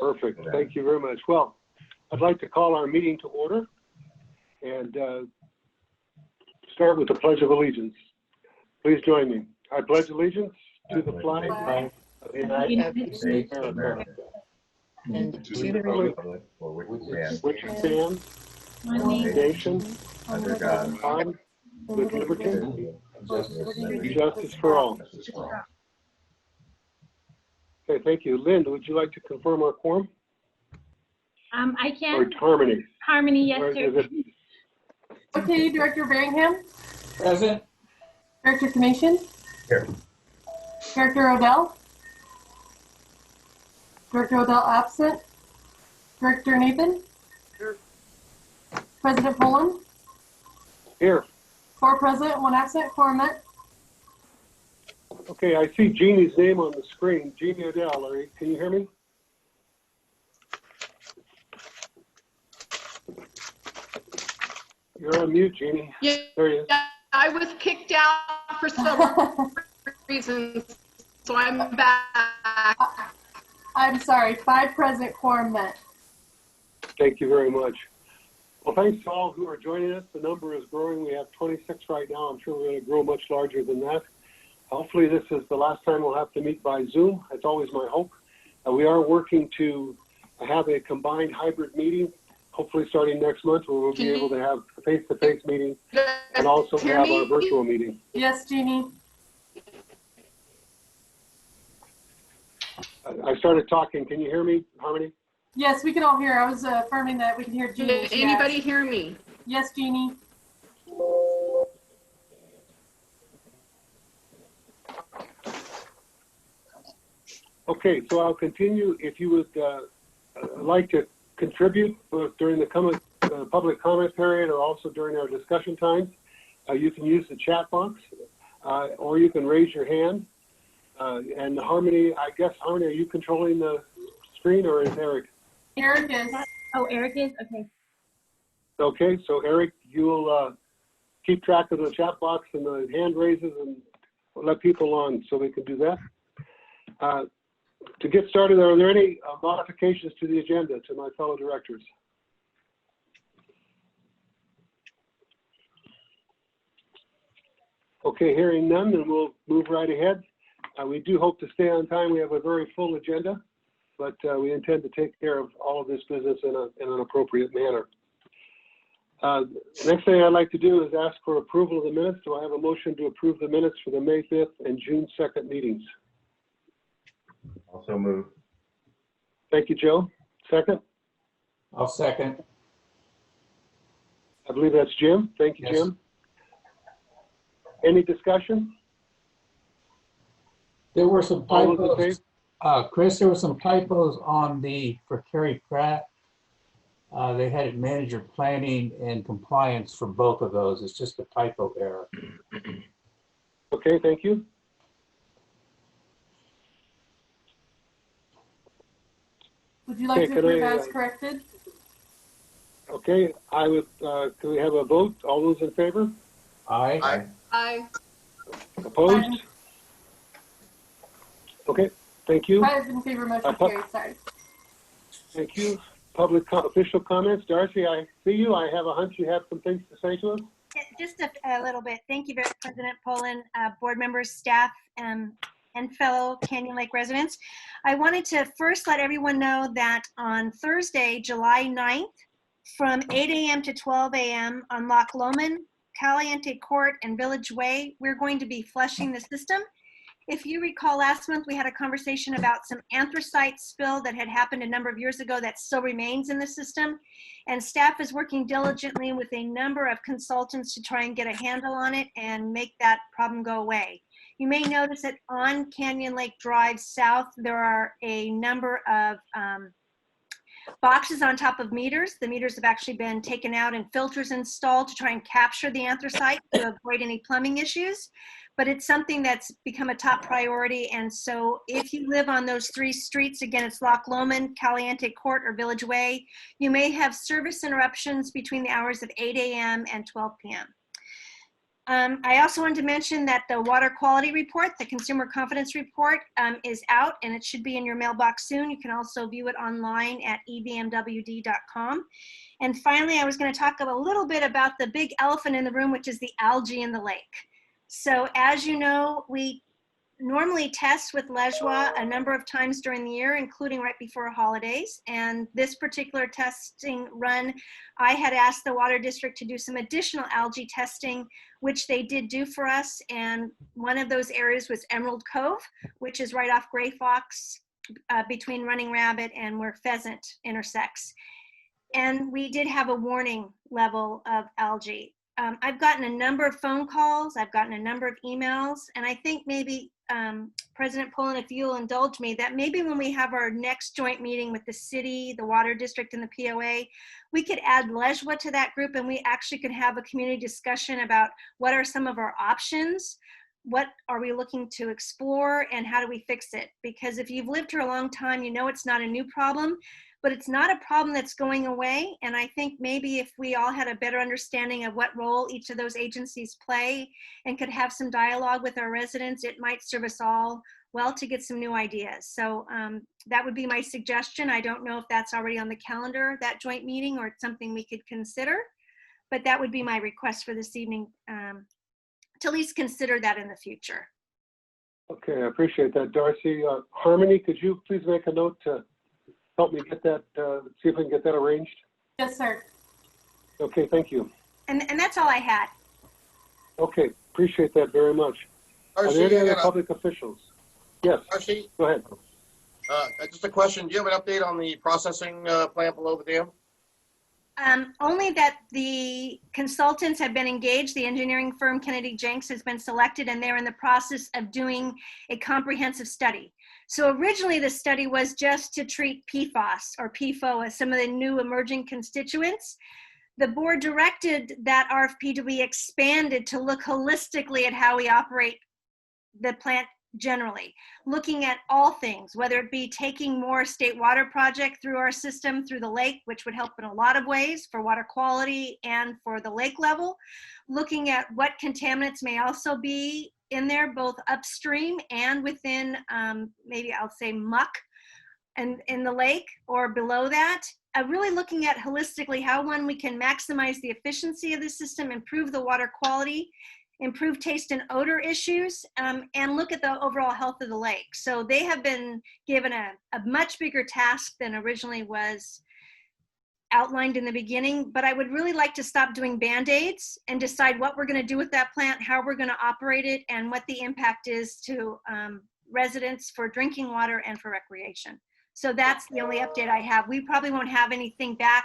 Perfect. Thank you very much. Well, I'd like to call our meeting to order and start with the Pledge of Allegiance. Please join me. I pledge allegiance to the flag of the United States of America and to the republic for which it stands, one nation, under God, with liberty and justice for all. Okay, thank you. Linda, would you like to confirm our quorum? I can. Or Harmony? Harmony, yes, sir. Okay, Director Birmingham? Present. Director Commission? Here. Director Odell? Director Odell absent. Director Nathan? Here. President Poland? Here. 4 present, 1 absent, 4 met. Okay, I see Jeannie's name on the screen. Jeannie Odell, Larry, can you hear me? You're on mute, Jeannie. Yeah, There you are. I was kicked out for several reasons, so I'm back. I'm sorry, 5 present, quorum met. Thank you very much. Well, thanks to all who are joining us. The number is growing. We have 26 right now. I'm sure we're going to grow much larger than that. Hopefully this is the last time we'll have to meet by Zoom. That's always my hope. We are working to have a combined hybrid meeting, hopefully starting next month, where we'll be able to have a face-to-face meeting and also have our virtual meeting. Yes, Jeannie. I started talking. Can you hear me, Harmony? Yes, we can all hear. I was affirming that we can hear Jeannie. Did anybody hear me? Yes, Jeannie. Okay, so I'll continue. If you would like to contribute both during the public comment period or also during our discussion times, you can use the chat box or you can raise your hand. And Harmony, I guess, Harmony, are you controlling the screen or is Eric? Eric is. Oh, Eric is? Okay. Okay, so Eric, you'll keep track of the chat box and the hand raises and let people on so they can do that. To get started, are there any modifications to the agenda to my fellow directors? Okay, hearing none, then we'll move right ahead. We do hope to stay on time. We have a very full agenda, but we intend to take care of all of this business in an appropriate manner. Next thing I'd like to do is ask for approval of the minutes. Do I have a motion to approve the minutes for the May 5th and June 2nd meetings? Also move. Thank you, Joe. Second? I'll second. I believe that's Jim. Thank you, Yes. Jim. Any discussion? There were some All those in typos. Chris, there were some typos on for Carrie Pratt. They had it manager planning and compliance for both of those. It's just a typo error. Okay, thank you. Would you like Okay, to could approve I, as corrected? Okay, I would, can we have a vote? All those in favor? Aye. Opposed? Okay, thank you. 5 in favor, motion carried. Sorry. Thank you. Public official comments. Darcy, I see you. I have a hunch you have some things to say to us. Just a little bit. Thank you, President Poland, board members, staff, and fellow Canyon Lake residents. I wanted to first let everyone know that on Thursday, July 9th, from 8 a.m. to 12 a.m. on Loch Lomond, Caliente Court, and Village Way, we're going to be flushing the system. If you recall, last month we had a conversation about some anthracite spill that had happened a number of years ago that still remains in the system. And staff is working diligently with a number of consultants to try and get a handle on it and make that problem go away. You may notice that on Canyon Lake Drive South, there are a number of boxes on top of meters. The meters have actually been taken out and filters installed to try and capture the anthracite to avoid any plumbing issues. But it's something that's become a top priority. And so if you live on those 3 streets, again, it's Loch Lomond, Caliente Court, or Village Way, you may have service interruptions between the hours of 8 a.m. and 12 p.m. I also wanted to mention that the water quality report, the consumer confidence report, is out and it should be in your mailbox soon. You can also view it online at ebmwd.com. And finally, I was going to talk a little bit about the big elephant in the room, which is the algae in the lake. So as you know, we normally test with LEJWA a number of times during the year, including right before holidays. And this particular testing run, I had asked the Water District to do some additional algae testing, which they did do for us. And one of those areas was Emerald Cove, which is right off Gray Fox, between Running Rabbit and where Pheasant intersects. And we did have a warning level of algae. I've gotten a number of phone calls, I've gotten a number of emails, and I think maybe President Pullen, if you'll indulge me, that maybe when we have our next joint meeting with the city, the Water District, and the POA, we could add LEJWA to that group and we actually could have a community discussion about what are some of our options, what are we looking to explore, and how do we fix it? Because if you've lived here a long time, you know it's not a new problem, but it's not a problem that's going away. And I think maybe if we all had a better understanding of what role each of those agencies play and could have some dialogue with our residents, it might serve us all well to get some new ideas. So that would be my suggestion. I don't know if that's already on the calendar, that joint meeting, or it's something we could consider, but that would be my request for this evening, to at least consider that in the future. Okay, I appreciate that, Darcy. Harmony, could you please make a note to help me get that, see if we can get that arranged? Yes, sir. Okay, thank you. And that's all I had. Okay, appreciate that very much. Are there any other public officials? Yes, Darcy, go ahead. just a question. Do you have an update on the processing plant below the dam? Only that the consultants have been engaged. The engineering firm Kennedy Jenks has been selected, and they're in the process of doing a comprehensive study. So originally the study was just to treat PFAS or PFOA, some of the new emerging constituents. The board directed that RFP to be expanded to look holistically at how we operate the plant generally, looking at all things, whether it be taking more state water project through our system, through the lake, which would help in a lot of ways for water quality and for the lake level, looking at what contaminants may also be in there, both upstream and within, maybe I'll say muck and in the lake or below that, really looking at holistically how, one, we can maximize the efficiency of the system, improve the water quality, improve taste and odor issues, and look at the overall health of the lake. So they have been given a much bigger task than originally was outlined in the beginning, but I would really like to stop doing Band-Aids and decide what we're going to do with that plant, how we're going to operate it, and what the impact is to residents for drinking water and for recreation. So that's the only update I have. We probably won't have anything back,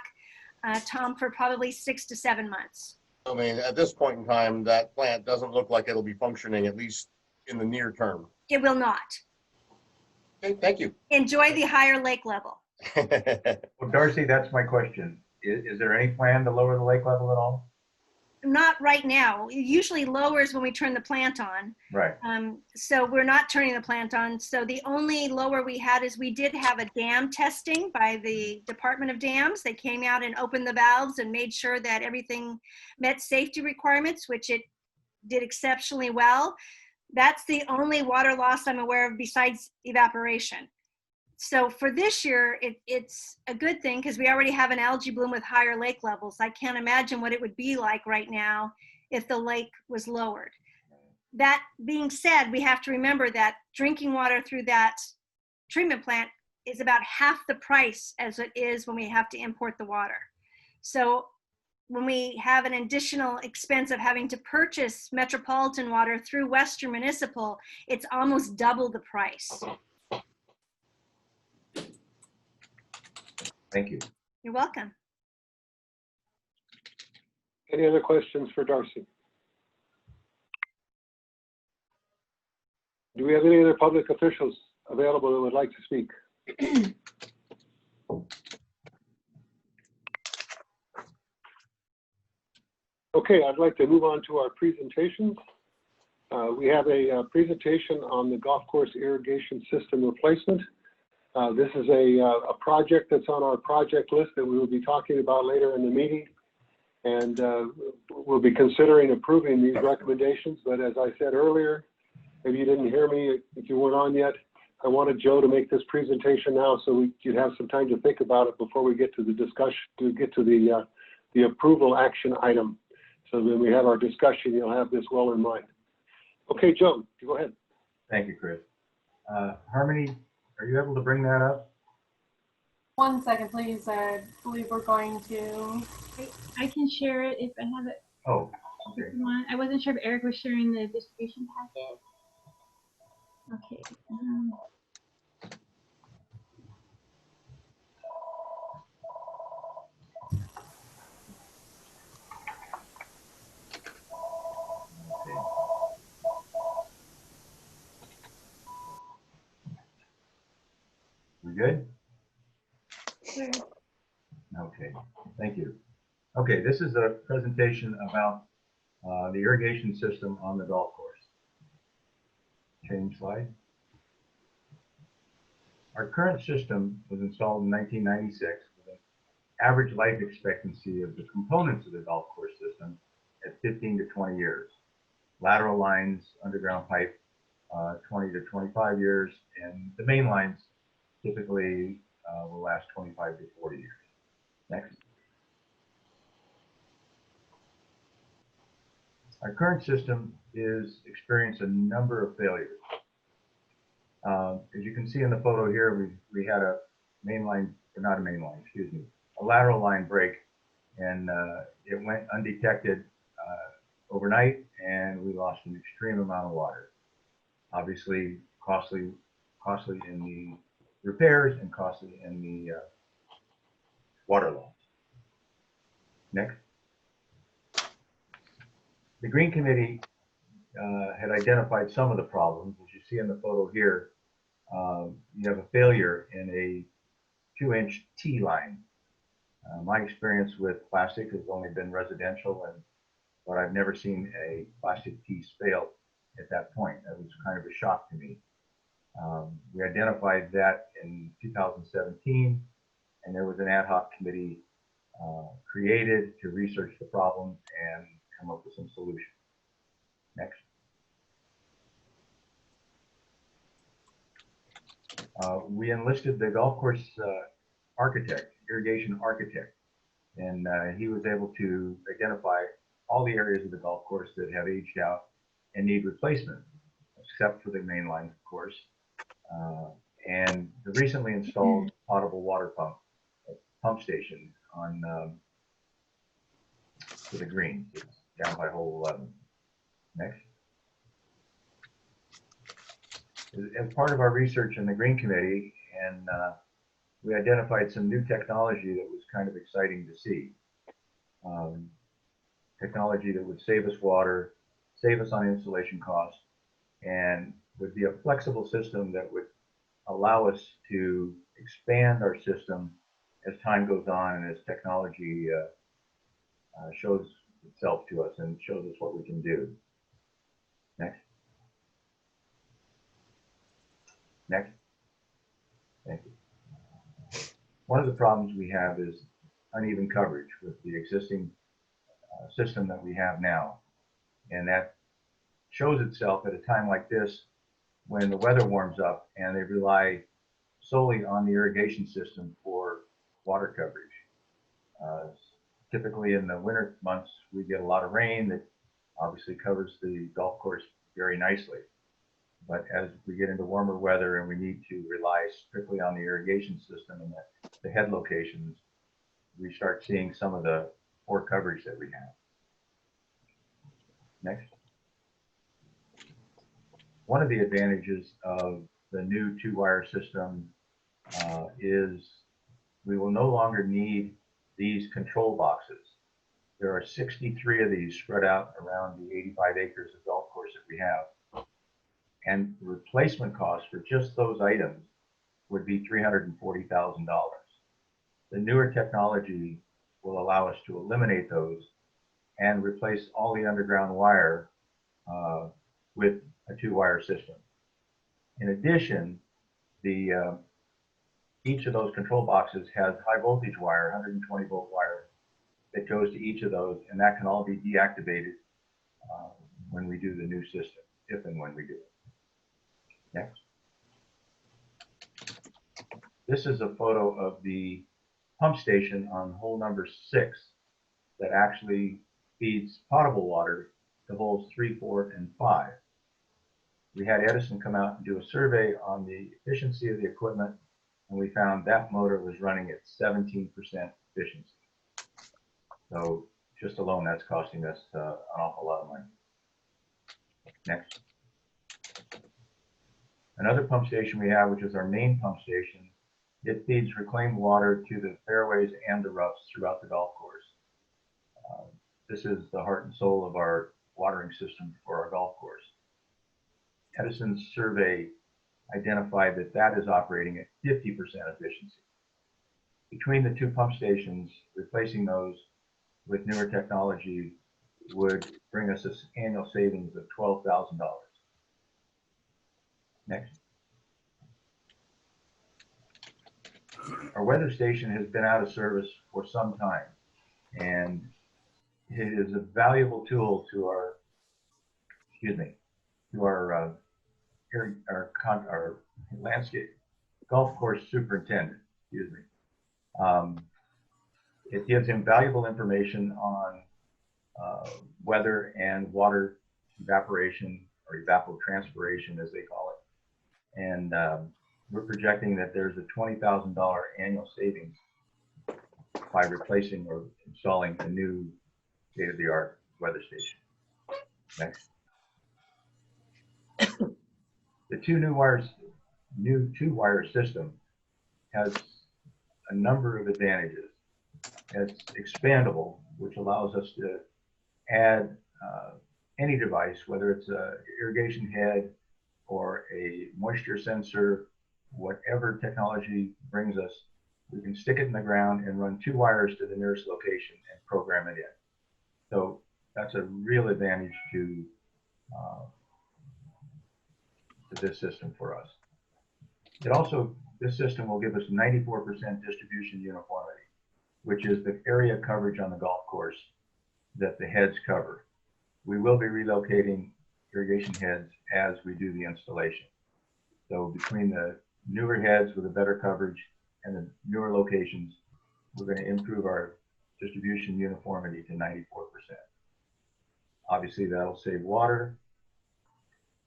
Tom, for probably 6 to 7 months. I mean, at this point in time, that plant doesn't look like it'll be functioning, at least in the near term. It will not. Okay, thank you. Enjoy the higher lake level. Well, Darcy, that's my question. Is there any plan to lower the lake level at all? Not right now. It usually lowers when we turn the plant on. Right. So we're not turning the plant on. So the only lower we had is we did have a dam testing by the Department of Dams. They came out and opened the valves and made sure that everything met safety requirements, which it did exceptionally well. That's the only water loss I'm aware of besides evaporation. So for this year, it's a good thing because we already have an algae bloom with higher lake levels. I can't imagine what it would be like right now if the lake was lowered. That being said, we have to remember that drinking water through that treatment plant is about half the price as it is when we have to import the water. So when we have an additional expense of having to purchase metropolitan water through Western Municipal, it's almost double the price. Thank you. You're welcome. Any other questions for Darcy? Do we have any other public officials available that would like to speak? Okay, I'd like to move on to our presentations. We have a presentation on the golf course irrigation system replacement. This is a project that's on our project list that we will be talking about later in the meeting. And we'll be considering approving these recommendations. But as I said earlier, maybe you didn't hear me if you weren't on yet, I wanted Joe to make this presentation now so you'd have some time to think about it before we get to the discussion, to get to the approval action item. So when we have our discussion, you'll have this well in mind. Okay, Joe, go ahead. Thank you, Chris. Harmony, are you able to bring that up? 1 second, please. I believe we're going to. I can share it if I have it. Oh, okay. If you want. I wasn't sure if Eric was sharing the distribution packet. Okay. We good? Sure. Okay, thank you. Okay, this is a presentation about the irrigation system on the golf course. Change slide. Our current system was installed in 1996 with an average life expectancy of the components of the golf course system at 15 to 20 years. Lateral lines, underground pipe, 20 to 25 years, and the main lines typically will last 25 to 40 years. Next. Our current system is experiencing a number of failures. As you can see in the photo here, we had a main line, or not a main line, excuse me, a lateral line break, and it went undetected overnight, and we lost an extreme amount of water. Obviously, costly in the repairs and costly in the water loss. Next. The Green Committee had identified some of the problems. As you see in the photo here, you have a failure in a 2-inch T line. My experience with plastic has only been residential, but I've never seen a plastic piece fail at that point. That was kind of a shock to me. We identified that in 2017, and there was an ad hoc committee created to research the problem and come up with some solutions. Next. We enlisted the golf course architect, irrigation architect, and he was able to identify all the areas of the golf course that have aged out and need replacement, except for the main lines, of course. And the recently installed potable water pump station on to the greens. It's down by hole 11. Next. As part of our research in the Green Committee, and we identified some new technology that was kind of exciting to see. Technology that would save us water, save us on installation costs, and would be a flexible system that would allow us to expand our system as time goes on and as technology shows itself to us and shows us what we can do. Next. Next. Thank you. One of the problems we have is uneven coverage with the existing system that we have now. And that shows itself at a time like this when the weather warms up and they rely solely on the irrigation system for water coverage. Typically in the winter months, we get a lot of rain that obviously covers the golf course very nicely. But as we get into warmer weather and we need to rely strictly on the irrigation system and the head locations, we start seeing some of the poor coverage that we have. Next. One of the advantages of the new 2-wire system is we will no longer need these control boxes. There are 63 of these spread out around the 85 acres of golf course that we have. And the replacement cost for just those items would be $340,000. The newer technology will allow us to eliminate those and replace all the underground wire with a 2-wire system. In addition, each of those control boxes has high voltage wire, 120 volt wire, that goes to each of those, and that can all be deactivated when we do the new system, if and when we do it. Next. This is a photo of the pump station on hole number 6 that actually feeds potable water to holes 3, 4, and 5. We had Edison come out and do a survey on the efficiency of the equipment, and we found that motor was running at 17% efficiency. So just alone, that's costing us an awful lot of money. Next. Another pump station we have, which is our main pump station, it feeds reclaimed water to the fairways and the roughs throughout the golf course. This is the heart and soul of our watering system for our golf course. Edison's survey identified that that is operating at 50% efficiency. Between the two pump stations, replacing those with newer technology would bring us an annual savings of $12,000. Next. Our weather station has been out of service for some time, and it is a valuable tool to our, our landscape golf course superintendent, It gives him valuable information on weather and water evaporation, or evapotranspiration as they call it. And we're projecting that there's a $20,000 annual savings by replacing or installing a new state-of-the-art weather station. Next. The two-wire system has a number of advantages. It's expandable, which allows us to add any device, whether it's an irrigation head or a moisture sensor, whatever technology brings us, we can stick it in the ground and run 2 wires to the nearest location and program it in. So that's a real advantage to this system for us. This system will give us 94% distribution uniformity, which is the area coverage on the golf course that the heads cover. We will be relocating irrigation heads as we do the installation. So between the newer heads with a better coverage and the newer locations, we're going to improve our distribution uniformity to 94%. Obviously, that'll save water.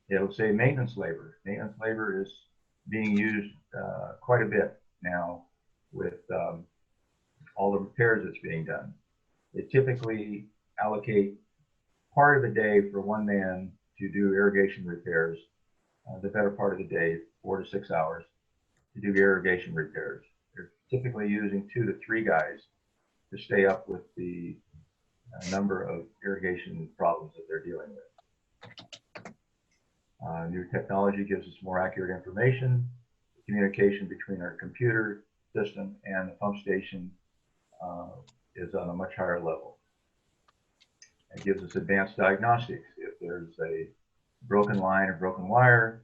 It'll save maintenance labor. Maintenance labor is being used quite a bit now with all the repairs that's being done. They typically allocate part of the day for one man to do irrigation repairs, the better part of the day, 4 to 6 hours, to do irrigation repairs. They're typically using 2 to 3 guys to stay up with the number of irrigation problems that they're dealing with. New technology gives us more accurate information. Communication between our computer system and the pump station is on a much higher level. It gives us advanced diagnostics. If there's a broken line or broken wire,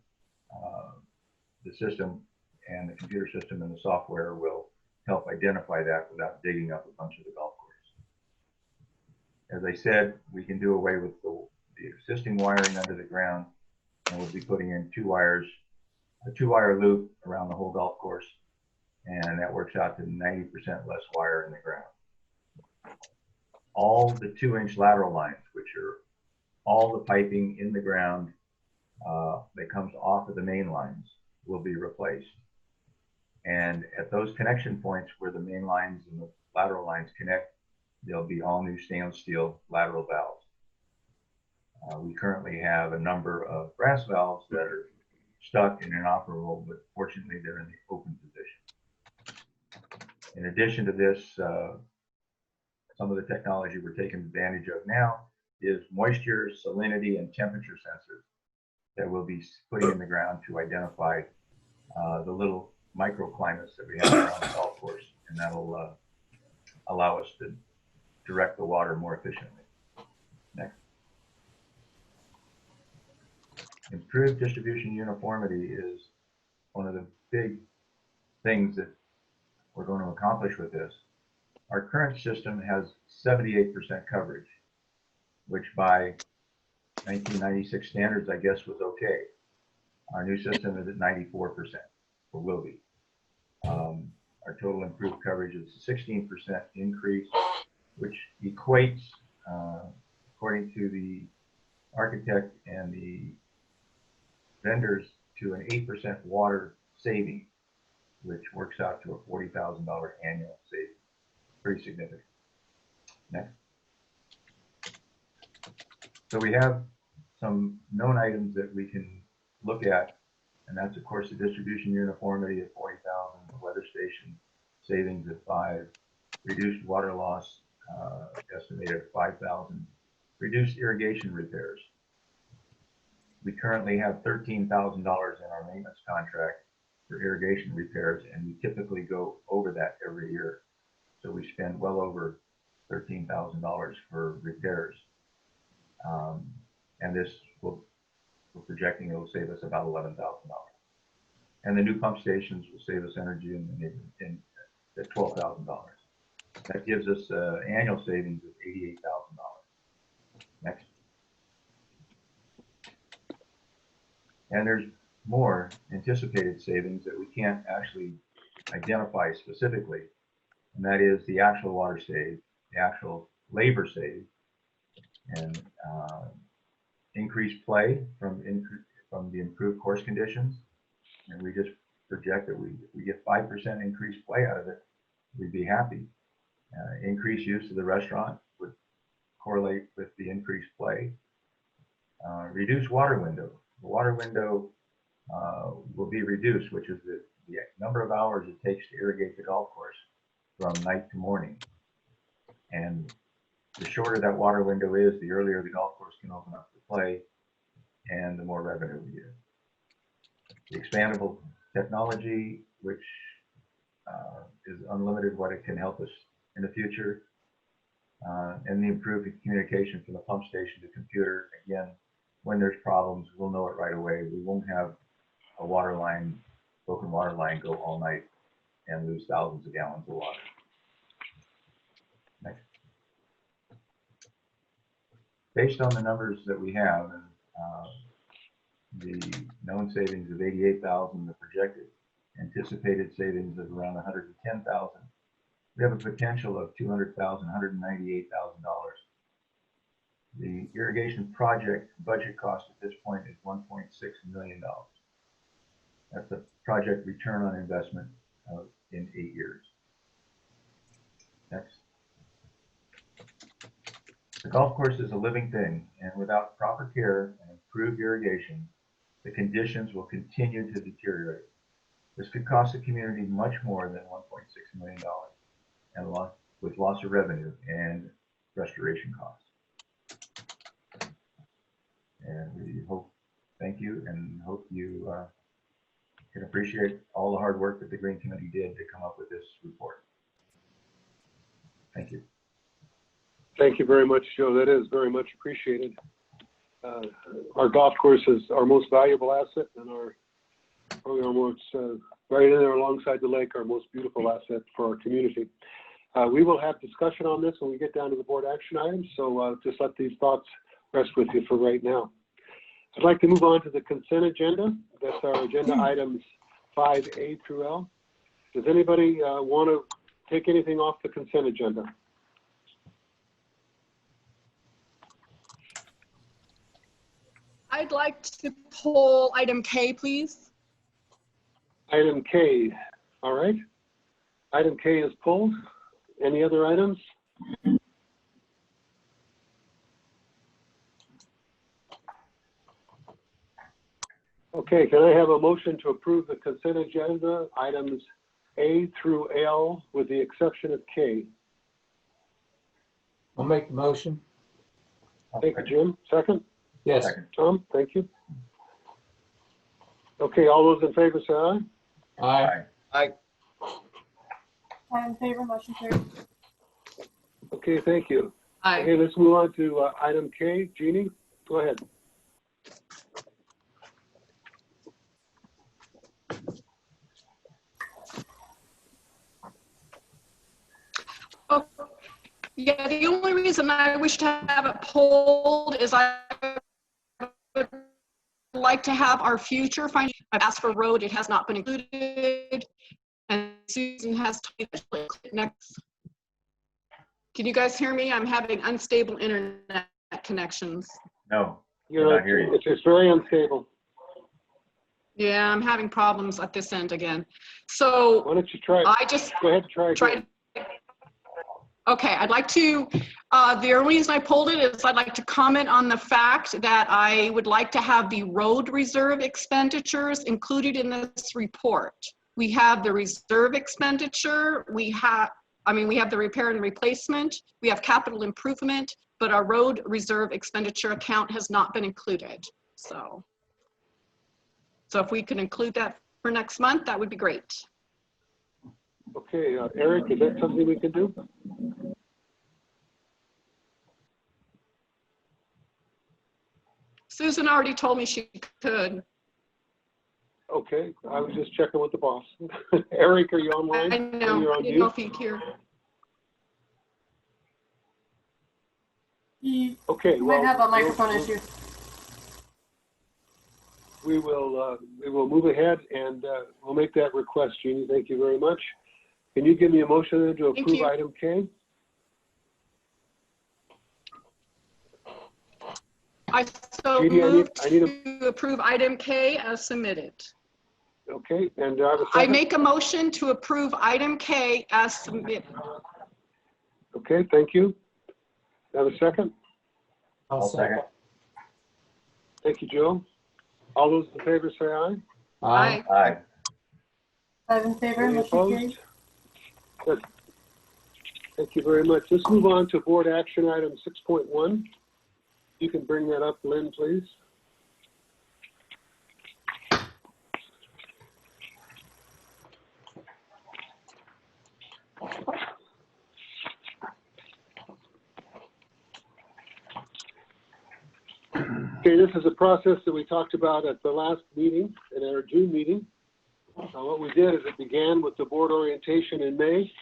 the system and the computer system and the software will help identify that without digging up a bunch of the golf course. As I said, we can do away with the existing wiring under the ground, and we'll be putting in 2 wires, a 2-wire loop around the whole golf course, and that works out to 90% less wire in the ground. All the 2-inch lateral lines, which are all the piping in the ground that comes off of the main lines, will be replaced. And at those connection points where the main lines and the lateral lines connect, there'll be all new stainless steel lateral valves. We currently have a number of brass valves that are stuck and inoperable, but fortunately they're in the open position. In addition to this, some of the technology we're taking advantage of now is moisture, salinity, and temperature sensors that we'll be putting in the ground to identify the little microclimates that we have around the golf course, and that'll allow us to direct the water more efficiently. Next. Improved distribution uniformity is one of the big things that we're going to accomplish with this. Our current system has 78% coverage, which by 1996 standards, I guess, was okay. Our new system is at 94%, or will be. Our total improved coverage is a 16% increase, which equates, according to the architect and the vendors, to an 8% water saving, which works out to a $40,000 annual saving. Pretty significant. Next. So we have some known items that we can look at, and that's of course the distribution uniformity at 40,000, the weather station savings at 5, reduced water loss estimated at 5,000, reduced irrigation repairs. We currently have $13,000 in our maintenance contract for irrigation repairs, and we typically go over that every year. So we spend well over $13,000 for repairs. And this we're projecting it will save us about $11,000. And the new pump stations will save us energy in at $12,000. That gives us annual savings of $88,000. Next. And there's more anticipated savings that we can't actually identify specifically, and that is the actual water save, the actual labor save, and increased play from the improved course conditions. And we just project that we get 5% increased play out of it, we'd be happy. Increased use of the restaurant would correlate with the increased play. Reduced water window. The water window will be reduced, which is the number of hours it takes to irrigate the golf course from night to morning. And the shorter that water window is, the earlier the golf course can open up for play, and the more revenue we get. The expandable technology, which is unlimited what it can help us in the future, and the improved communication from the pump station to computer. Again, when there's problems, we'll know it right away. We won't have a water line, broken water line, go all night and lose thousands of gallons of water. Next. Based on the numbers that we have, and the known savings of 88,000, the projected anticipated savings of around 110,000, we have a potential of 200,000, $198,000. The irrigation project budget cost at this point is $1.6 million. That's a project return on investment in 8 years. Next. The golf course is a living thing, and without proper care and improved irrigation, the conditions will continue to deteriorate. This could cost the community much more than $1.6 million, and with loss of revenue and restoration costs. And we thank you, and hope you can appreciate all the hard work that the Green Committee did to come up with this report. Thank you. Thank you very much, Joe. That is very much appreciated. Our golf course is our most valuable asset, and probably our most, right in there alongside the lake, our most beautiful asset for our community. We will have discussion on this when we get down to the board action items, so just let these thoughts rest with you for right now. I'd like to move on to the consent agenda. That's our agenda items 5A through L. Does anybody want to take anything off the consent agenda? I'd like to pull item K, please. Item K, all right. Item K is pulled. Any other items? Okay, can I have a motion to approve the consent agenda items A through L with the exception of K? I'll make the motion. Thank you, Jim. Second? Yes. Second. Tom, thank you. Okay, all those in favor say aye. Aye. Aye. I'm in favor, motion carried. Okay, thank you. Aye. Okay, let's move on to item K. Jeannie, go ahead. Yeah, the only reason I wish to have it pulled is I would like to have our future finding. I've asked for road, it has not been included. And Susan has told me next. Can you guys hear me? I'm having unstable internet connections. No, You're not not, hearing you. it's very unstable. Yeah, I'm having problems at this end again. So Why don't you try, I just go ahead and try again. Okay, I'd like to, the only reason I pulled it is I'd like to comment on the fact that I would like to have the road reserve expenditures included in this report. We have the reserve expenditure, we have the repair and replacement, we have capital improvement, but our road reserve expenditure account has not been included. So if we can include that for next month, that would be great. Okay, Eric, is that something we can do? Susan already told me she could. Okay, I was just checking with the boss. Eric, are you online? I know, You're I on didn't know mute? if he'd hear. You Okay, might well, have a microphone issue. we will move ahead and we'll make that request, Jeannie. Thank you very much. Can you give me a motion then to Thank approve you. item K? I so Judy, move I need to approve item K as submitted. Okay, and do I have a I second? make a motion to approve item K as submitted. Okay, thank you. Have a second? I'll second. Thank you, Joe. All those in favor say aye. Aye. Aye. 5 in favor, Any motion opposed? carries. Good. Thank you very much. Let's move on to board action item 6.1. You can bring that up, Lynn, please. Okay, this is a process that we talked about at the last meeting, in our June meeting. What we did is it began with the board orientation in May,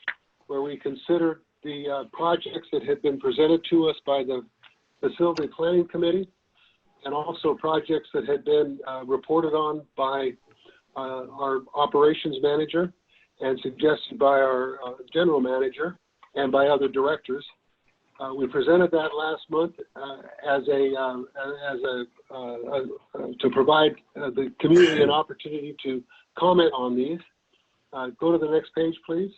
where we considered the projects that had been presented to us by the Facility Planning Committee, and also projects that had been reported on by our operations manager and suggested by our general manager and by other directors. We presented that last month to provide the community an opportunity to comment on these. Go to the next page, please.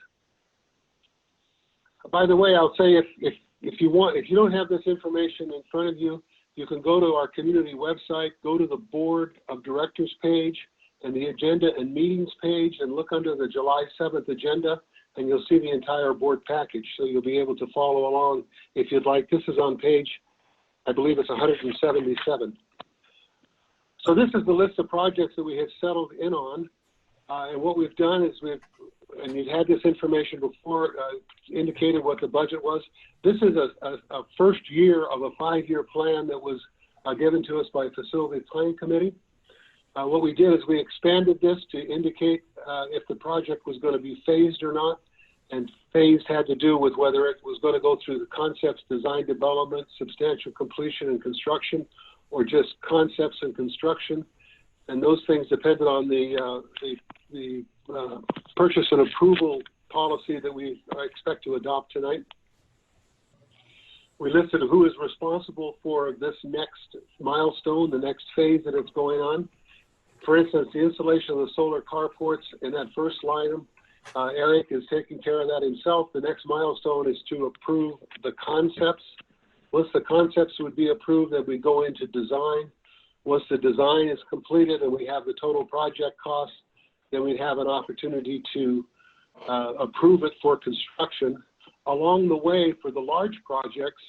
By the way, I'll say if you don't have this information in front of you, you can go to our community website, go to the Board of Directors page and the Agenda and Meetings page, and look under the July 7th agenda, and you'll see the entire board package. So you'll be able to follow along if you'd like. This is on page, I believe it's 177. So this is the list of projects that we had settled in on. And what we've done is and you've had this information before, indicated what the budget was. This is a first year of a 5-year plan that was given to us by Facility Planning Committee. What we did is we expanded this to indicate if the project was going to be phased or not. And phased had to do with whether it was going to go through the concepts, design, development, substantial completion, and construction, or just concepts and construction. And those things depended on the purchase and approval policy that we expect to adopt tonight. We listed who is responsible for this next milestone, the next phase that it's going on. For instance, the installation of the solar carports in that first line, Eric is taking care of that himself. The next milestone is to approve the concepts. Once the concepts would be approved, then we go into design. Once the design is completed and we have the total project cost, then we have an opportunity to approve it for construction. Along the way, for the large projects,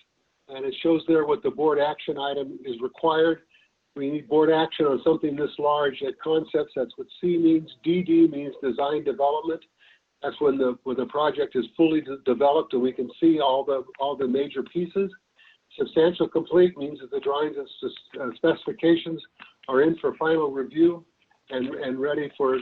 and it shows there what the board action item is required. We need board action on something this large. At concepts, that's what C means. DD means design development. That's when the project is fully developed and we can see all the major pieces. Substantial complete means that the drawings and specifications are in for final review and ready for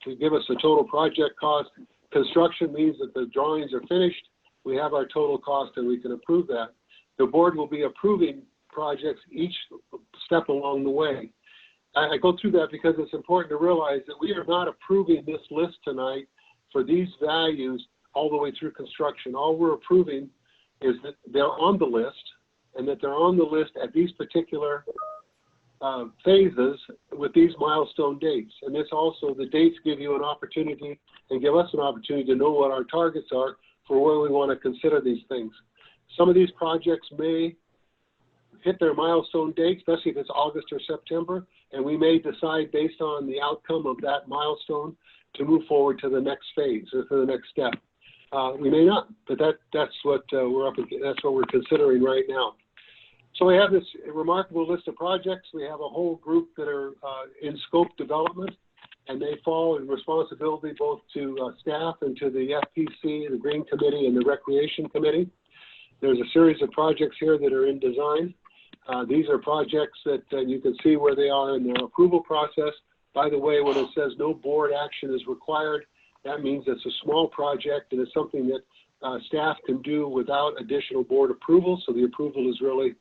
to give us a total project cost. Construction means that the drawings are finished we have our total cost and we can approve that. The board will be approving projects each step along the way. I go through that because it's important to realize that we are not approving this list tonight for these values all the way through construction. All we're approving is that they're on the list and that they're on the list at these particular phases with these milestone dates. And this also, the dates give you an opportunity and give us an opportunity to know what our targets are for where we want to consider these things. Some of these projects may hit their milestone date, especially if it's August or September, and we may decide based on the outcome of that milestone to move forward to the next phase or to the next step. We may not, but that's what that's what we're considering right now. So we have this remarkable list of projects. We have a whole group that are in scope development, and they fall in responsibility both to staff and to the FPC, the Green Committee, and the Recreation Committee. There's a series of projects here that are in design. These are projects that you can see where they are in their approval process. By the way, when it says no board action is required, that means it's a small project and it's something that staff can do without additional board approval. So the approval is really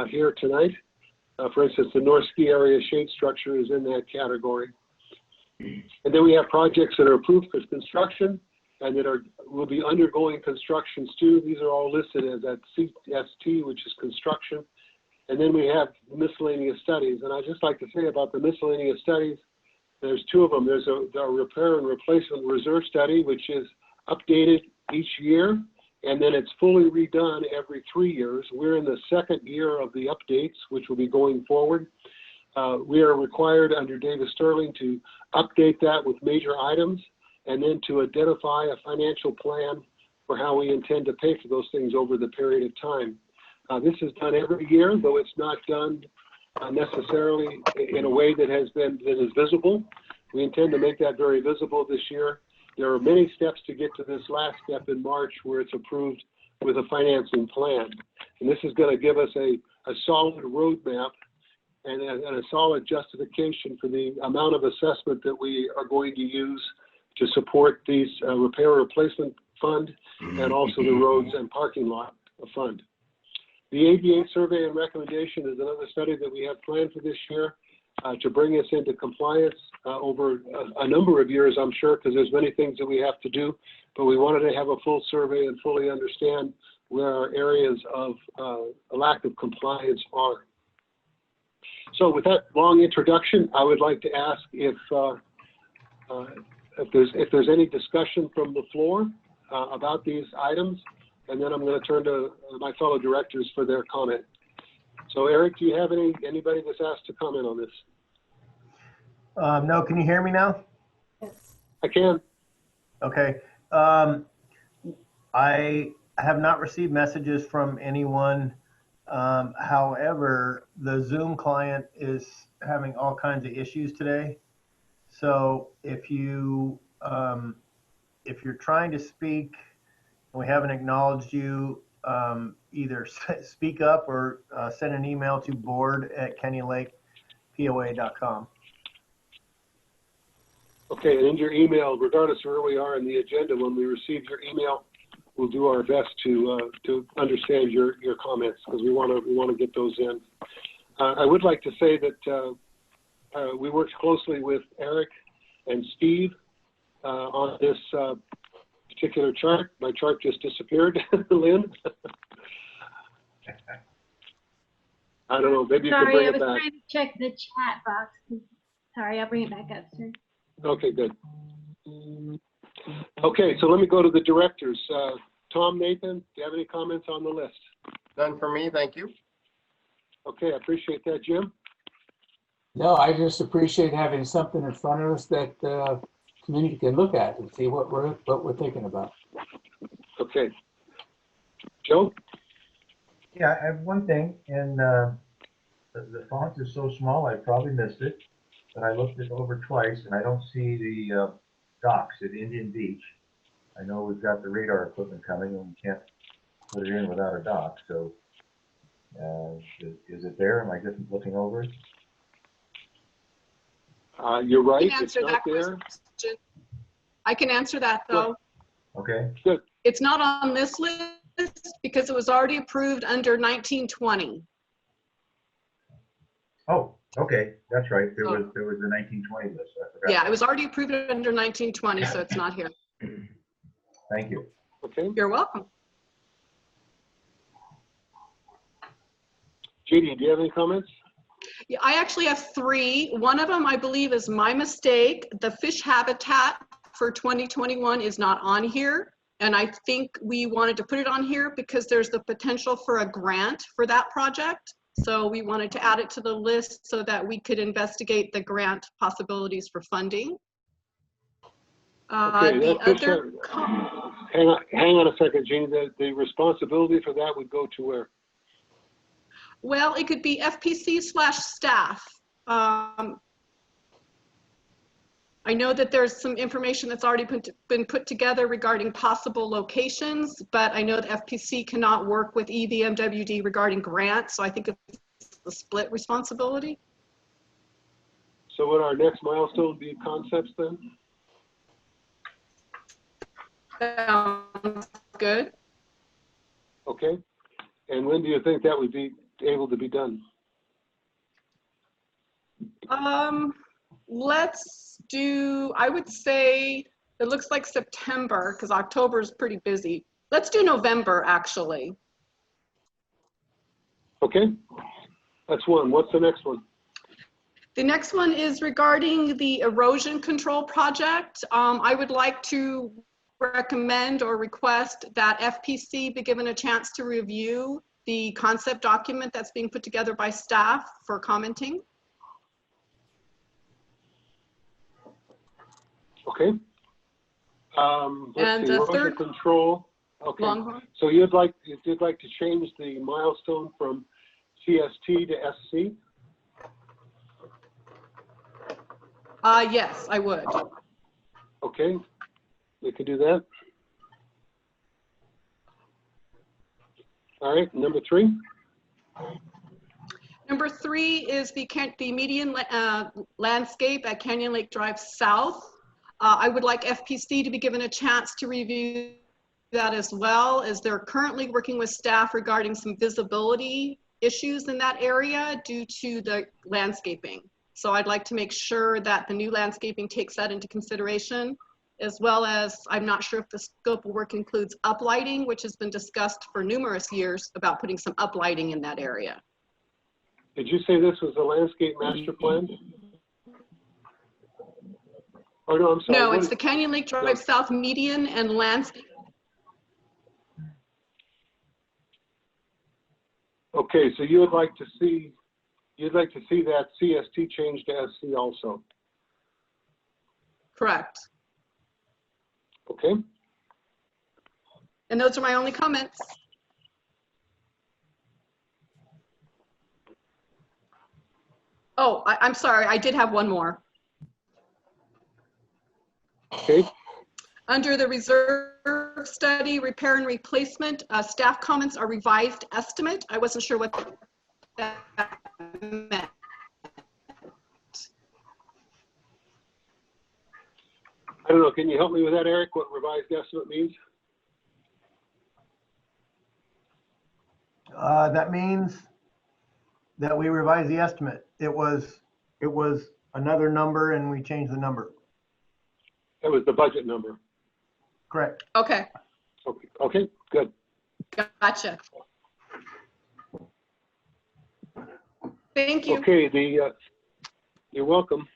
here tonight. For instance, the North Ski Area shade structure is in that category. And then we have projects that are approved for construction and that will be undergoing constructions too. These are all listed as at CST, which is construction. And then we have miscellaneous studies. And I'd just like to say about the miscellaneous studies, there's two of them. There's a repair and replacement reserve study, which is updated each year, and then it's fully redone every 3 years. We're in the second year of the updates, which will be going forward. We are required under Davis Sterling to update that with major items and then to identify a financial plan for how we intend to pay for those things over the period of time. This is done every year, though it's not done necessarily in a way that is visible. We intend to make that very visible this year. There are many steps to get to this last step in March where it's approved with a financing plan. And this is going to give us a solid roadmap and a solid justification for the amount of assessment that we are going to use to support these repair replacement fund and also the roads and parking lot fund. The ADA survey and recommendation is another study that we have planned for this year to bring us into compliance over a number of years, I'm sure, because there's many things that we have to do, but we wanted to have a full survey and fully understand where our areas of a lack of compliance are. So with that long introduction, I would like to ask if there's any discussion from the floor about these items, and then I'm going to turn to my fellow directors for their comment. So Eric, do you have anybody that's asked to comment on this? No, can you hear me now? Yes. I can. Okay. I have not received messages from anyone. However, the Zoom client is having all kinds of issues today. So if you're trying to speak and we haven't acknowledged you, either speak up or send an email to board@canyonlakepoa.com. Okay, and in your email, regardless of where we are in the agenda, when we receive your email, we'll do our best to understand your comments because we want to get those in. I would like to say that we worked closely with Eric and Steve on this particular chart. My chart just disappeared, Lynn. I don't know, maybe you can bring it back. Sorry, I was trying to check the chat box. Sorry, I'll bring it back up, sir. Okay, good. Okay, so let me go to the directors. Tom, Nathan, do you have any comments on the list? None for me, thank you. Okay, I appreciate that, Jim. No, I just appreciate having something in front of us that community can look at and see what we're thinking about. Okay. Joe? Yeah, I have one thing, and the font is so small I probably missed it, but I looked it over twice and I don't see the docks at Indian Beach. I know we've got the radar equipment coming and we can't put it in without a dock, so is it there? Am I just looking over it? You're right, I can it's answer not that there. question. I can answer that though. Okay, It's not on this list because it was already approved under 1920. oh, okay, that's right. There was a 1920 list. I forgot. Yeah, it was already approved under 1920, so it's not here. Thank you. Okay. You're welcome. Judy, do you have any comments? Yeah, I actually have three. One of them, I believe, is my mistake. The fish habitat for 2021 is not on here. And I think we wanted to put it on here because there's the potential for a grant for that project. So we wanted to add it to the list so that we could investigate the grant possibilities for funding. Okay, The that fish other, hang on a second, Jeannie. The responsibility for that would go to where? well, it could be FPC/staff. I know that there's some information that's already been put together regarding possible locations, but I know the FPC cannot work with EVMWD regarding grants, so I think it's a split responsibility. So would our next milestone be concepts then? Sounds good. Okay. And when do you think that would be able to be done? Let's do, I would say, it looks like September, because October is pretty busy. Let's do November, actually. Okay, that's one. What's the next one? The next one is regarding the erosion control project. I would like to recommend or request that FPC be given a chance to review the concept document that's being put together by staff for commenting. Okay. And see, the erosion third- control. Okay. Longhorn. So you'd like to change the milestone from CST to SC? Yes, I would. Okay, we can do that. All right, number 3. Number 3 is the median landscape at Canyon Lake Drive South. I would like FPC to be given a chance to review that as well, as they're currently working with staff regarding some visibility issues in that area due to the landscaping. So I'd like to make sure that the new landscaping takes that into consideration, as well as I'm not sure if the scope of work includes uplighting, which has been discussed for numerous years about putting some uplighting in that area. Did you say this was a landscape master plan? Oh, no, I'm sorry. No, it's the Canyon Lake Drive South median and landscape. Okay, so you would like to see that CST change to SC also. Correct. Okay. And those are my only comments. Oh, I'm sorry, I did have one more. Okay. Under the reserve study, repair and replacement, staff comments are revised estimate. I wasn't sure what that meant. I don't know, can you help me with that, Eric, what revised estimate means? That means that we revised the estimate. It was another number and we changed the number. That was the budget number. Correct. Okay, Okay, good. gotcha. Thank you. Okay, you're welcome.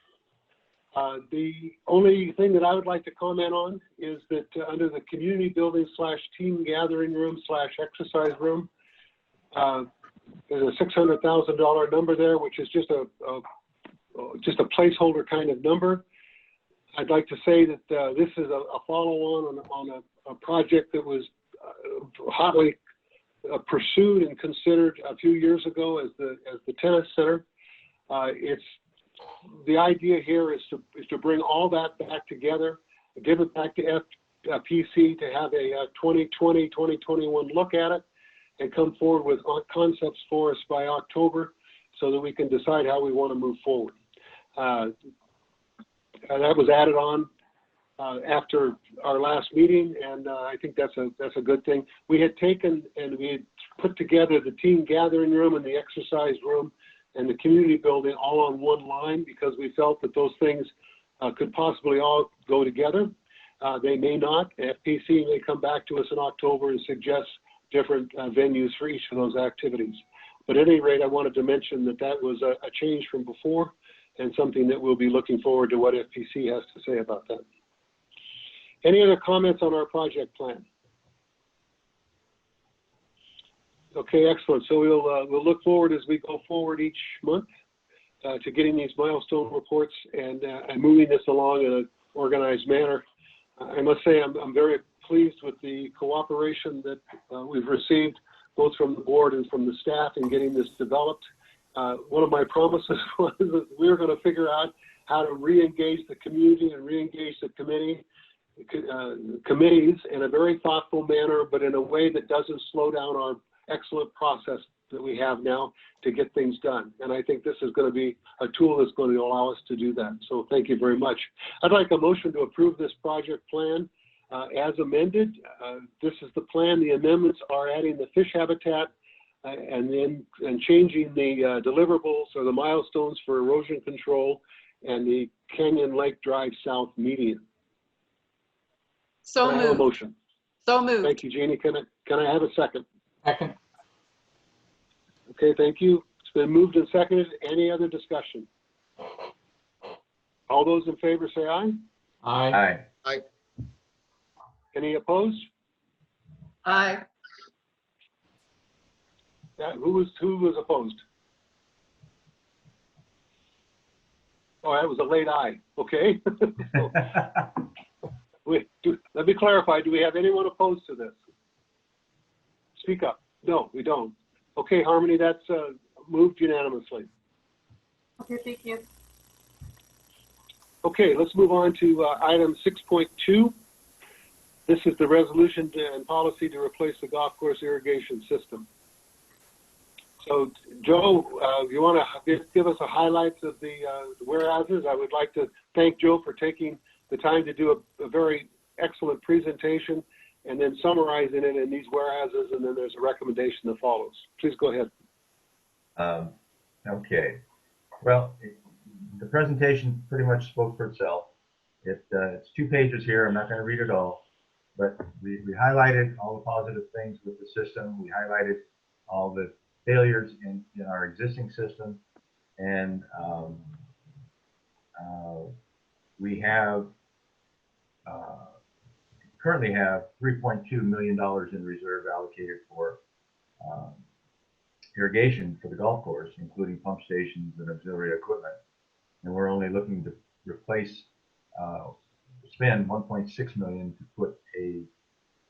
The only thing that I would like to comment on is that under the community building / team gathering room / exercise room, there's a $600,000 number there, which is just a placeholder kind of number. I'd like to say that this is a follow-on on a project that was hotly pursued and considered a few years ago as the tennis center. The idea here is to bring all that back together, give it back to FPC to have a 2020, 2021 look at it, and come forward with concepts for us by October so that we can decide how we want to move forward. That was added on after our last meeting, and I think that's a good thing. We had taken and we had put together the team gathering room and the exercise room and the community building all on one line because we felt that those things could possibly all go together. They may not. FPC may come back to us in October and suggest different venues for each of those activities. But at any rate, I wanted to mention that that was a change from before and something that we'll be looking forward to what FPC has to say about that. Any other comments on our project plan? Okay, excellent. So we'll look forward as we go forward each month to getting these milestone reports and moving this along in an organized manner. I must say I'm very pleased with the cooperation that we've received both from the board and from the staff in getting this developed. One of my promises was that we were going to figure out how to re-engage the community and re-engage the committees in a very thoughtful manner, but in a way that doesn't slow down our excellent process that we have now to get things done. And I think this is going to be a tool that's going to allow us to do that. So thank you very much. I'd like a motion to approve this project plan as amended. This is the plan. The amendments are adding the fish habitat and changing the deliverables or the milestones for erosion control and the Canyon Lake Drive South median. So Can I have a moved. motion? So moved. Thank you, Jeannie. Can I have a second? Second. Okay, thank you. It's been moved and seconded. Any other discussion? All those in favor say aye. Aye. Aye. Any opposed? Aye. Who was opposed? Oh, that was a late aye. Okay. Let me clarify. Do we have anyone opposed to this? Speak up. No, we don't. Okay, Harmony, that's moved unanimously. Okay, thank you. Okay, let's move on to item 6.2. This is the resolution and policy to replace the golf course irrigation system. So, Joe, you want to give us a highlights of the whereases? I would like to thank Joe for taking the time to do a very excellent presentation and then summarizing it in these whereases, and then there's a recommendation that follows. Please go ahead. Okay. Well, the presentation pretty much spoke for itself. It's 2 pages here. I'm not going to read it all, but we highlighted all the positive things with the system. We highlighted all the failures in our existing system, and we have currently have $3.2 million in reserve allocated for irrigation for the golf course, including pump stations and auxiliary equipment. And we're only looking to spend $1.6 million to put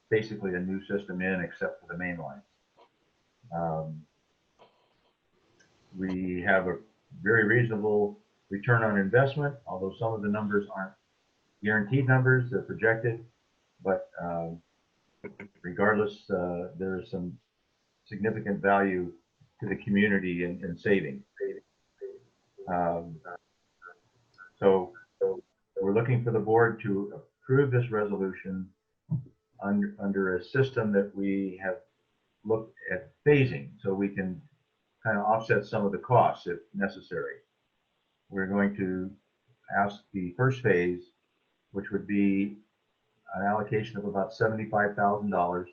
basically a new system in, except for the main lines. We have a very reasonable return on investment, although some of the numbers aren't guaranteed numbers, they're projected. But regardless, there is some significant value to the community in saving. So we're looking for the board to approve this resolution under a system that we have looked at phasing, so we can kind of offset some of the costs if necessary. We're going to ask the first phase, which would be an allocation of about $75,000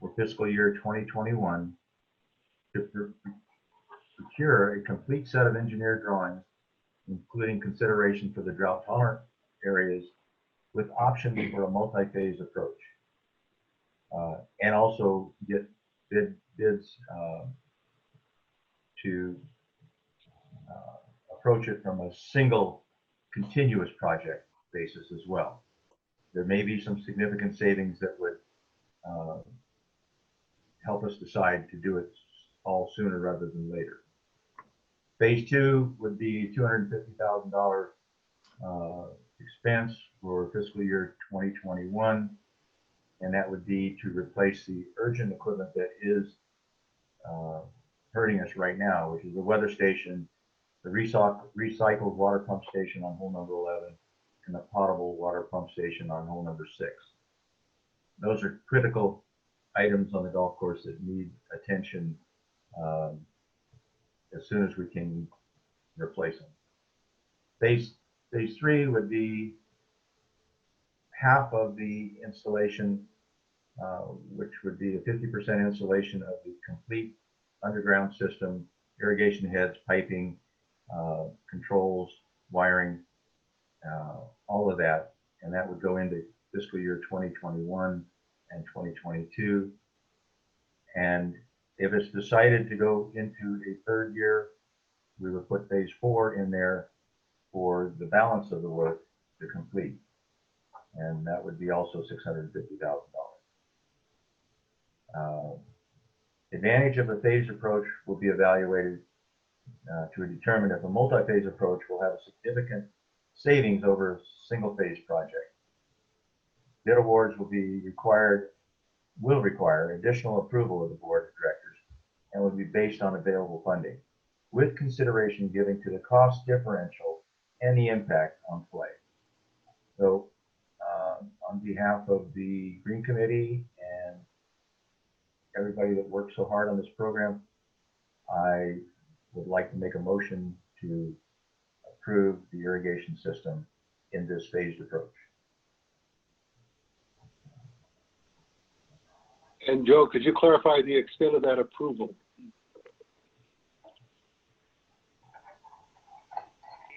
for fiscal year 2021 to procure a complete set of engineered drawings, including consideration for the drought tolerant areas, with options for a multi-phase approach, and also get bids to approach it from a single continuous project basis as well. There may be some significant savings that would help us decide to do it all sooner rather than later. Phase 2 would be $250,000 expense for fiscal year 2021, and that would be to replace the urgent equipment that is hurting us right now, which is the weather station, the recycled water pump station on hole number 11, and the potable water pump station on hole number 6. Those are critical items on the golf course that need attention as soon as we can replace them. Phase 3 would be half of the installation, which would be a 50% installation of the complete underground system, irrigation heads, piping, controls, wiring, all of that. And that would go into fiscal year 2021 and 2022. And if it's decided to go into a third year, we would put phase 4 in there for the balance of the work to complete. And that would be also $650,000. Advantage of a phased approach will be evaluated to determine if a multi-phase approach will have significant savings over a single-phase project. Bid awards will require additional approval of the board of directors and will be based on available funding, with consideration given to the cost differential and the impact on play. So on behalf of the Green Committee and everybody that worked so hard on this program, I would like to make a motion to approve the irrigation system in this phased approach. And Joe, could you clarify the extent of that approval?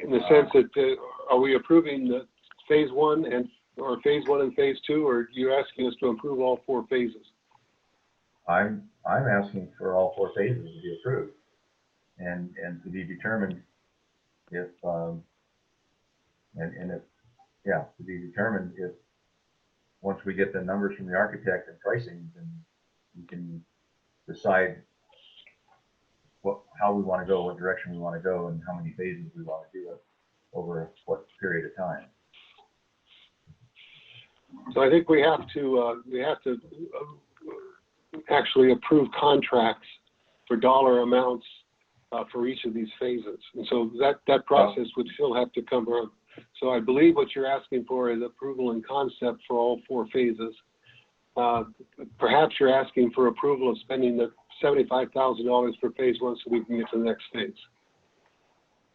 In the sense that, are we approving the phase 1 and phase 2, or are you asking us to approve all 4 phases? I'm asking for all 4 phases to be approved and to be determined if to be determined if once we get the numbers from the architect and pricing, then we can decide how we want to go, what direction we want to go, and how many phases we want to do it over what period of time. So I think we have to actually approve contracts for dollar amounts for each of these phases, and so that process would still have to come around. So I believe what you're asking for is approval and concept for all 4 phases. Perhaps you're asking for approval of spending the $75,000 for phase 1 so we can get to the next phase.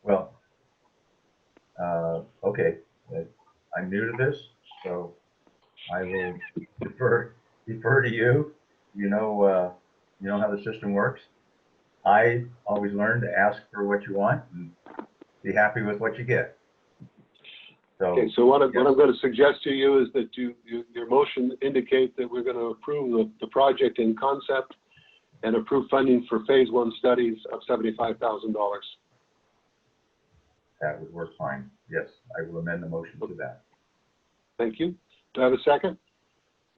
Well, okay, I'm new to this, so I will defer to you. You know how the system works. I always learn to ask for what you want and be happy with what you get. So, okay, so what I'm going to suggest to you is that your motion indicate that we're going to approve the project in concept and approve funding for phase 1 studies of $75,000. That would work fine. Yes, I will amend the motion to that. Thank you. Do I have a second?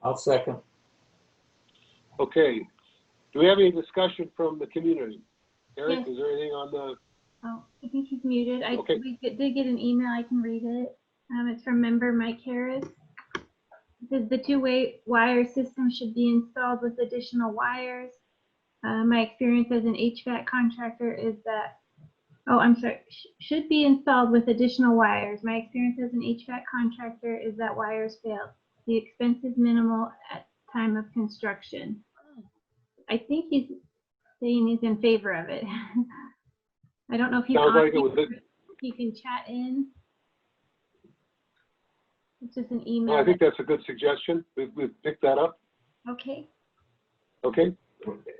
I'll second. Okay. Do we have any discussion from the community? Eric, Yes. is there anything on the? Oh, I think he's muted. Okay. We did get an email. I can read it. It's from member Mike Harris. It says the two-way wire system should be installed with additional wires. My experience as an HVAC contractor is that, should be installed with additional wires. My experience as an HVAC contractor is that wires fail. The expense is minimal at time of construction. I think he's saying he's in favor of it. I don't know if he's Sounds on. like it was You can chat in. It's just an email. Well, I think that's a good suggestion. We've picked that up. Okay. Okay.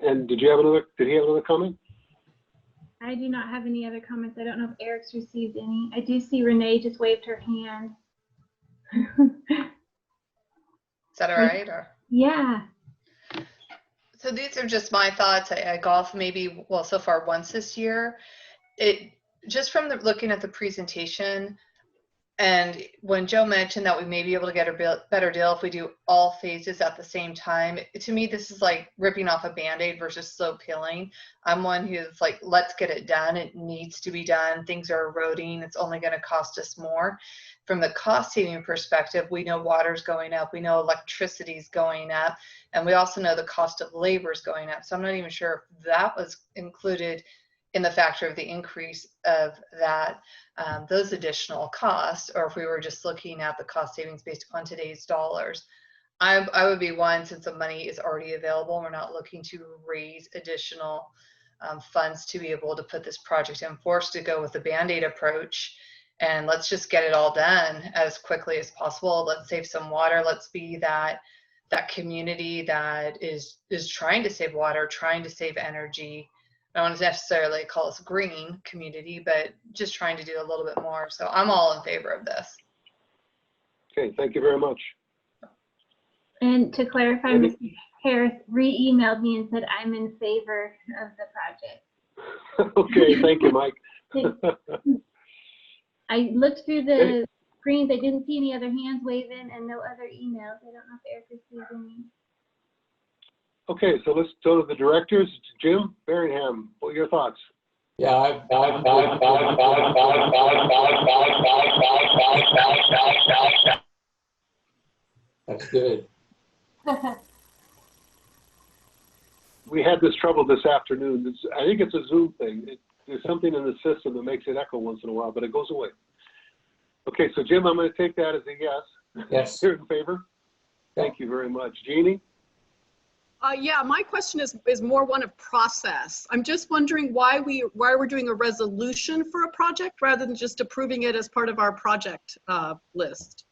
And did he have another comment? I do not have any other comments. I don't know if Eric's received any. I do see Renee just waved her hand. Is that all right? Or? Yeah. So these are just my thoughts. I golf maybe, well, so far once this year. It just from looking at the presentation, and when Joe mentioned that we may be able to get a better deal if we do all phases at the same time, to me, this is like ripping off a Band-Aid versus slow peeling. I'm one who's like, let's get it done. It needs to be done. Things are eroding. It's only going to cost us more. From the cost saving perspective, we know water's going up. We know electricity's going up. And we also know the cost of labor is going up. So I'm not even sure if that was included in the factor of the increase of that, those additional costs, or if we were just looking at the cost savings based upon today's dollars. I would be one, since the money is already available, we're not looking to raise additional funds to be able to put this project in force, to go with the Band-Aid approach. And let's just get it all done as quickly as possible. Let's save some water. Let's be that community that is trying to save water, trying to save energy. I don't want to necessarily call us green community, but just trying to do a little bit more. So I'm all in favor of this. Okay, thank you very much. And to clarify, Mr. Harris re-emailed me and said I'm in favor of the project. Okay, thank you, Mike. I looked through the screens. I didn't see any other hands waving and no other emails. I don't know if Eric received any. Okay, so let's go to the directors. Jim Berringham, what are your thoughts? Yeah, that's good. We had this trouble this afternoon. I think it's a Zoom thing. There's something in the system that makes it echo once in a while, but it goes away. Okay, so Jim, I'm going to take that as a yes. Yes. You're in favor? Thank you very much. Jeannie? Yeah, my question is more one of process. I'm just wondering why we're doing a resolution for a project rather than just approving it as part of our project list.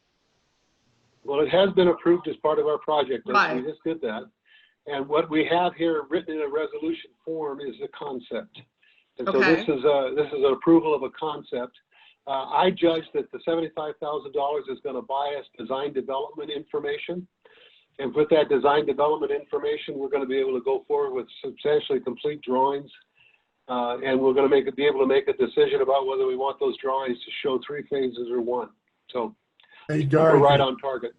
Well, it has been approved as part of our project list. Right. We just did that. And what we have here written in a resolution form is the concept. And so Okay. this is an approval of a concept. I judge that the $75,000 is going to buy us design development information. And with that design development information, we're going to be able to go forward with substantially complete drawings. And we're going to be able to make a decision about whether we want those drawings to show 3 phases or 1. So Hey, we're right Dorothy, on target.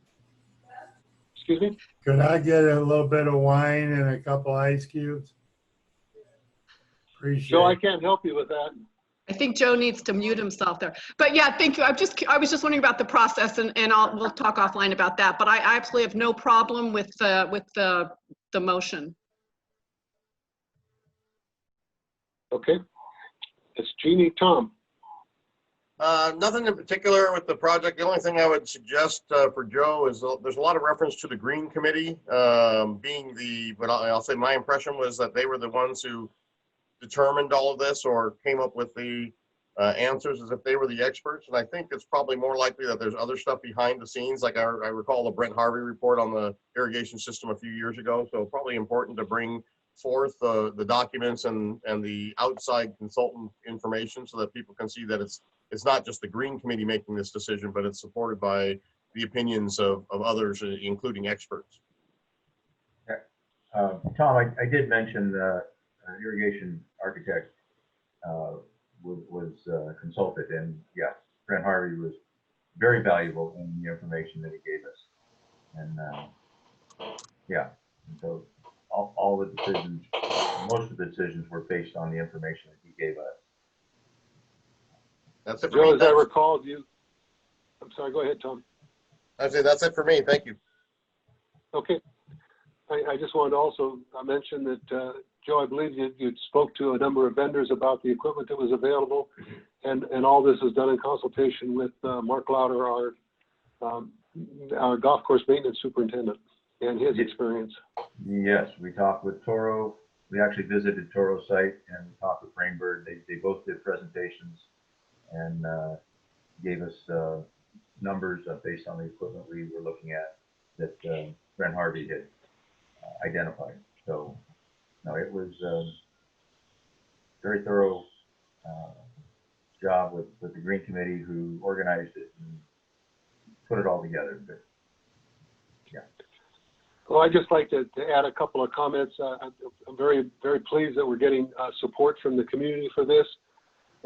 Excuse me? could I get a little bit of wine and a couple ice cubes? Appreciate Joe, I it. can't help you with that. I think Joe needs to mute himself there. But yeah, thank you. I was just wondering about the process, and we'll talk offline about that. But I absolutely have no problem with the motion. Okay. It's Jeannie. Tom? Nothing in particular with the project. The only thing I would suggest for Joe is there's a lot of reference to the Green Committee being but I'll say my impression was that they were the ones who determined all of this or came up with the answers as if they were the experts. And I think it's probably more likely that there's other stuff behind the scenes. Like I recall the Brent Harvey report on the irrigation system a few years ago. So probably important to bring forth the documents and the outside consultant information so that people can see that it's not just the Green Committee making this decision, but it's supported by the opinions of others, including experts. Tom, I did mention irrigation architect was consulted, and yeah, Brent Harvey was very valuable in the information that he gave us. And yeah, and so all the decisions, most of the decisions were based on the information that he gave us. That's it for Joe, me. as I recall, I'm sorry, go ahead, Tom. I say that's it for me. Thank you. Okay. I just wanted to also mention that, Joe, I believe you spoke to a number of vendors about the equipment that was available, and all this is done in consultation with Mark Lauder, our golf course maintenance superintendent, and his experience. Yes, we talked with Toro. We actually visited Toro's site and we talked with Rainbird. They both did presentations and gave us numbers based on the equipment we were looking at that Brent Harvey had identified. So, no, it was a very thorough job with the Green Committee who organized it and put it all together. But, yeah. Well, I'd just like to add a couple of comments. I'm very, very pleased that we're getting support from the community for this.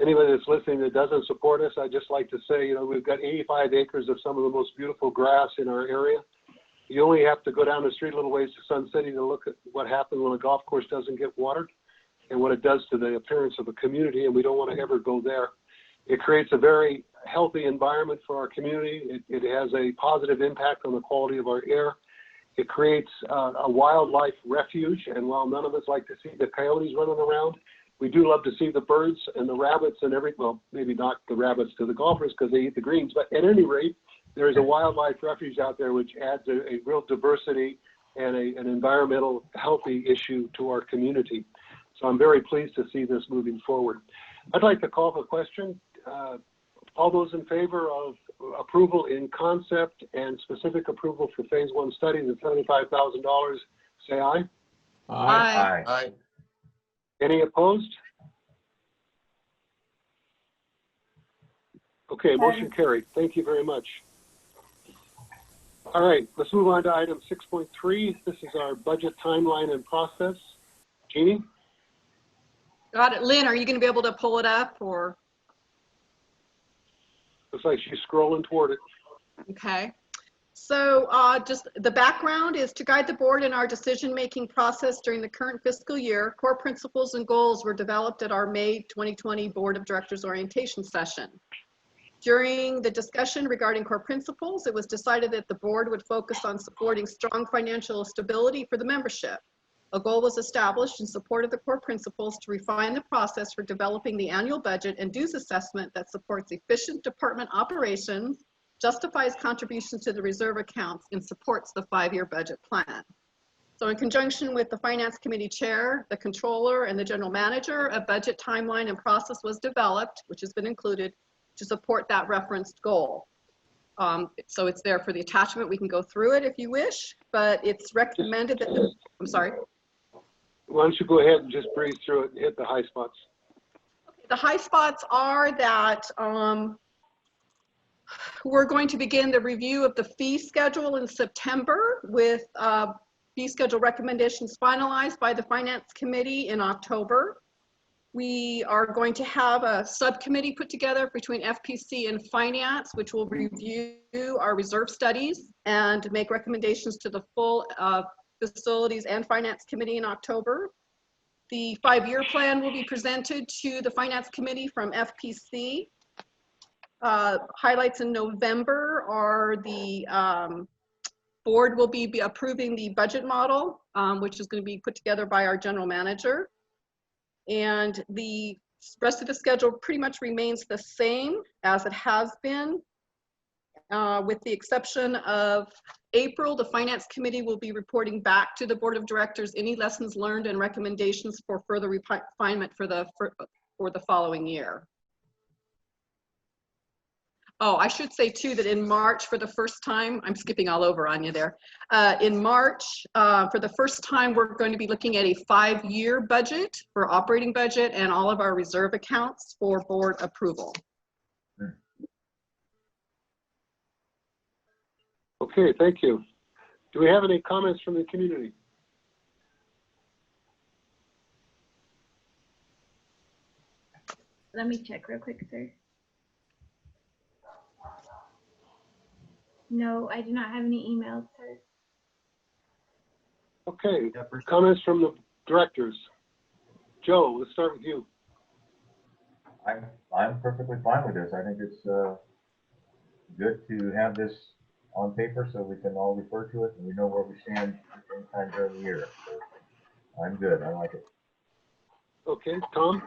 Anybody that's listening that doesn't support us, I'd just like to say, we've got 85 acres of some of the most beautiful grass in our area. You only have to go down the street a little ways to Sun City to look at what happens when a golf course doesn't get watered and what it does to the appearance of a community, and we don't want to ever go there. It creates a very healthy environment for our community. It has a positive impact on the quality of our air. It creates a wildlife refuge, and while none of us like to see the coyotes running around, We do love to see the birds and the rabbits and well, maybe not the rabbits to the golfers because they eat the greens, but at any rate, there is a wildlife refuge out there which adds a real diversity and an environmental healthy issue to our community. So I'm very pleased to see this moving forward. I'd like to call for a question. All those in favor of approval in concept and specific approval for phase 1 studies at $75,000, say aye. Aye. Aye. Any opposed? Okay, motion carried. Thank you very much. All right, let's move on to item 6.3. This is our budget timeline and process. Jeannie? Got it. Lynn, are you going to be able to pull it up or? Looks like she's scrolling toward it. Okay. So just the background is to guide the board in our decision-making process during the current fiscal year. Core principles and goals were developed at our May 2020 Board of Directors orientation session. During the discussion regarding core principles, it was decided that the board would focus on supporting strong financial stability for the membership. A goal was established in support of the core principles to refine the process for developing the annual budget and dues assessment that supports efficient department operations, justifies contributions to the reserve accounts, and supports the 5-year budget plan. So in conjunction with the Finance Committee Chair, the Controller, and the General Manager, a budget timeline and process was developed, which has been included, to support that referenced goal. So it's there for the attachment. We can go through it if you wish, but it's recommended that I'm sorry. Why don't you go ahead and just breeze through it and hit the high spots. The high spots are that we're going to begin the review of the fee schedule in September with fee schedule recommendations finalized by the Finance Committee in October. We are going to have a subcommittee put together between FPC and Finance, which will review our reserve studies and make recommendations to the full Facilities and Finance Committee in October. The 5-year plan will be presented to the Finance Committee from FPC. Highlights in November are the board will be approving the budget model, which is going to be put together by our general manager. And the rest of the schedule pretty much remains the same as it has been, with the exception of April. The Finance Committee will be reporting back to the Board of Directors any lessons learned and recommendations for further refinement for the following year. Oh, I should say too that in March, for the first time, I'm skipping all over on you there. In March, for the first time, we're going to be looking at a 5-year budget for operating budget and all of our reserve accounts for board approval. Okay, thank you. Do we have any comments from the community? Let me check real quick, sir. No, I do not have any emails, sir. Okay, comments from the directors. Joe, let's start with you. I'm perfectly fine with this. I think it's good to have this on paper so we can all refer to it and we know where we stand anytime during the year. So I'm good. I like it. Okay, Tom?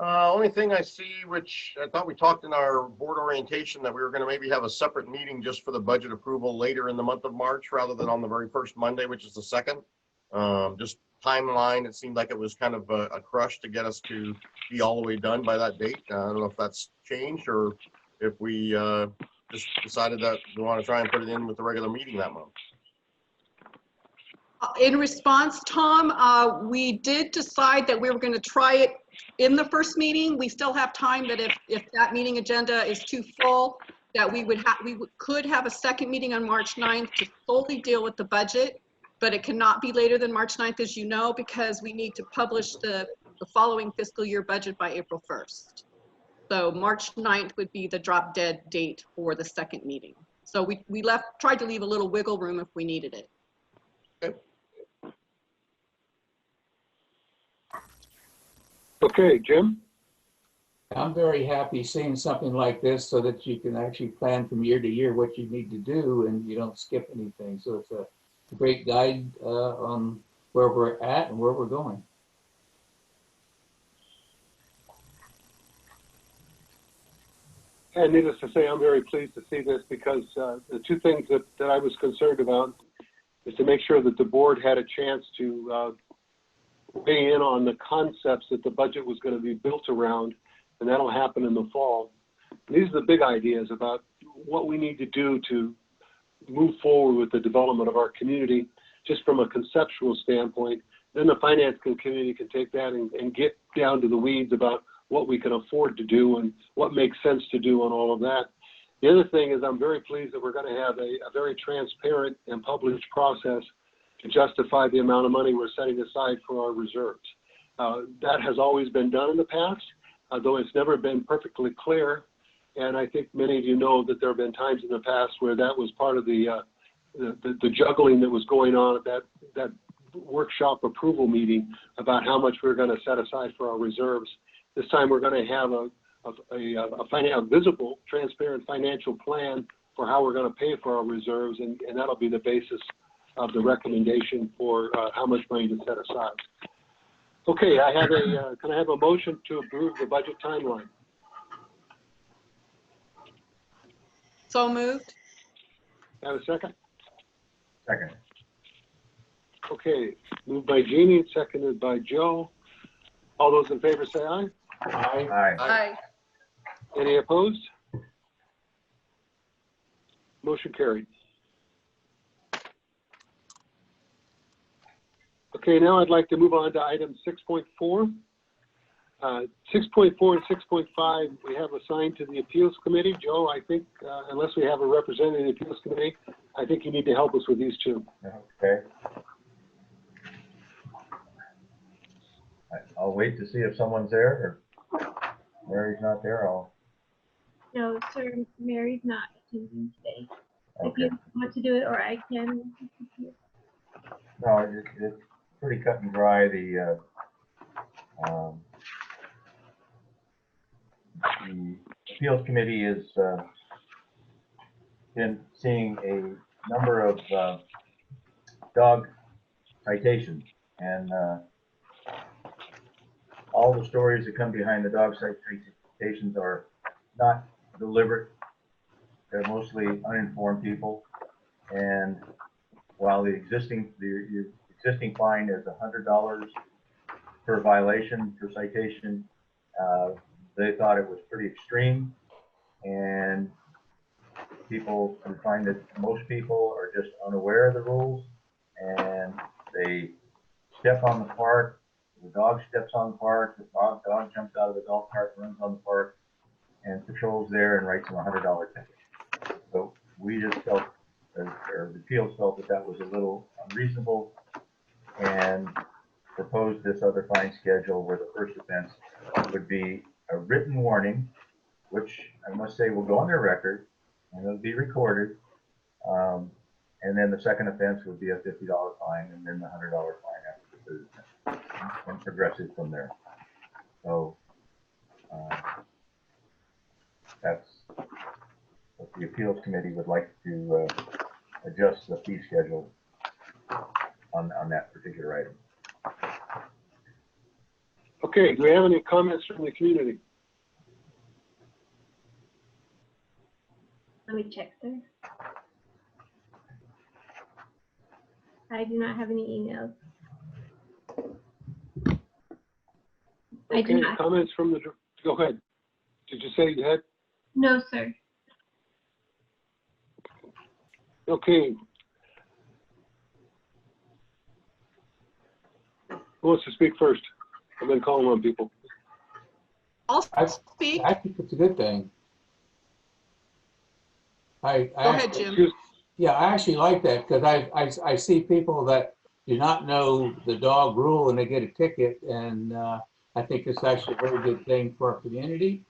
Only thing I see, which I thought we talked in our board orientation, that we were going to maybe have a separate meeting just for the budget approval later in the month of March rather than on the very first Monday, which is the 2nd. Just timeline, it seemed like it was kind of a crush to get us to be all the way done by that date. I don't know if that's changed or if we just decided that we want to try and put it in with the regular meeting that month. In response, Tom, we did decide that we were going to try it in the first meeting. We still have time that if that meeting agenda is too full, that we could have a second meeting on March 9th to solely deal with the budget, but it cannot be later than March 9th, as you know, because we need to publish the following fiscal year budget by April 1st. So March 9th would be the drop dead date for the second meeting. So we tried to leave a little wiggle room if we needed it. Okay. Okay, Jim? I'm very happy seeing something like this so that you can actually plan from year to year what you need to do and you don't skip anything. So it's a great guide on where we're at and where we're going. And needless to say, I'm very pleased to see this because the two things that I was concerned about is to make sure that the board had a chance to weigh in on the concepts that the budget was going to be built around, and that'll happen in the fall. And these are the big ideas about what we need to do to move forward with the development of our community, just from a conceptual standpoint. Then the finance committee can take that and get down to the weeds about what we can afford to do and what makes sense to do on all of that. The other thing is I'm very pleased that we're going to have a very transparent and published process to justify the amount of money we're setting aside for our reserves. That has always been done in the past, though it's never been perfectly clear. And I think many of you know that there have been times in the past where that was part of the juggling that was going on at that workshop approval meeting about how much we're going to set aside for our reserves. This time we're going to have a visible, transparent financial plan for how we're going to pay for our reserves, and that'll be the basis of the recommendation for how much money to set aside. Okay, can I have a motion to approve the budget timeline? So moved. Have a second? Second. Okay, moved by Jeannie, seconded by Joe. All those in favor say aye. Aye. Aye. Aye. Any opposed? Motion carried. Okay, now I'd like to move on to item 6.4. 6.4 and 6.5 we have assigned to the Appeals Committee. Joe, I think, unless we have a representative in the Appeals Committee, I think you need to help us with these two. Okay. I'll wait to see if someone's there, or Mary's not there. No, sir, Mary's not attending today. If Okay. you want to do it, or I can. No, it's pretty cut and dry. The Appeals Committee has been seeing a number of dog citations, and all the stories that come behind the dog citations are not deliberate. They're mostly uninformed people, and while the existing fine is $100 per violation per citation, they thought it was pretty extreme, and people can find that most people are just unaware of the rules, and they step on the park. The dog steps on the park. The dog jumps out of the golf cart, runs on the park, and patrols there and writes them a $100 ticket. So we just felt, or the appeals felt, that that was a little unreasonable, and proposed this other fine schedule where the first offense would be a written warning, which I must say will go on their record and it'll be recorded. And then the second offense would be a $50 fine, and then the $100 fine after the third offense, and progressive from there. So that's what the Appeals Committee would like to adjust the fee schedule on that particular item. Okay, do we have any comments from the community? Let me check, sir. I do not have any emails. I do Okay, not. comments from the, go ahead. Did you say you had? No, sir. Okay. Who wants to speak first? I've been calling on people. I'll speak. I think it's a good thing. Go ahead, Jim. Yeah, I actually like that, because I see people that do not know the dog rule and they get a ticket, and I think it's actually a very good thing for our community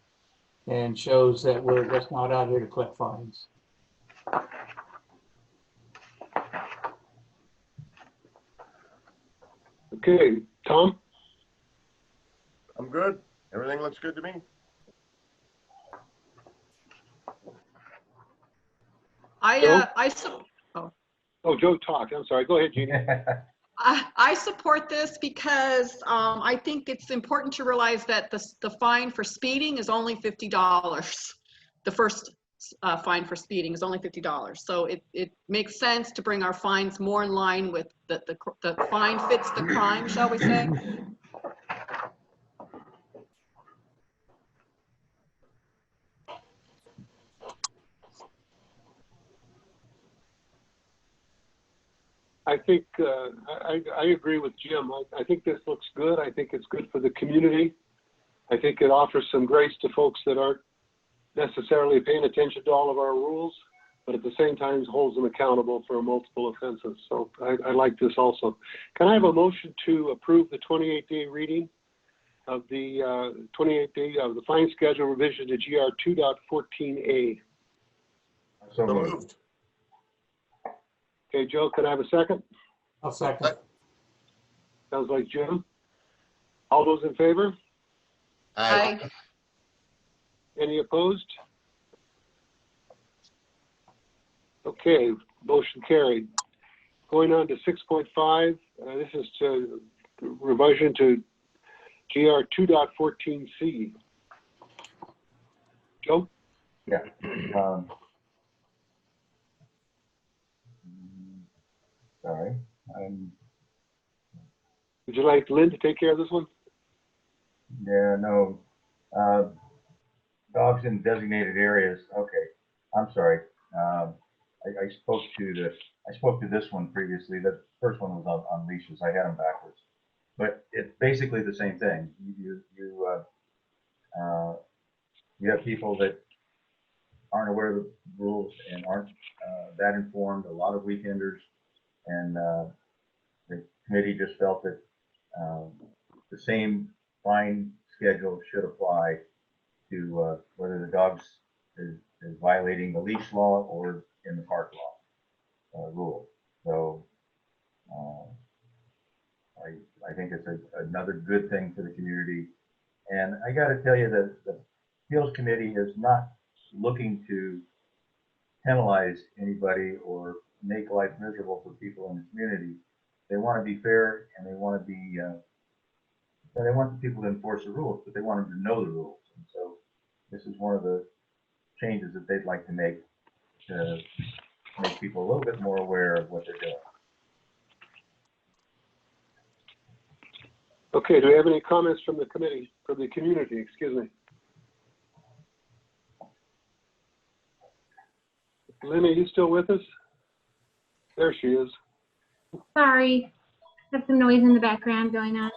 and shows that we're just not out here to collect fines. Okay, Tom? I'm good. Everything looks good to me. Oh, Joe talked. I'm sorry. Go ahead, Jeannie. I support this because I think it's important to realize that the fine for speeding is only $50. the first fine for speeding is only $50. So it makes sense to bring our fines more in line with the fine fits the crime, shall we say? I think I agree with Jim. I think this looks good. I think it's good for the community. I think it offers some grace to folks that aren't necessarily paying attention to all of our rules, but at the same time holds them accountable for multiple offenses. So I like this also. Can I have a motion to approve the 28-day reading of the 28-day of the fine schedule revision to GR 2.14A? So moved. Okay, Joe, can I have a second? I'll second. Sounds like Jim. All those in favor? Aye. Any opposed? Okay, motion carried. Going on to 6.5, this is to revision to GR 2.14C. Joe? Yeah. Sorry. Would you like Lynn to take care of this one? Yeah, no. Dogs in designated areas. Okay. I'm sorry. I spoke to this one previously. The first one was on leashes. I had them backwards, but it's basically the same thing. You have people that aren't aware of the rules and aren't that informed. A lot of weekenders, and the committee just felt that the same fine schedule should apply to whether the dog is violating the leash law or in the park law rule. So I think it's another good thing for the community. And I got to tell you that the appeals committee is not looking to penalize anybody or make life miserable for people in the community. They want to be fair, and they want to be they want the people to enforce the rules, but they want them to know the rules. And so this is one of the changes that they'd like to make people a little bit more aware of what they're doing. Okay, do we have any comments from the committee, from the community, excuse me? Lynn, are you still with us? There she is. Sorry, have some noise in the background going on.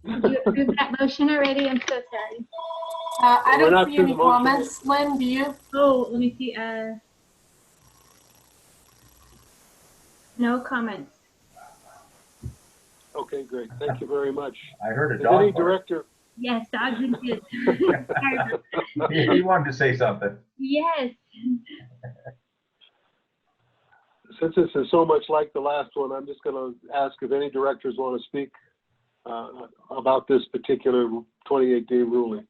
Did you approve that motion already? I'm so sorry. I We're not don't see through any the motion comments. Lynn, do you? Oh, let me see. No comments. Okay, great. Thank you very much. I heard a Is dog any bark. director? Yes, dogs and kids. Sorry about that. He wanted to say something. Yes. Since this is so much like the last one, I'm just going to ask if any directors want to speak about this particular 28-day ruling.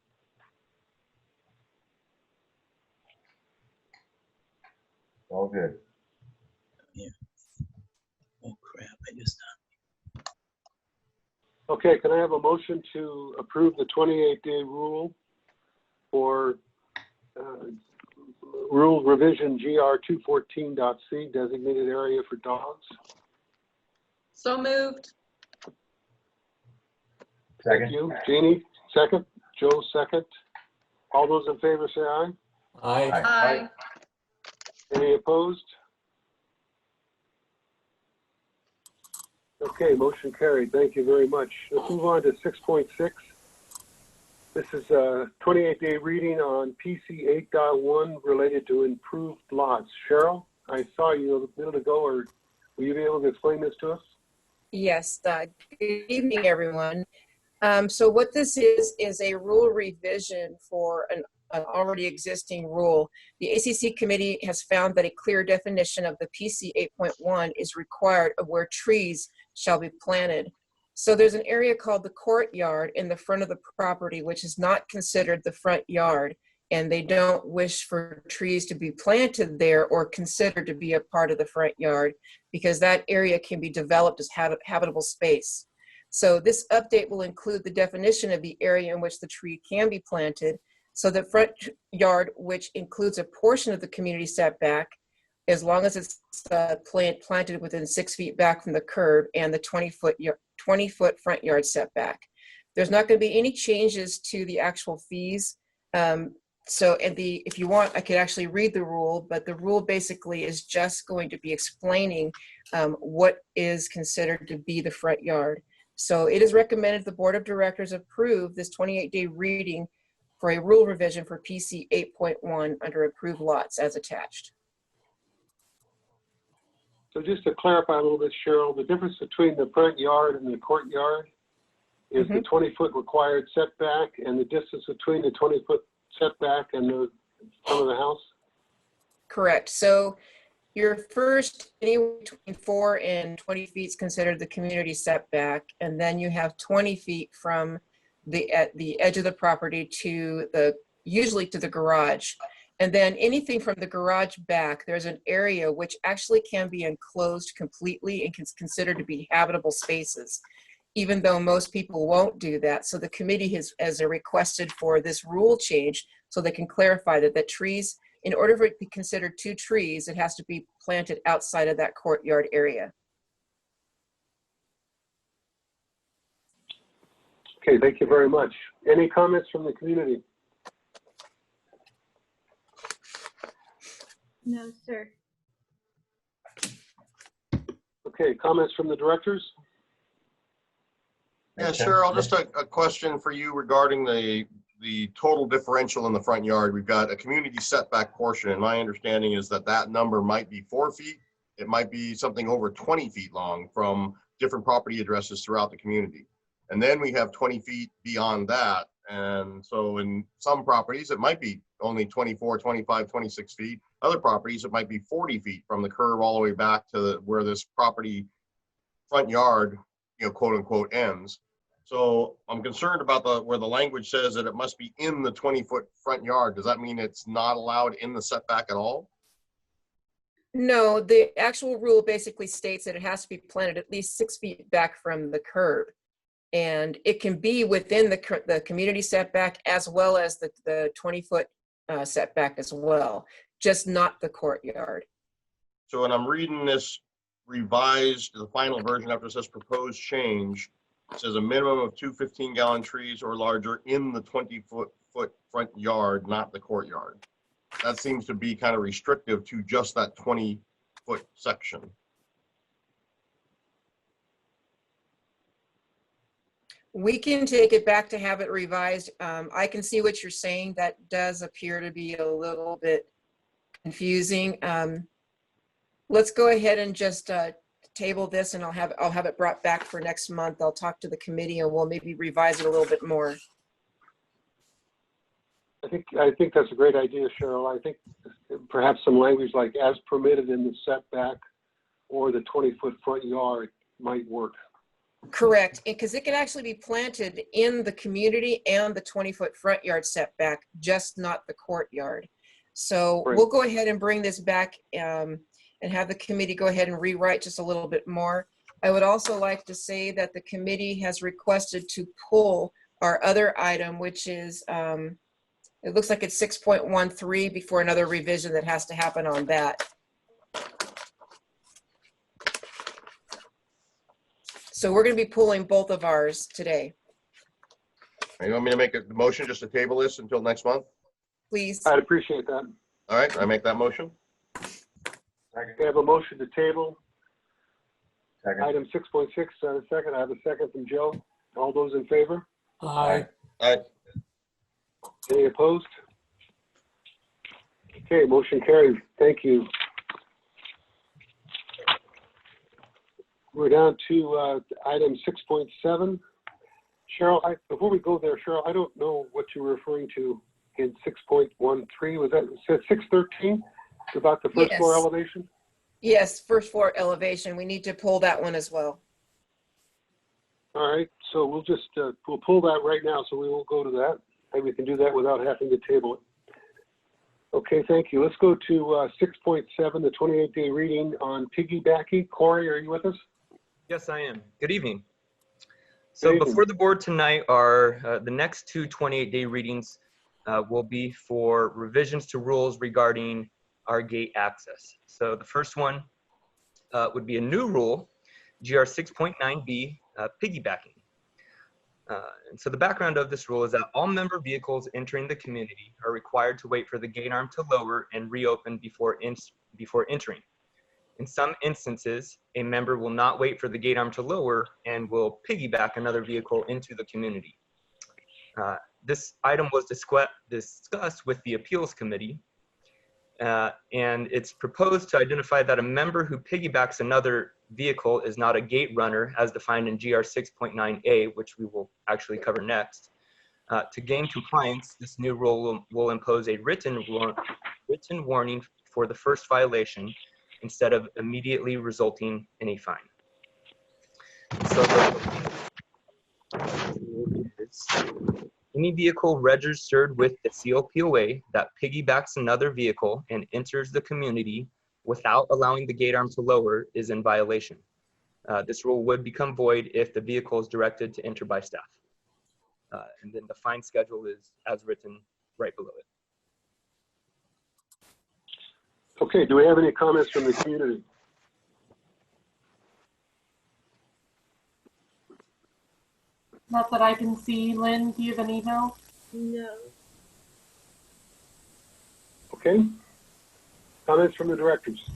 All good. Yeah. Oh crap! I just. Okay, can I have a motion to approve the 28-day rule for rule revision GR 214.C, designated area for dogs? So moved. Second. Thank you. Jeannie, second. Joe, second. All those in favor say aye. Aye. Aye. Any opposed? Okay, motion carried. Thank you very much. Let's move on to 6.6. This is a 28-day reading on PC 8.1 related to improved lots. Cheryl, I saw you a minute ago, or will you be able to explain this to us? Yes, good evening, everyone. So what this is a rule revision for an already existing rule. The ACC committee has found that a clear definition of the PC 8.1 is required of where trees shall be planted. So there's an area called the courtyard in the front of the property, which is not considered the front yard, and they don't wish for trees to be planted there or considered to be a part of the front yard because that area can be developed as habitable space. So this update will include the definition of the area in which the tree can be planted. So the front yard, which includes a portion of the community setback, as long as it's planted within 6 feet back from the curb, and the 20-foot front yard setback. There's not going to be any changes to the actual fees. If you want, I could actually read the rule, but the rule basically is just going to be explaining what is considered to be the front yard. So it is recommended the Board of Directors approve this 28-day reading for a rule revision for PC 8.1 under approved lots as attached. So just to clarify a little bit, Cheryl, the difference between the front yard and the courtyard is the 20-foot required setback and the distance between the 20-foot setback and the front of the house? Correct. So your first anywhere between 4 and 20 feet is considered the community setback, and then you have 20 feet from the edge of the property to usually to the garage. And then anything from the garage back, there's an area which actually can be enclosed completely and is considered to be habitable spaces, even though most people won't do that. So the committee has requested for this rule change so they can clarify that trees, in order for it to be considered 2 trees, it has to be planted outside of that courtyard area. Okay, thank you very much. Any comments from the community? No, sir. Okay, comments from the directors? Yeah, Cheryl, just a question for you regarding the total differential in the front yard. We've got a community setback portion, and my understanding is that number might be 4 feet. It might be something over 20 feet long from different property addresses throughout the community. And then we have 20 feet beyond that. And so in some properties, it might be only 24, 25, 26 feet. Other properties, it might be 40 feet from the curb all the way back to where this property front yard, quote unquote, ends. So I'm concerned about where the language says that it must be in the 20-foot front yard. Does that mean it's not allowed in the setback at all? No, the actual rule basically states that it has to be planted at least 6 feet back from the curb. And it can be within the community setback as well as the 20-foot setback as well, just not the courtyard. So when I'm reading this revised, the final version after it says proposed change, it says a minimum of 2 15-gallon trees or larger in the 20-foot front yard, not the courtyard. That seems to be kind of restrictive to just that 20-foot section. We can take it back to have it revised. I can see what you're saying. That does appear to be a little bit confusing. Let's go ahead and just table this, and I'll have it brought back for next month. I'll talk to the committee and we'll maybe revise it a little bit more. I think that's a great idea, Cheryl. I think perhaps some language like as permitted in the setback or the 20-foot front yard might work. Correct, because it can actually be planted in the community and the 20-foot front yard setback, just not the courtyard. So Right. We'll go ahead and bring this back and have the committee go ahead and rewrite just a little bit more. I would also like to say that the committee has requested to pull our other item, which is, it looks like it's 6.13 before another revision that has to happen on that. So we're going to be pulling both of ours today. You want me to make a motion just to table this until next month? Please. I'd appreciate that. All right, I make that motion. We have a motion to table. Second. Item 6.6, a second. I have a second from Joe. All those in favor? Aye. All right. Any opposed? Okay, motion carried. Thank you. We're down to item 6.7. Cheryl, before we go there, Cheryl, I don't know what you were referring to in 6.13. Was that 613 about the first floor elevation? Yes, first floor elevation. We need to pull that one as well. All right, so we'll just we'll pull that right now, so we won't go to that. And we can do that without having to table it. Okay, thank you. Let's go to 6.7, the 28-day reading on piggybacking. Corey, are you with us? Yes, I am. Good evening. So before the board tonight are the next two 28-day readings will be for revisions to rules regarding our gate access. So the first one would be a new rule, GR 6.9B, piggybacking. And so the background of this rule is that all member vehicles entering the community are required to wait for the gate arm to lower and reopen before entering. In some instances, a member will not wait for the gate arm to lower and will piggyback another vehicle into the community. This item was discussed with the appeals committee, and it's proposed to identify that a member who piggybacks another vehicle is not a gate runner as defined in GR 6.9A, which we will actually cover next. To gain compliance, this new rule will impose a written warning for the first violation instead of immediately resulting in a fine. So any vehicle registered with the CLPOA that piggybacks another vehicle and enters the community without allowing the gate arm to lower is in violation. This rule would become void if the vehicle is directed to enter by staff. And then the fine schedule is as written right below it. Okay, do we have any comments from the community? Not that I can see. Lynn, do you have an email? No. Okay. Comments from the directors?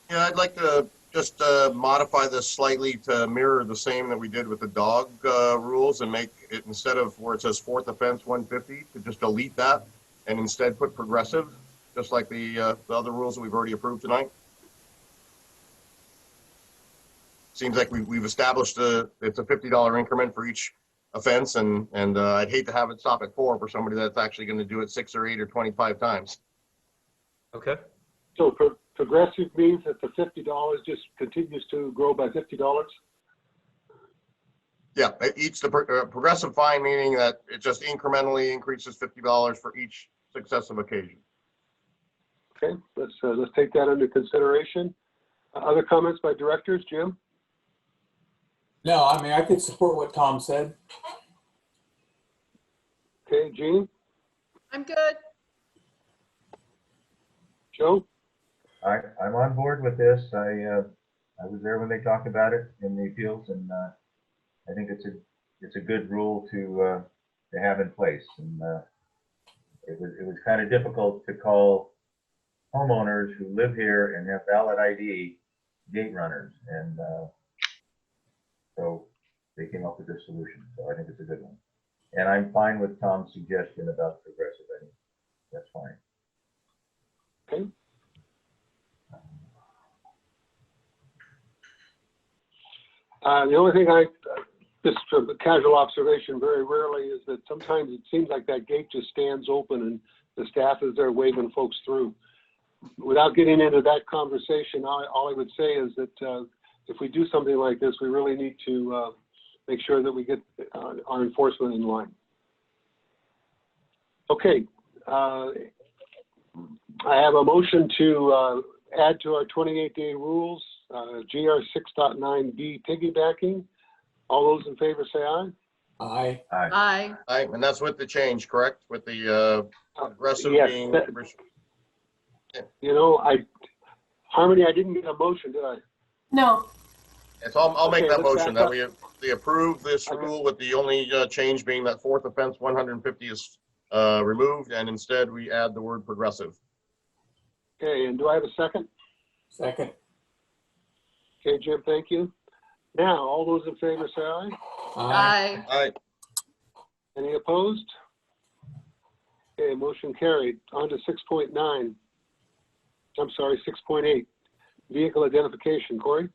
Yeah, I'd like to just modify this slightly to mirror the same that we did with the dog rules and make it, instead of where it says fourth offense 150, to just delete that and instead put progressive, just like the other rules that we've already approved tonight. Seems like we've established it's a $50 increment for each offense, and I'd hate to have it stop at 4 for somebody that's actually going to do it 6 or 8 or 25 times. Okay. So progressive means that the $50 just continues to grow by $50? Yeah, the progressive fine, meaning that it just incrementally increases $50 for each successive occasion. Okay, let's take that under consideration. Other comments by directors? Jim? No, I mean, I could support what Tom said. Okay, Jean? I'm good. Joe? I'm on board with this. I was there when they talked about it in the appeals, and I think it's a good rule to have in place. And it was kind of difficult to call homeowners who live here and have valid ID gate runners, and so they came up with this solution. So I think it's a good one, and I'm fine with Tom's suggestion about progressive. I think that's fine. Okay. The only thing just from a casual observation, very rarely, is that sometimes it seems like that gate just stands open and the staff is there waving folks through. Without getting into that conversation, all I would say is that if we do something like this, we really need to make sure that we get our enforcement in line. Okay. I have a motion to add to our 28-day rules, GR 6.9B piggybacking. All those in favor say aye. Aye. Aye. Aye. Aye, and that's with the change, correct? With the progressive yes, being. You know, Harmony, I didn't get a motion, did I? No. Yes, I'll make that let's motion back that up. we approve this rule with the only change being that fourth offense 150 is removed, and instead we add the word progressive. Okay, and do I have a second? Second. Okay, Jim, thank you. Now, all those in favor say aye. Aye. Aye. Any opposed? Okay, motion carried. On to 6.9. I'm sorry, 6.8. Vehicle identification. Corey?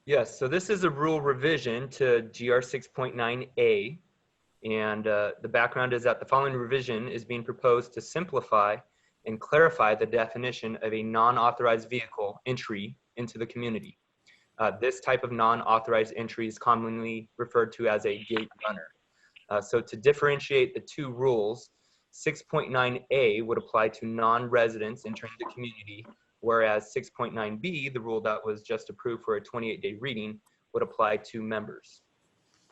Yes, so this is a rule revision to GR 6.9A. And the background is that the following revision is being proposed to simplify and clarify the definition of a non-authorized vehicle entry into the community. This type of non-authorized entry is commonly referred to as a gate runner. So to differentiate the two rules, 6.9A would apply to non-residents entering the community, whereas 6.9B, the rule that was just approved for a 28-day reading, would apply to members.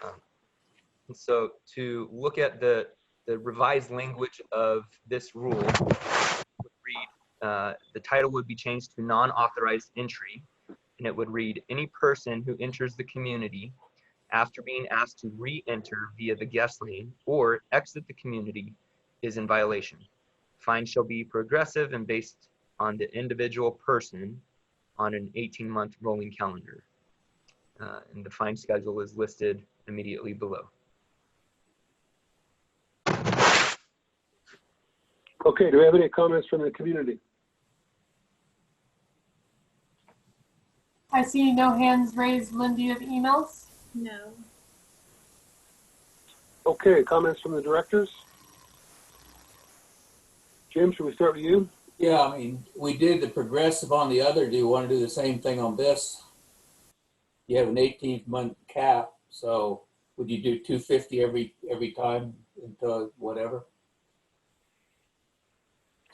And so to look at the the revised language of this rule would read, the title would be changed to non-authorized entry, and it would read, any person who enters the community after being asked to re-enter via the guest lane or exit the community is in violation. Fine shall be progressive and based on the individual person on an 18-month rolling calendar. And the fine schedule is listed immediately below. Okay, do we have any comments from the community? I see no hands raised. Lynn, do you have emails? No. Okay, comments from the directors? Jim, should we start with you? Yeah, I mean, we did the progressive on the other. Do you want to do the same thing on this? You have an 18-month cap, so would you do 250 every time until whatever?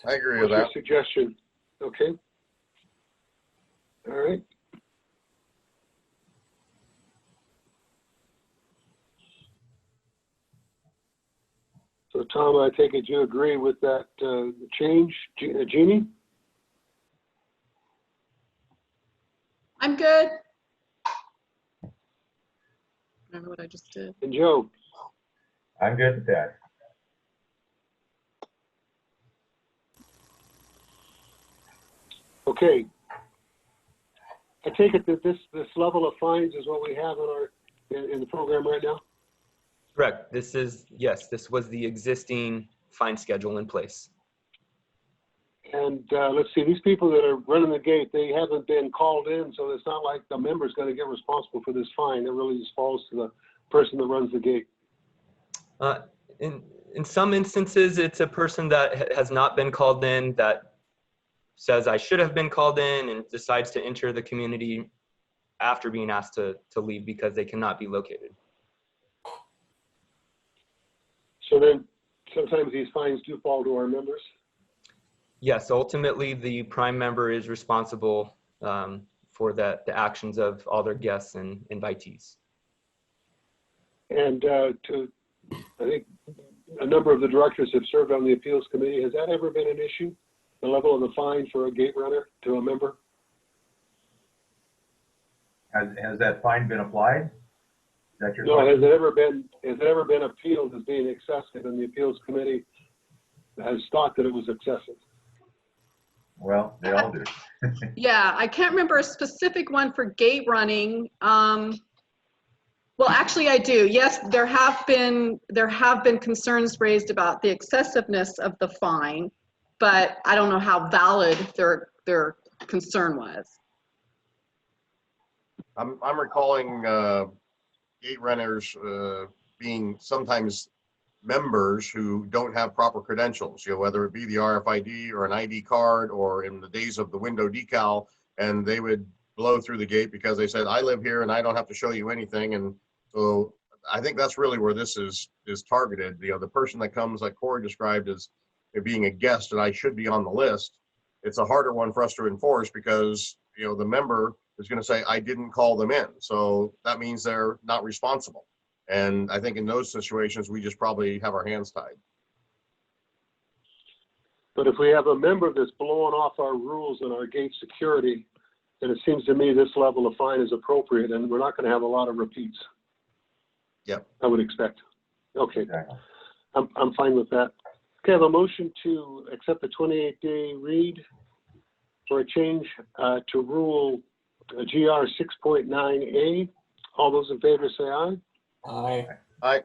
I agree What's with your that. suggestion? Okay. All right. So Tom, I take it you agree with that change, Jeannie? I'm good. I don't know what I just did. And Joe? I'm good with that. Okay. I take it that this level of fines is what we have in the program right now? Correct. This is, yes, this was the existing fine schedule in place. And let's see, these people that are running the gate, they haven't been called in, so it's not like the member's going to get responsible for this fine. It really just falls to the person that runs the gate. In some instances, it's a person that has not been called in that says, I should have been called in, and decides to enter the community after being asked to leave because they cannot be located. So then sometimes these fines do fall to our members? Yes, ultimately, the prime member is responsible for the actions of all their guests and invitees. And I think a number of the directors have served on the appeals committee. Has that ever been an issue? The level of the fine for a gate runner to a member? Has that fine been applied? Is that your No, question? has it ever been appealed as being excessive, and the appeals committee has thought that it was excessive? Well, they all do. Yeah, I can't remember a specific one for gate running. Well, actually, I do. Yes, there have been concerns raised about the excessiveness of the fine, but I don't know how valid their concern was. I'm recalling gate runners being sometimes members who don't have proper credentials, whether it be the RFID or an ID card, or in the days of the window decal, and they would blow through the gate because they said, I live here and I don't have to show you anything. And so I think that's really where this is targeted. The person that comes, like Corey described, as being a guest and I should be on the list. It's a harder one for us to enforce because the member is going to say, I didn't call them in. So that means they're not responsible. And I think in those situations, we just probably have our hands tied. But if we have a member that's blowing off our rules and our gate security, then it seems to me this level of fine is appropriate, and we're not going to have a lot of repeats. Yep. I would expect. Okay. Exactly. I'm fine with that. Okay, I have a motion to accept the 28-day read for a change to rule GR 6.9A. All those in favor say aye. Aye. Aye.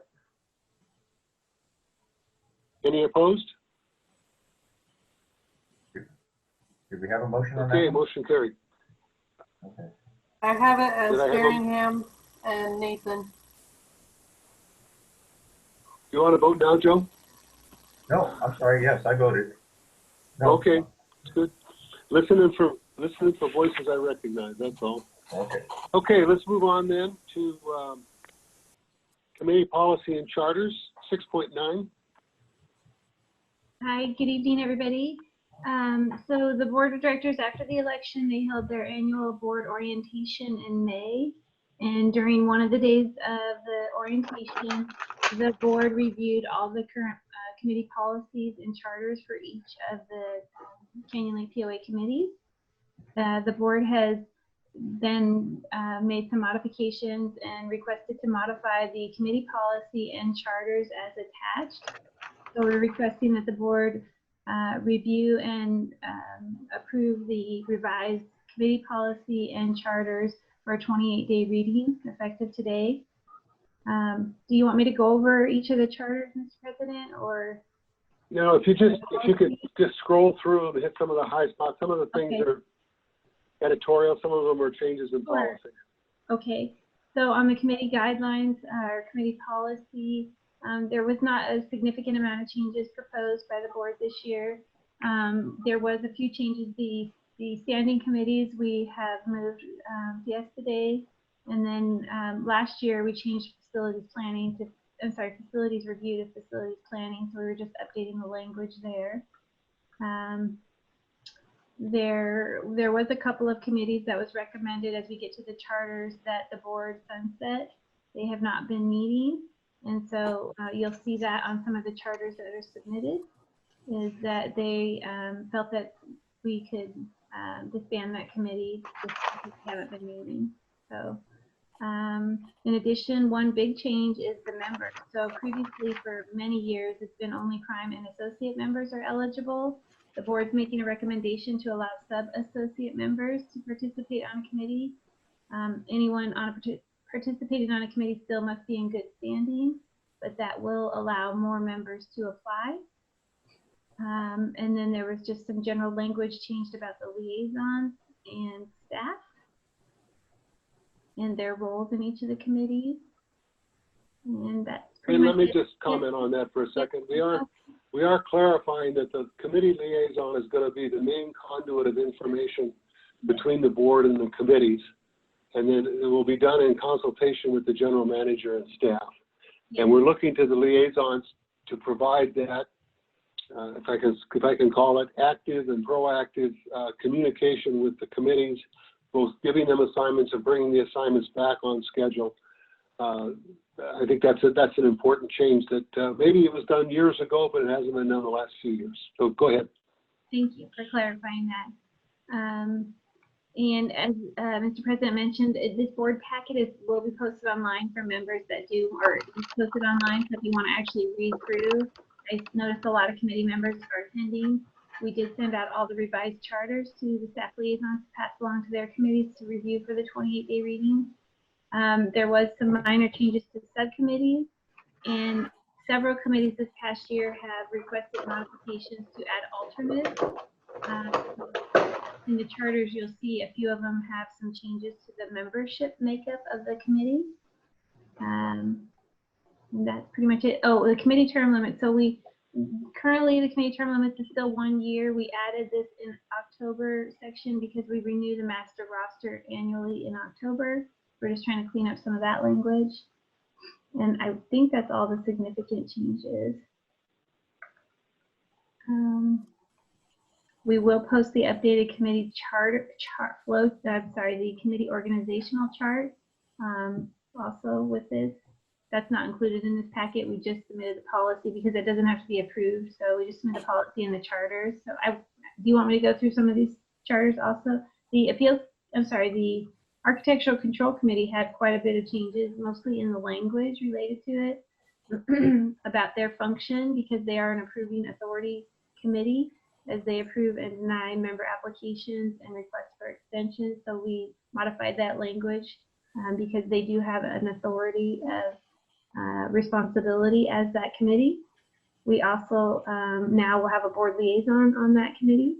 Any opposed? Did we have a motion on that? Okay, one? motion carried. Okay. I have it as Did I have a- Berringham and Nathan. You want to vote now, Joe? No, I'm sorry. Yes, I voted. No. Okay, good. Listening for voices I recognize, that's all. Okay. Okay, let's move on then to committee policy and charters, 6.9. Hi, good evening, everybody. So the board of directors, after the election, they held their annual board orientation in May. And during one of the days of the orientation, the board reviewed all the current committee policies and charters for each of the Canyon Lake POA committees. The board has then made some modifications and requested to modify the committee policy and charters as attached. So we're requesting that the board review and approve the revised committee policy and charters for a 28-day reading effective today. Do you want me to go over each of the charters, Mr. President, or? No, if you could just scroll through and hit some of the high spots. Some of the things are editorial, some of them are changes in policy. Okay, so on the committee guidelines, or committee policy, there was not a significant amount of changes proposed by the board this year. There was a few changes. The standing committees we have moved yesterday, and then last year we changed facilities planning to, facilities review to facilities planning, so we were just updating the language there. There was a couple of committees that was recommended as we get to the charters that the board sunset. They have not been meeting, and so you'll see that on some of the charters that are submitted, is that they felt that we could disband that committee because we haven't been meeting. So in addition, one big change is the members. So previously for many years, it's been only prime and associate members are eligible. The board's making a recommendation to allow sub-associate members to participate on a committee. Anyone participating on a committee still must be in good standing, but that will allow more members to apply. And then there was just some general language changed about the liaisons and staff and their roles in each of the committees. And that's pretty much let me just comment on that for a second. We are clarifying that the committee liaison is going to be the main conduit of information between the board and the committees, and then it will be done in consultation with the general manager and staff. And we're looking to the liaisons to provide that, if I can call it, active and proactive communication with the committees, both giving them assignments and bringing the assignments back on schedule. I think that's an important change that maybe it was done years ago, but it hasn't been done the last few years. So go ahead. Thank you for clarifying that. And as Mr. President mentioned, this board packet will be posted online for members that do, or it's posted online. So if you want to actually read through, I noticed a lot of committee members are attending. We did send out all the revised charters to the staff liaisons to pass along to their committees to review for the 28-day reading. There was some minor changes to subcommittees, and several committees this past year have requested modifications to add alternates. In the charters, you'll see a few of them have some changes to the membership makeup of the committee. And that's pretty much it. Oh, the committee term limit. So currently the committee term limit is still 1 year. We added this in October section because we renew the master roster annually in October. We're just trying to clean up some of that language. And I think that's all the significant changes. We will post the updated committee the committee organizational chart also with this. That's not included in this packet. We just submitted the policy because it doesn't have to be approved. So we just submitted the policy and the charters. So do you want me to go through some of these charters also? The Architectural Control Committee had quite a bit of changes, mostly in the language related to it, about their function, because they are an approving authority committee, as they approve and deny member applications and requests for extensions. So we modified that language because they do have an authority of responsibility as that committee. We also now will have a board liaison on that committee.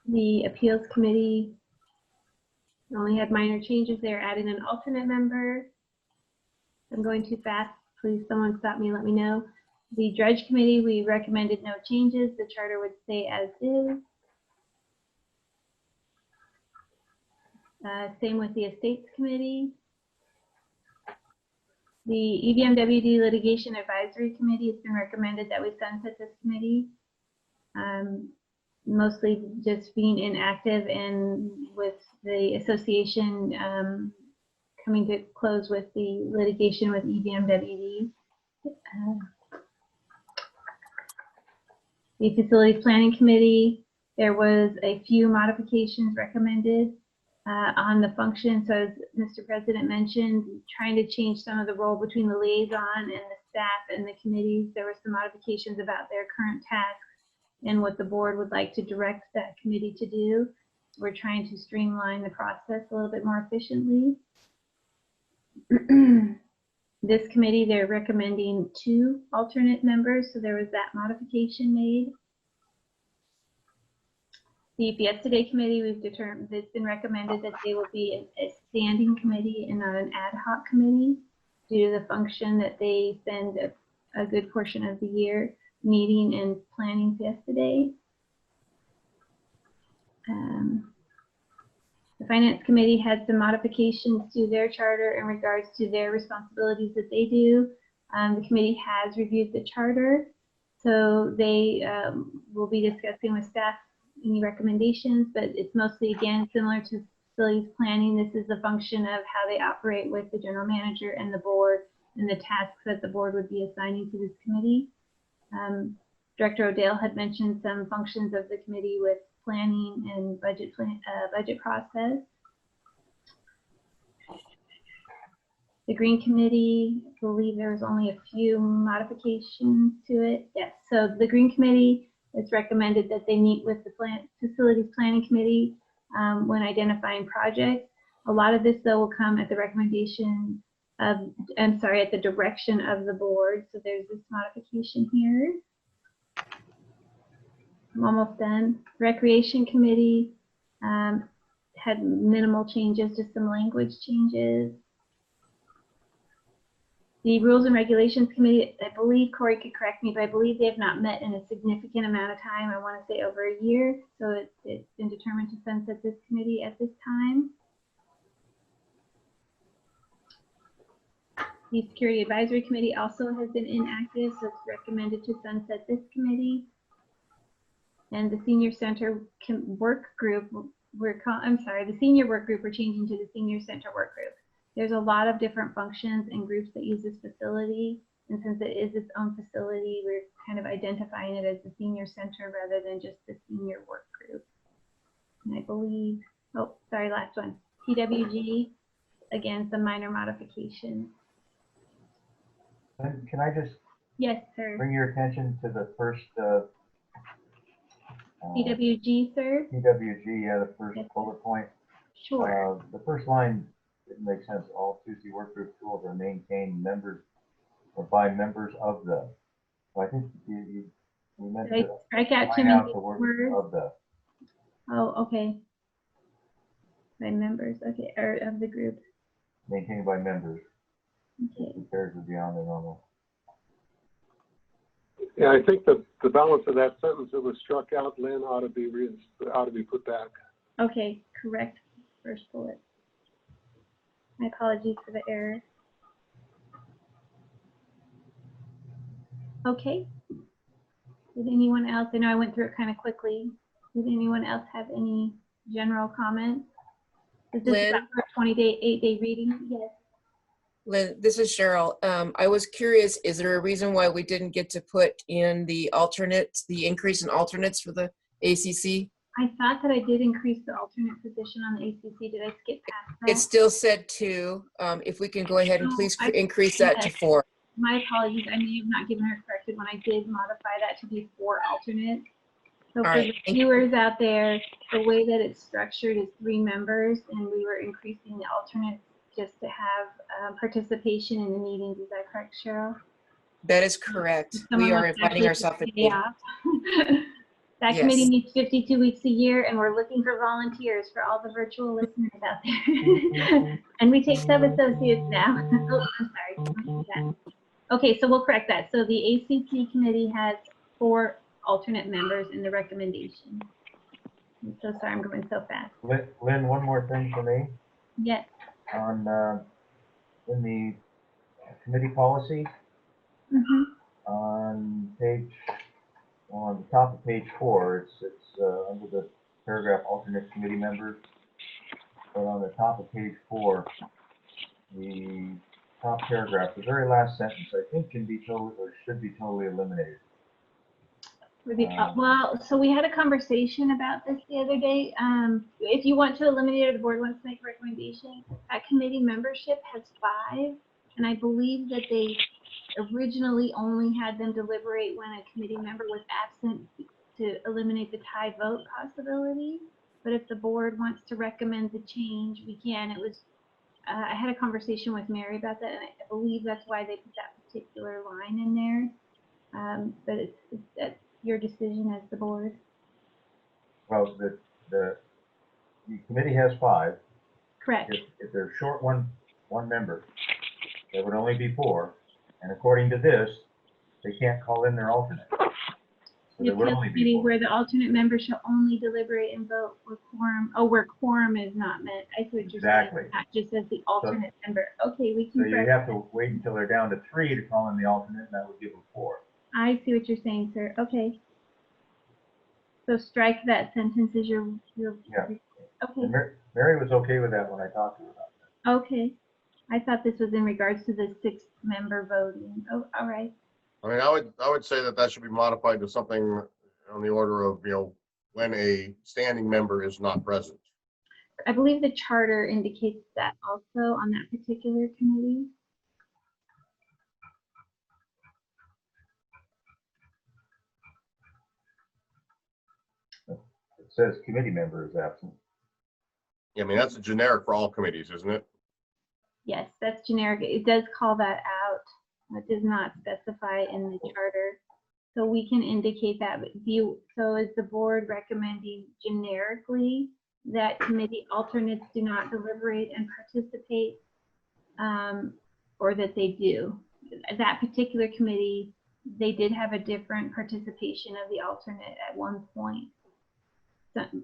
The Appeals Committee only had minor changes. They're adding an alternate member. I'm going too fast. Please, someone stop me and let me know. The Dredge Committee, we recommended no changes. The charter would stay as is. Same with the Estates Committee. The EVMWD Litigation Advisory Committee, it's been recommended that we sunset this committee. Mostly just being inactive, and with the association coming to close with the litigation with EVMWD. The Facilities Planning Committee, there was a few modifications recommended on the function. So as Mr. President mentioned, trying to change some of the role between the liaison and the staff and the committees. There were some modifications about their current tasks and what the board would like to direct that committee to do. We're trying to streamline the process a little bit more efficiently. This committee, they're recommending 2 alternate members, so there was that modification made. The Fiesta Day Committee, we've determined, it's been recommended that they will be a standing committee and not an ad hoc committee due to the function that they spend a good portion of the year meeting and planning Fiesta Day. The Finance Committee had some modifications to their charter in regards to their responsibilities that they do. The committee has reviewed the charter, so they will be discussing with staff any recommendations, but it's mostly, again, similar to facilities planning. This is a function of how they operate with the general manager and the board and the tasks that the board would be assigning to this committee. Director O'Dale had mentioned some functions of the committee with planning and budget process. The Green Committee, I believe there was only a few modifications to it. Yes, so the Green Committee, it's recommended that they meet with the Facilities Planning Committee when identifying projects. A lot of this, though, will come at the recommendation of, at the direction of the board. So there's this modification here. I'm almost done. Recreation Committee had minimal changes, just some language changes. The Rules and Regulations Committee, I believe Corey could correct me, but I believe they have not met in a significant amount of time. I want to say over a year. So it's been determined to sunset this committee at this time. The Security Advisory Committee also has been inactive, so it's recommended to sunset this committee. And the Senior Center Work Group, the Senior Work Group, we're changing to the Senior Center Work Group. There's a lot of different functions and groups that use this facility. And since it is its own facility, we're kind of identifying it as the Senior Center rather than just the Senior Work Group. And I believe, last one. PWG, again, some minor modifications. Can I just Yes, sir. bring your attention to the first PWG, sir? PWG, yeah, the first bullet point. Sure. The first line, it makes sense. All Tuesday work group tools are maintained members or by members of the. So I think you meant to strike out too out many the word words. of the. Oh, okay. By members, okay, or of the group. Maintained by members. Okay. Compared to beyond the normal. Yeah, I think the balance of that sentence that was struck out, Lynn, ought to be put back. Okay, correct. First bullet. My apologies for the error. Okay. Did anyone else? I know I went through it kind of quickly. Did anyone else have any general comments? Is this Lynn? about a 8-day reading? Yes. Lynn, this is Cheryl. I was curious, is there a reason why we didn't get to put in the alternates, the increase in alternates for the ACC? I thought that I did increase the alternate position on the ACC. Did I skip past that? It still said 2. If we can go ahead and please increase that to 4. My apologies. I may have not given her corrected when I did modify that to be 4 alternates. So for the viewers out there, the way that it's structured is 3 members, and we were increasing the alternates just to have participation in the meetings. Is that correct, Cheryl? That is correct. We are inviting ourselves in. That committee meets 52 weeks a year, and we're looking for volunteers for all the virtual listeners out there. And we take sub-associates now. Oh, I'm sorry. Okay, so we'll correct that. So the ACT committee has 4 alternate members in the recommendation. I'm so sorry I'm going so fast. Lynn, one more thing for me. Yes. On in the committee policy, on the top of page 4, it's under the paragraph alternate committee members. But on the top of page 4, the top paragraph, the very last sentence, I think can be totally or should be totally eliminated. Well, so we had a conversation about this the other day. If you want to eliminate it, or the board wants to make a recommendation, that committee membership has 5, and I believe that they originally only had them deliberate when a committee member was absent to eliminate the tie vote possibility. But if the board wants to recommend the change, we can. It was, I had a conversation with Mary about that, and I believe that's why they put that particular line in there. But that's your decision as the board. Well, the committee has 5. Correct. If they're short one member, there would only be 4. And according to this, they can't call in their alternate. So there would only be 4. Where the alternate member shall only deliberate and vote where quorum, where quorum is not met. I see what you're Exactly. saying. Not just as the alternate member. Okay, we can. So you have to wait until they're down to 3 to call in the alternate, and that would give them 4. I see what you're saying, sir. Okay. So strike that sentence as your Yeah. okay. And Mary was okay with that when I talked to her about that. Okay. I thought this was in regards to the 6th member voting. Oh, all right. I mean, I would say that should be modified to something on the order of, when a standing member is not present. I believe the charter indicates that also on that particular committee. It says committee member is absent. Yeah, I mean, that's a generic for all committees, isn't it? Yes, that's generic. It does call that out. It does not specify in the charter. So we can indicate that. So is the board recommending generically that committee alternates do not deliberate and participate, or that they do? That particular committee, they did have a different participation of the alternate at one point.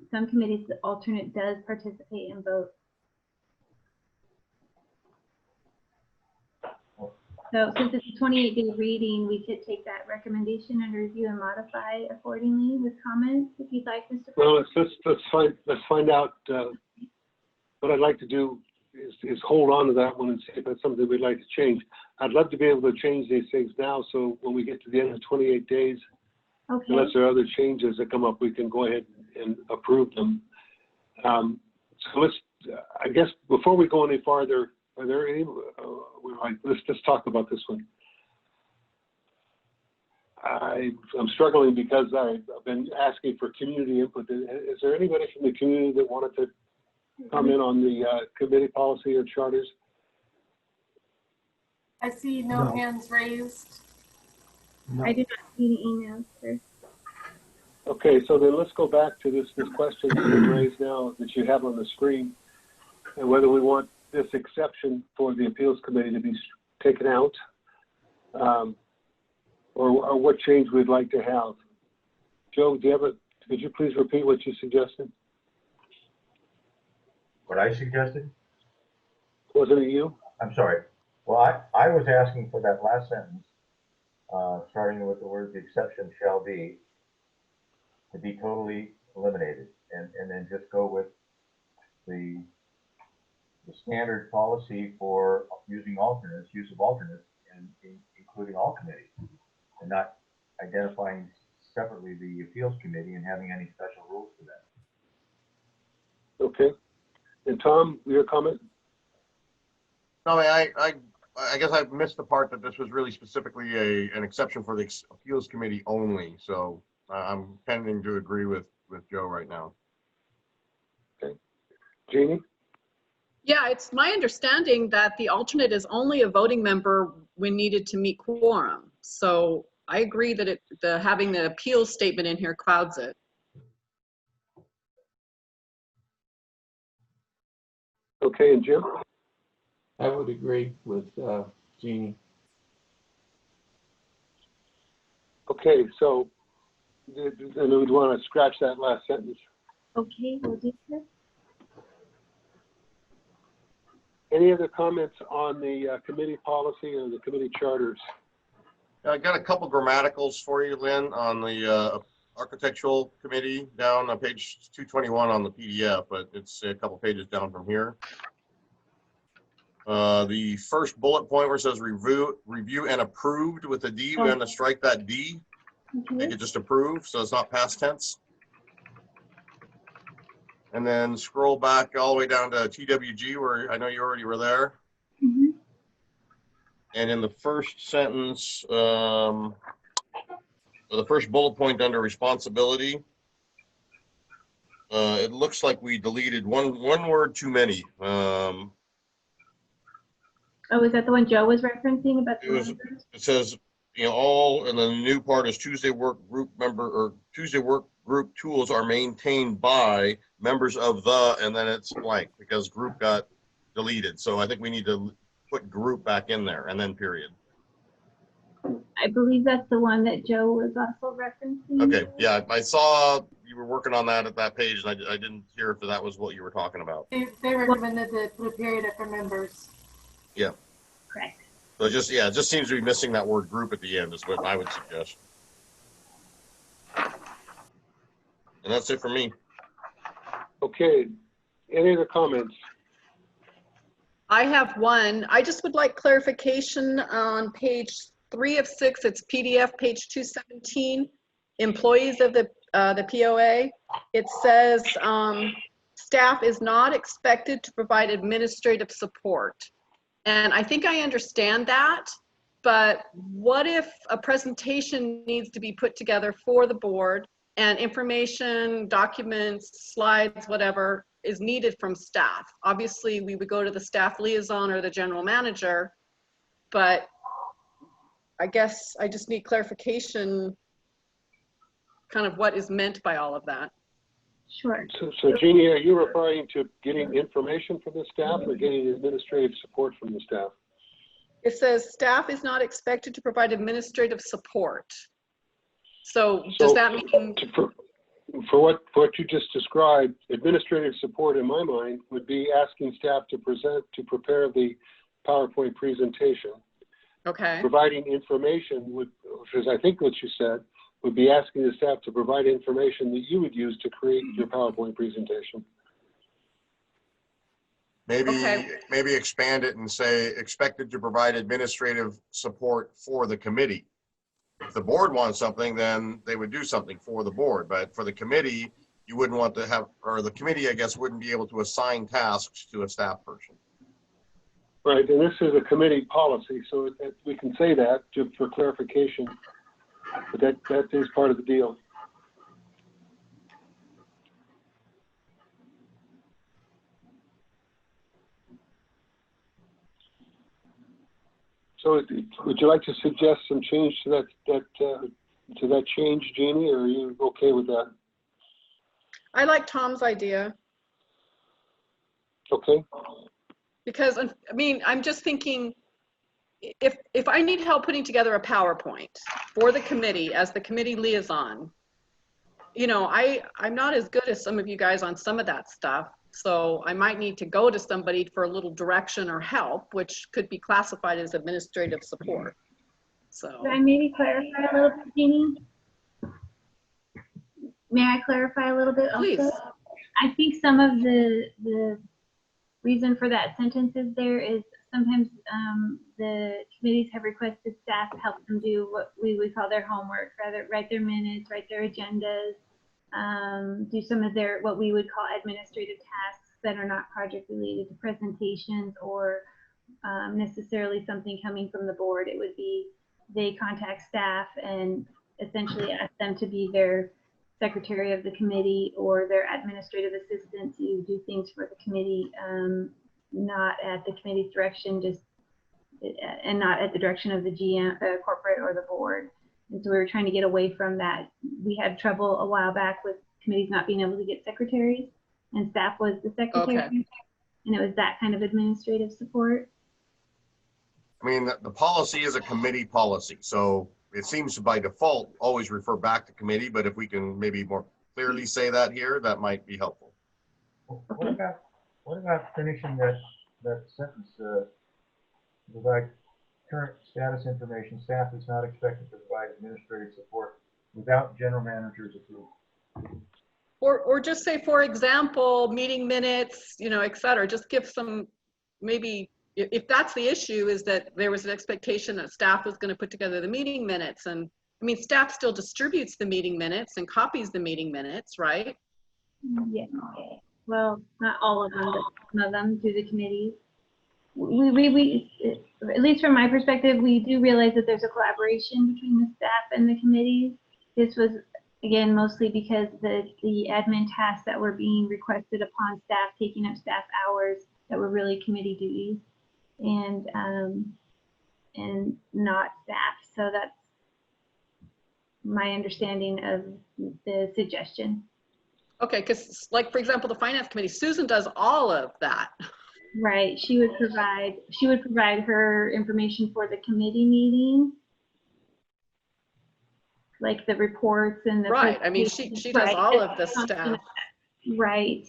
Some committees, the alternate does participate and vote. So since it's a 28-day reading, we could take that recommendation and review and modify accordingly with comments, if you'd like, Mr. Well, let's find out. What I'd like to do is hold on to that one and see if that's something we'd like to change. I'd love to be able to change these things now, so when we get to the end of 28 days, Okay. unless there are other changes that come up, we can go ahead and approve them. So I guess before we go any farther, are there any, let's talk about this one. I'm struggling because I've been asking for community input. Is there anybody from the community that wanted to comment on the committee policy or charters? I see no hands raised. No. I did not see the emails, sir. Okay, so then let's go back to this question that's been raised now that you have on the screen, and whether we want this exception for the appeals committee to be taken out, or what change we'd like to have. Joe, could you please repeat what you suggested? What I suggested? Wasn't it you? I'm sorry. Well, I was asking for that last sentence, starting with the word "the exception shall be," to be totally eliminated, and then just go with the standard policy for using alternates, use of alternates, and including all committees, and not identifying separately the appeals committee and having any special rules for that. Okay. And Tom, your comment? No, I guess I missed the part that this was really specifically an exception for the appeals committee only. So I'm tending to agree with Joe right now. Okay. Jeannie? Yeah, it's my understanding that the alternate is only a voting member when needed to meet quorum. So I agree that having the appeals statement in here clouds it. Okay, and Jim? I would agree with Jeannie. Okay, so then we'd want to scratch that last sentence. Okay, we'll do this. Any other comments on the committee policy or the committee charters? I got a couple grammaticals for you, Lynn, on the architectural committee down on page 221 on the PDF, but it's a couple pages down from here. The first bullet point where it says review and approved with a D, we're going to strike that D. Make Okay. it just approve, so it's not past tense. And then scroll back all the way down to TWG, where I know you already were there. Mhm. And in the first sentence, or the first bullet point under responsibility, it looks like we deleted one word too many. Oh, is that the one Joe was referencing about the members? It says, you know, all, and then the new part is Tuesday work group member, or Tuesday work group tools are maintained by members of the, and then it's blank because group got deleted. So I think we need to put group back in there and then period. I believe that's the one that Joe was also referencing. Okay, yeah, I saw you were working on that at that page, and I didn't hear if that was what you were talking about. They recommended to put a period after members. Yeah. Correct. So it just, yeah, it just seems to be missing that word group at the end is what I would suggest. And that's it for me. Okay, any other comments? I have one. I just would like clarification on page 3 of 6. It's PDF page 217. Employees of the POA. It says staff is not expected to provide administrative support. And I think I understand that, but what if a presentation needs to be put together for the board and information, documents, slides, whatever is needed from staff? Obviously, we would go to the staff liaison or the general manager, but I guess I just need clarification, kind of what is meant by all of that. Sure. So Jeannie, are you referring to getting information from the staff or getting administrative support from the staff? It says staff is not expected to provide administrative support. So does that mean? For what you just described, administrative support in my mind would be asking staff to prepare the PowerPoint presentation. Okay. Providing information which is I think what you said, would be asking the staff to provide information that you would use to create your PowerPoint presentation. Maybe expand it and say expected to provide administrative support for the committee. If the board wants something, then they would do something for the board. But for the committee, you wouldn't want to have, or the committee, I guess, wouldn't be able to assign tasks to a staff person. Right, and this is a committee policy, so we can say that just for clarification. But that is part of the deal. So would you like to suggest some change to that change, Jeannie, or are you okay with that? I like Tom's idea. Okay. Because, I mean, I'm just thinking, if I need help putting together a PowerPoint for the committee as the committee liaison, you know, I'm not as good as some of you guys on some of that stuff. So I might need to go to somebody for a little direction or help, which could be classified as administrative support. So. Could I maybe clarify a little bit, Jeannie? May I clarify a little bit also? Please. I think some of the reason for that sentence is there is sometimes the committees have requested staff help them do what we would call their homework, rather write their minutes, write their agendas, do some of their what we would call administrative tasks that are not project related to presentations or necessarily something coming from the board. It would be they contact staff and essentially ask them to be their secretary of the committee or their administrative assistant to do things for the committee, not at the committee's direction, just and not at the direction of the GM, corporate or the board. And so we were trying to get away from that. We had trouble a while back with committees not being able to get secretaries, and staff was the secretary, okay. And it was that kind of administrative support. I mean, the policy is a committee policy, so it seems to by default always refer back to committee, but if we can maybe more clearly say that here, that might be helpful. What about finishing that sentence, provide current status information, staff is not expected to provide administrative support without general manager's approval. Or just say, for example, meeting minutes, you know, et cetera. Just give some, maybe, if that's the issue, is that there was an expectation that staff was going to put together the meeting minutes, and I mean, staff still distributes the meeting minutes and copies the meeting minutes, right? Yeah. Well, not all of them, but some of them through the committees. We, at least from my perspective, we do realize that there's a collaboration between the staff and the committees. This was, again, mostly because the admin tasks that were being requested upon staff, taking up staff hours that were really committee duties and not staff. So that's my understanding of the suggestion. Okay, because like, for example, the finance committee, Susan does all of that. Right, she would provide her information for the committee meeting, like the reports and the Right, I mean, she does all of the stuff. Right,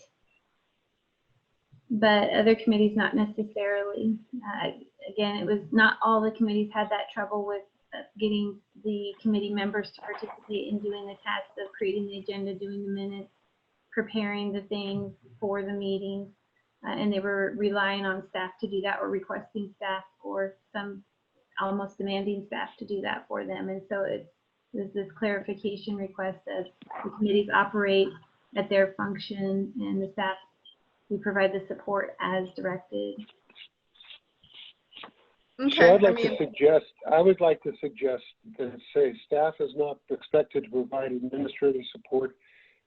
but other committees not necessarily. Again, it was not all the committees had that trouble with getting the committee members to participate in doing the tasks of creating the agenda, doing the minutes, preparing the things for the meetings. And they were relying on staff to do that, or requesting staff, or some almost demanding staff to do that for them. And so it was this clarification request that the committees operate at their function, and the staff, we provide the support as directed. Okay, So I would like to suggest that say staff is not expected to provide administrative support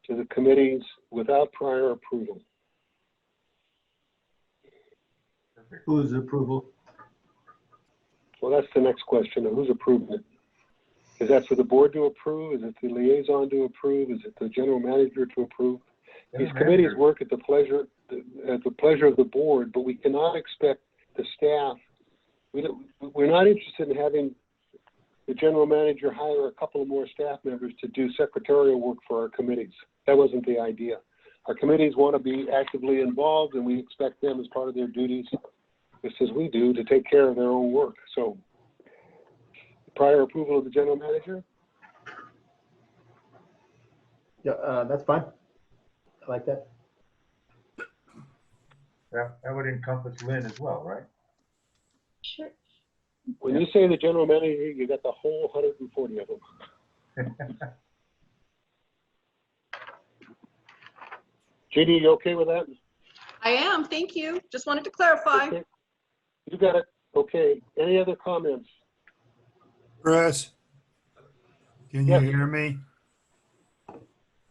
to the committees without prior approval. Whose approval? Well, that's the next question. Who's approving it? Is that for the board to approve? Is it the liaison to approve? Is it the general manager to approve? These committees work at the pleasure of the board, but we cannot expect the staff. We're not interested in having the general manager hire a couple of more staff members to do secretarial work for our committees. That wasn't the idea. Our committees want to be actively involved, and we expect them as part of their duties, just as we do, to take care of their own work. So, prior approval of the general manager? Yeah, that's fine. I like that. That would encompass Lynn as well, right? Sure. When you say the general manager, you got the whole 140 of them. JD, you okay with that? I am, thank you. Just wanted to clarify. Okay. You got it. Okay. Any other comments? Chris, can you hear me?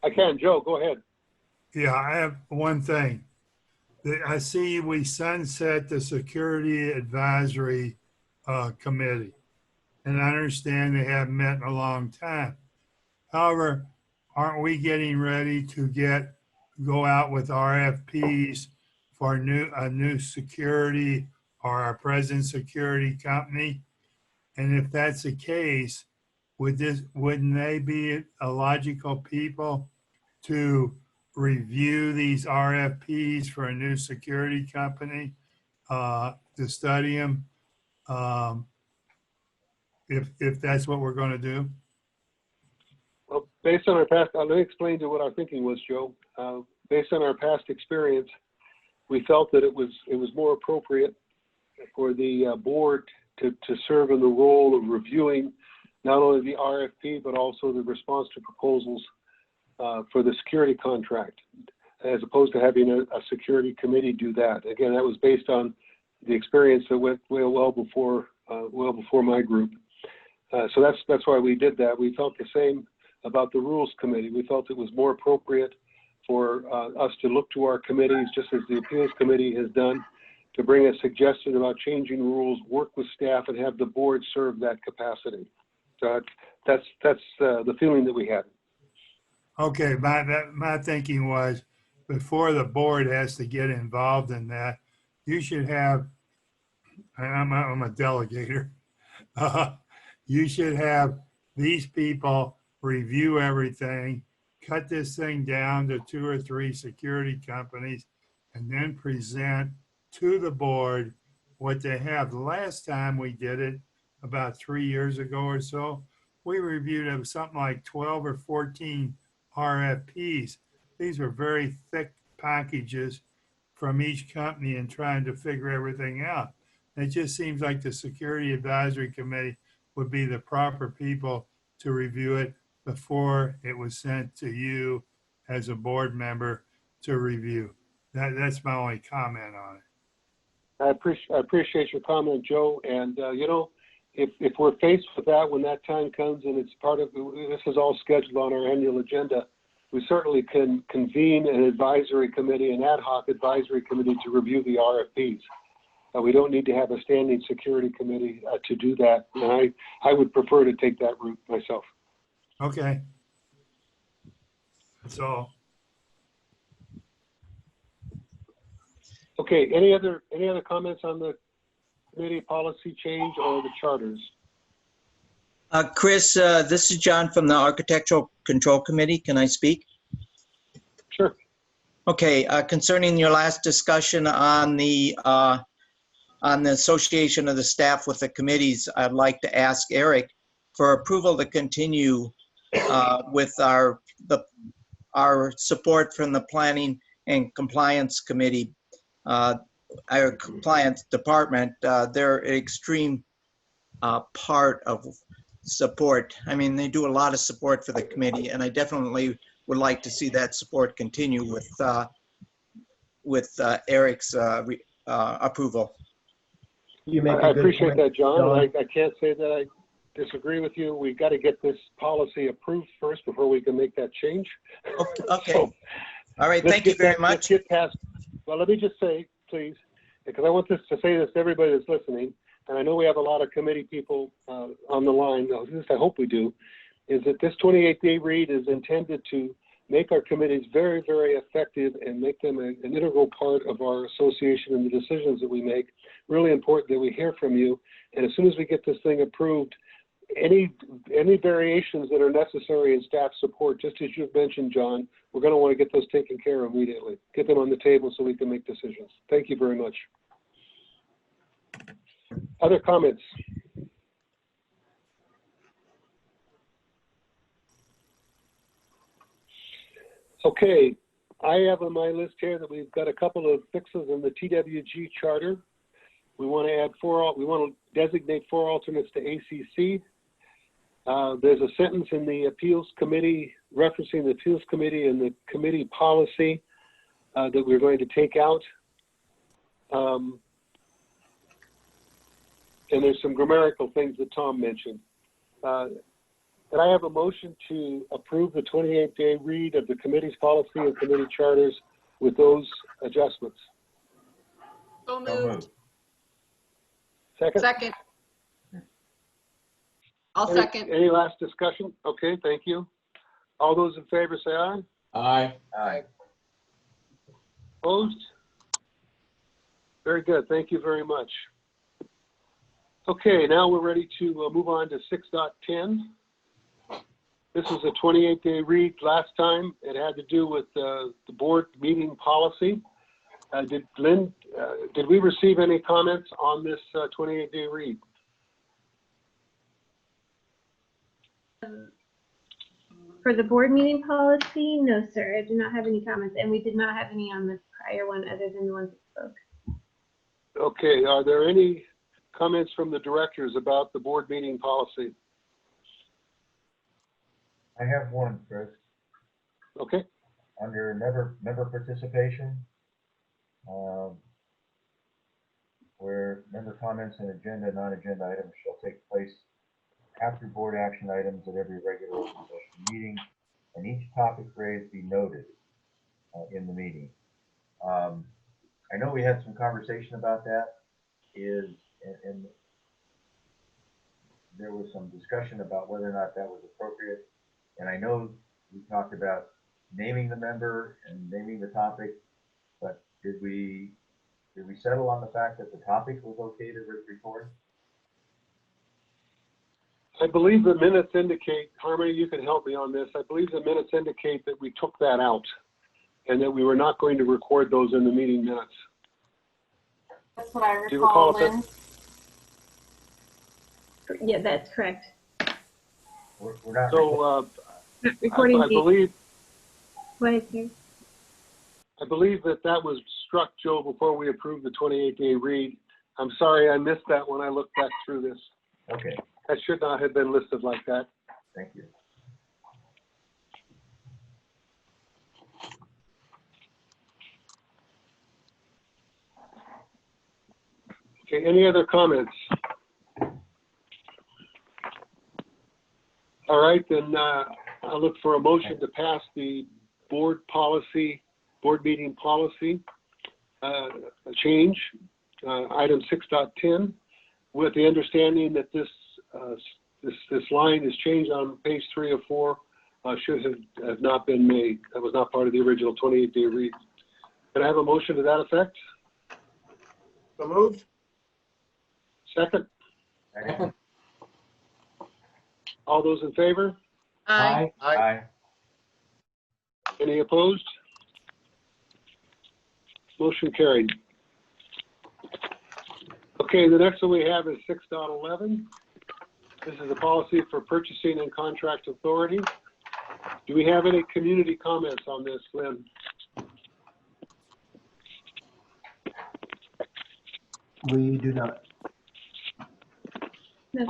I can. Joe, go ahead. Yeah, I have one thing. I see we sunset the Security Advisory Committee, and I understand they haven't met in a long time. However, aren't we getting ready to go out with RFPs for a new security or our present security company? And if that's the case, wouldn't they be a logical people to review these RFPs for a new security company, to study them, if that's what we're going to do? Well, based on our past, let me explain to you what our thinking was, Joe. Based on our past experience, we felt that it was more appropriate for the board to serve in the role of reviewing not only the RFP, but also the response to proposals for the security contract, as opposed to having a security committee do that. Again, that was based on the experience that went well before my group. So that's why we did that. We felt the same about the rules committee. We felt it was more appropriate for us to look to our committees, just as the appeals committee has done, to bring a suggestion about changing rules, work with staff, and have the board serve that capacity. So that's the feeling that we had. Okay, my thinking was, before the board has to get involved in that, you should have, I'm a delegator, you should have these people review everything, cut this thing down to 2 or 3 security companies, and then present to the board what they have. The last time we did it, about 3 years ago or so, we reviewed something like 12 or 14 RFPs. These were very thick packages from each company and trying to figure everything out. It just seems like the Security Advisory Committee would be the proper people to review it before it was sent to you as a board member to review. That's my only comment on it. I appreciate your comment, Joe. And, you know, if we're faced with that when that time comes and it's part of, this is all scheduled on our annual agenda, we certainly can convene an advisory committee, an ad hoc advisory committee to review the RFPs. We don't need to have a standing security committee to do that. And I would prefer to take that route myself. Okay. That's all. Okay, any other comments on the committee policy change or the charters? Chris, this is John from the Architectural Control Committee. Can I speak? Sure. Okay, concerning your last discussion on the association of the staff with the committees, I'd like to ask Eric for approval to continue with our support from the Planning and Compliance Committee, our compliance department. They're an extreme part of support. I mean, they do a lot of support for the committee, and I definitely would like to see that support continue with Eric's approval. I appreciate that, John. I can't say that I disagree with you. We've got to get this policy approved first before we can make that change. Okay. So, all right. Thank you very much. Let's get past. Well, let me just say, please, because I want to say this to everybody that's listening, and I know we have a lot of committee people on the line, at least I hope we do, is that this 28-day read is intended to make our committees very, very effective and make them an integral part of our association and the decisions that we make. Really important that we hear from you. And as soon as we get this thing approved, any variations that are necessary in staff support, just as you've mentioned, John, we're going to want to get those taken care of immediately. Get them on the table so we can make decisions. Thank you very much. Other comments? Okay, I have on my list here that we've got a couple of fixes in the TWG charter. We want to add we want to designate 4 alternates to ACC. There's a sentence in the appeals committee referencing the appeals committee and the committee policy that we're going to take out. And there's some grammatical things that Tom mentioned. Can I have a motion to approve the 28-day read of the committee's policy and committee charters with those adjustments? So moved. Second? Second. I'll second. Any last discussion? Okay, thank you. All those in favor say aye. Aye. Aye. Opposed? Very good. Thank you very much. Okay, now we're ready to move on to 6.10. This is a 28-day read. Last time it had to do with the board meeting policy. Did we receive any comments on this 28-day read? For the board meeting policy, no, sir. I do not have any comments, and we did not have any on the prior one other than the ones that spoke. Okay, are there any comments from the directors about the board meeting policy? I have one, Chris. Okay. Under member participation, where member comments and agenda and non-agenda items shall take place after board action items at every regular open session meeting, and each topic raised be noted in the meeting. I know we had some conversation about that, and there was some discussion about whether or not that was appropriate. And I know we talked about naming the member and naming the topic, but did we settle on the fact that the topic was okay to record? I believe the minutes indicate, Harmony, you can help me on this. I believe the minutes indicate that we took that out and that we were not going to record those in the meeting minutes. That's what I Do you recall, Lynn. Yeah, that's correct. We're not. So Recording I believe. Go ahead, sir. I believe that was struck, Joe, before we approved the 28-day read. I'm sorry I missed that when I looked back through this. Okay. That should not have been listed like that. Thank you. Okay, any other comments? All right, then I'll look for a motion to pass the board meeting policy change, item 6.10, with the understanding that this line is changed on page 3 of 4, should have not been made. That was not part of the original 28-day read. Can I have a motion to that effect? So moved. Second? Second. All those in favor? Aye. Aye. Any opposed? Motion carried. Okay, the next one we have is 6.11. This is a policy for purchasing and contract authority. Do we have any community comments on this, Lynn? We do not. No.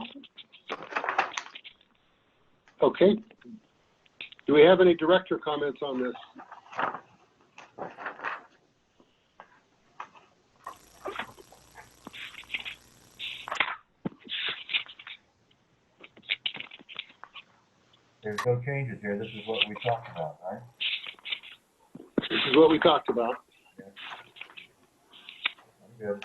Okay. Do we have any director comments on this? There's no changes here. This is what we talked about, right? This is what we talked about. I'm good.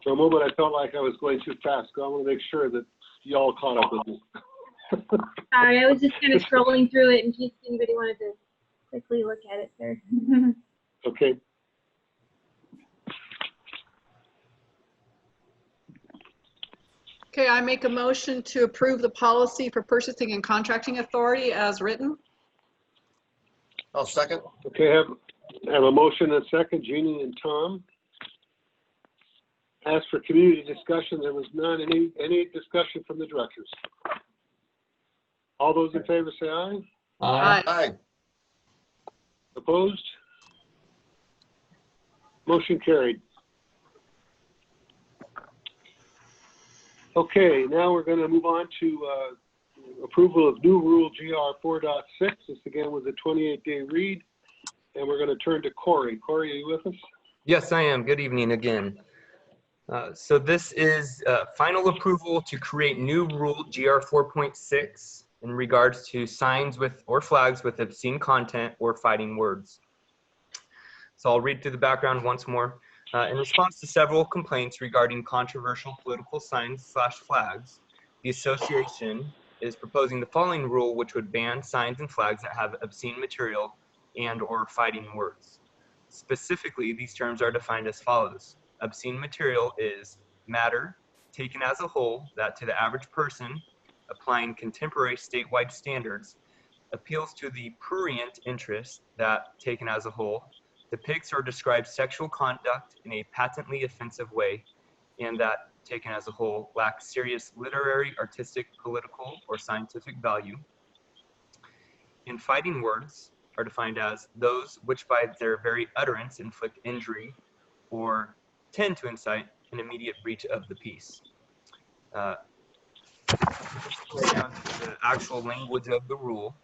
For a moment, I felt like I was going too fast, so I want to make sure that y'all caught up with me. Sorry, I was just kind of scrolling through it in case anybody wanted to quickly look at it, sir. Okay. Okay, I make a motion to approve the policy for purchasing and contracting authority as written. I'll second. Okay, have a motion and a second, Jeannie and Tom. As for community discussion, there was none. Any discussion from the directors? All those in favor say aye. Aye. Aye. Opposed? Motion carried. Okay, now we're going to move on to approval of new rule GR 4.6. This again was a 28-day read, and we're going to turn to Corey. Corey, are you with us? Yes, I am. Good evening again. So this is final approval to create new rule GR 4.6 in regards to signs with or flags with obscene content or fighting words. So I'll read through the background once more. In response to several complaints regarding controversial political signs/flags, the association is proposing the following rule, which would ban signs and flags that have obscene material and or fighting words. Specifically, these terms are defined as follows. Obscene material is matter taken as a whole that to the average person, applying contemporary statewide standards, appeals to the prurient interest that, taken as a whole, depicts or describes sexual conduct in a patently offensive way, and that, taken as a whole, lacks serious literary, artistic, political, or scientific value. And fighting words are defined as those which by their very utterance inflict injury or tend to incite an immediate breach of the peace. Down to the actual language of the rule.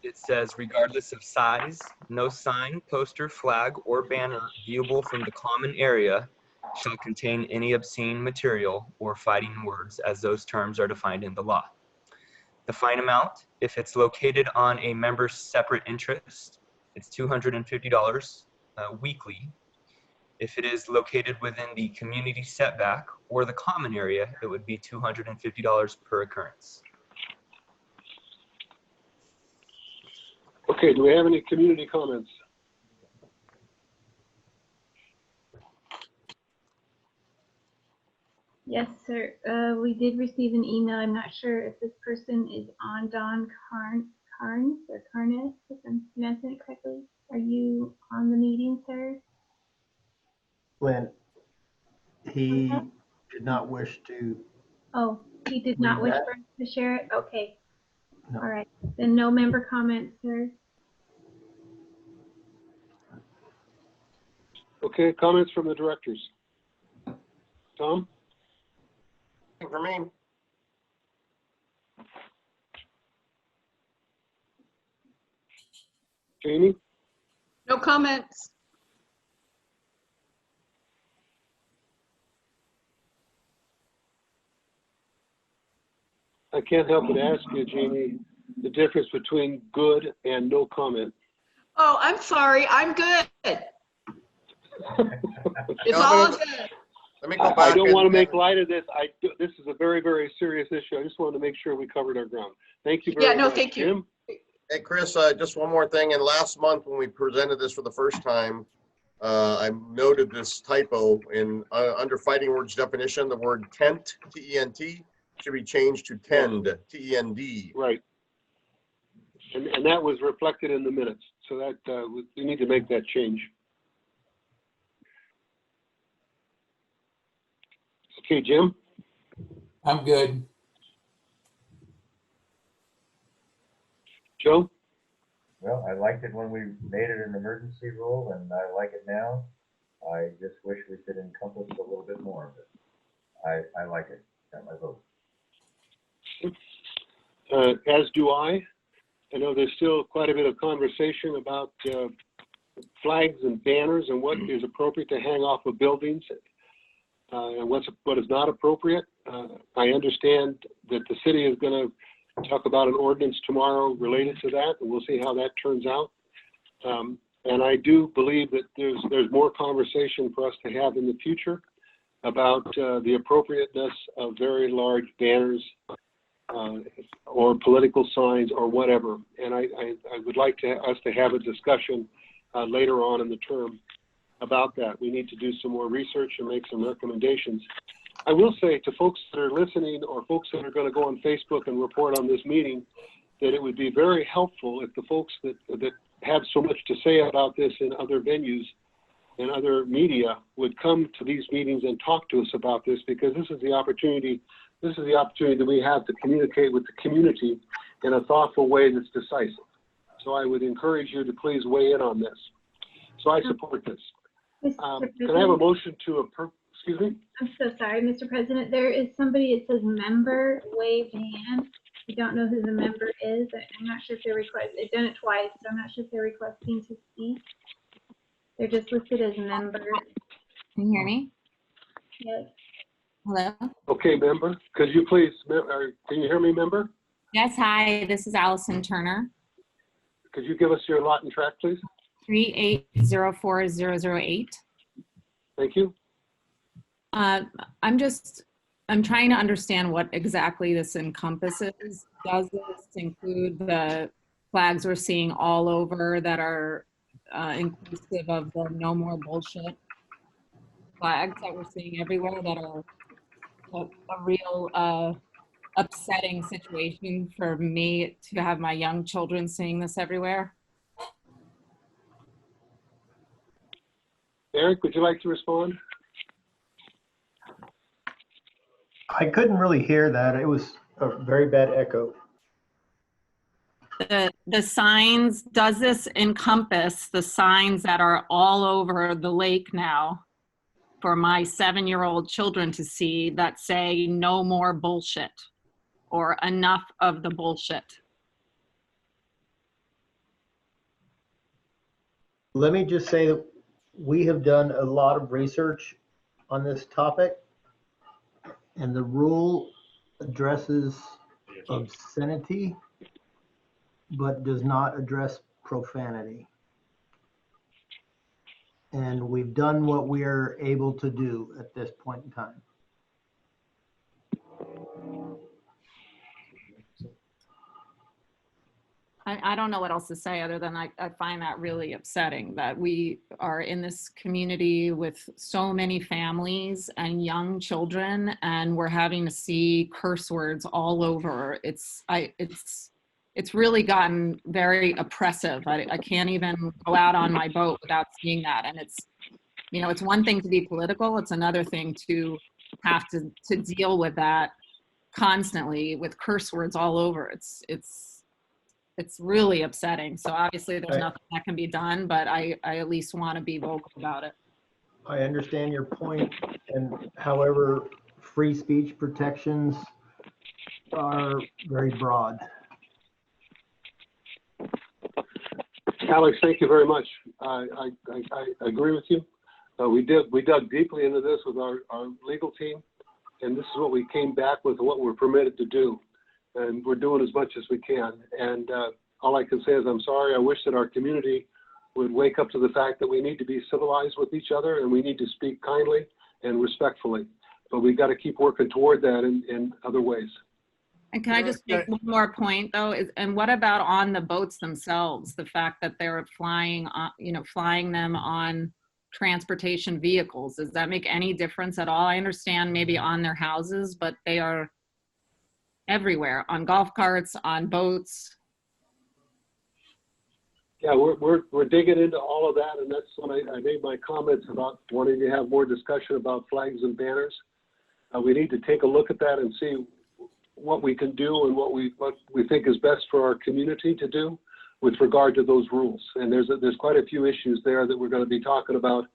It says, regardless of size, no sign, poster, flag, or banner viewable from the common area shall contain any obscene material or fighting words as those terms are defined in the law. The fine amount, if it's located on a member's separate interest, it's $250 weekly. If it is located within the community setback or the common area, it would be $250 per occurrence. Okay, do we have any community comments? Yes, sir. We did receive an email. I'm not sure if this person is on Don Carnes or Carnes, if I'm pronouncing it correctly. Are you on the meeting, sir? When he did not wish to. Oh, he did not wish that? for us to share it? Okay. No. All right. Then no member comments, sir. Okay, comments from the directors. Tom? For me, Jamie? No comments. I can't help but ask you, Jamie, the difference between good and no comment. Oh, I'm sorry. I'm good. It's No, all but good. let me go back. I don't want to and- make light of this. This is a very, very serious issue. I just wanted to make sure we covered our ground. Thank you very much. Yeah, no, thank you. Jim? Hey, Chris, just one more thing. And last month when we presented this for the first time, I noted this typo in under fighting words definition, the word tent, T-E-N-T, should be changed to tend, T-E-N-D. Right. And that was reflected in the minutes. So that we need to make that change. Okay, Jim? I'm good. Joe? Well, I liked it when we made it an emergency rule, and I like it now. I just wish we could encompass a little bit more, but I like it. Got my vote. As do I. I know there's still quite a bit of conversation about flags and banners and what is appropriate to hang off of buildings and what is not appropriate. I understand that the city is going to talk about an ordinance tomorrow related to that, and we'll see how that turns out. And I do believe that there's more conversation for us to have in the future about the appropriateness of very large banners or political signs or whatever. And I would like us to have a discussion later on in the term about that. We need to do some more research and make some recommendations. I will say to folks that are listening or folks that are going to go on Facebook and report on this meeting that it would be very helpful if the folks that have so much to say about this in other venues and other media would come to these meetings and talk to us about this, because this is the opportunity that we have to communicate with the community in a thoughtful way that's decisive. So I would encourage you to please weigh in on this. So I support this. Can I have a motion to approve? Excuse me? I'm so sorry, Mr. President. There is somebody, it says member waved hand. I don't know who the member is. I'm not sure if they're requesting. They've done it twice, so I'm not sure if they're requesting to speak. They're just listed as member. Can you hear me? Yes. Hello? Okay, member. Could you please, can you hear me, member? Yes, hi, this is Allison Turner. Could you give us your lot and track, please? 3804008. Thank you. I'm trying to understand what exactly this encompasses. Does this include the flags we're seeing all over that are inclusive of the no more bullshit flags that we're seeing everywhere that are a real upsetting situation for me to have my young children seeing this everywhere? Eric, would you like to respond? I couldn't really hear that. It was a very bad echo. The signs, does this encompass the signs that are all over the lake now for my 7-year-old children to see that say no more bullshit or enough of the bullshit? Let me just say that we have done a lot of research on this topic, and the rule addresses obscenity, but does not address profanity. And we've done what we are able to do at this point in time. I don't know what else to say other than I find that really upsetting that we are in this community with so many families and young children, and we're having to see curse words all over. It's really gotten very oppressive. I can't even go out on my boat without seeing that. And it's, you know, it's one thing to be political. It's another thing to have to deal with that constantly with curse words all over. It's really upsetting. So obviously there's nothing that can be done, but I at least want to be vocal about it. I understand your point, and however, free speech protections are very broad. Alex, thank you very much. I agree with you. We dug deeply into this with our legal team, and this is what we came back with, what we're permitted to do, and we're doing as much as we can. And all I can say is I'm sorry. I wish that our community would wake up to the fact that we need to be civilized with each other, and we need to speak kindly and respectfully. But we've got to keep working toward that in other ways. And can I just make one more point though? And what about on the boats themselves? The fact that they're flying, flying them on transportation vehicles. Does that make any difference at all? I understand maybe on their houses, but they are everywhere, on golf carts, on boats. Yeah, we're digging into all of that, and that's when I made my comments about wanting to have more discussion about flags and banners. We need to take a look at that and see what we can do and what we think is best for our community to do with regard to those rules. And there's quite a few issues there that we're going to be talking about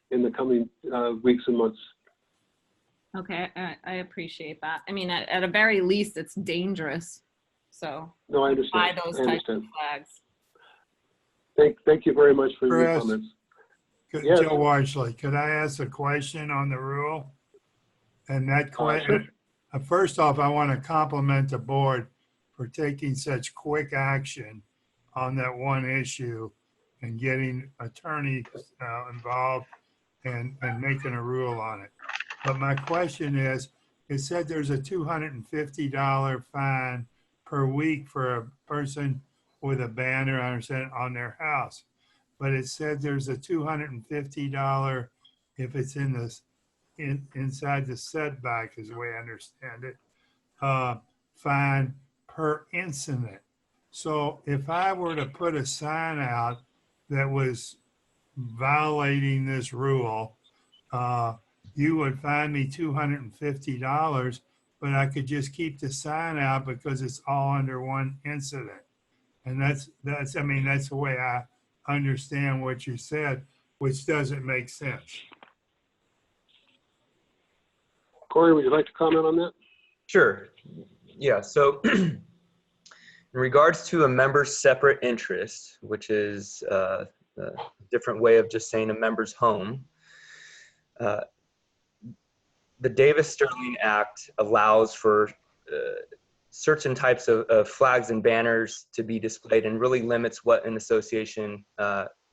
in the coming weeks and months. Okay, I appreciate that. I mean, at a very least, it's dangerous. So no, I understand. Buy those types of flags. Thank you very much for your Chris, comments. Yes. Joe Washley, could I ask a question on the rule? And that question, first off, I want to compliment the board for taking such quick action on that one issue and getting attorneys involved and making a rule on it. But my question is, it said there's a $250 fine per week for a person with a banner, I understand, on their house. But it said there's a $250 if it's inside the setback, is the way I understand it, fine per incident. So if I were to put a sign out that was violating this rule, you would fine me $250, but I could just keep the sign out because it's all under one incident. And that's the way I understand what you said, which doesn't make sense. Corey, would you like to comment on that? Sure. Yeah, so in regards to a member's separate interest, which is a different way of just saying a member's home, the Davis-Sterling Act allows for certain types of flags and banners to be displayed and really limits what an association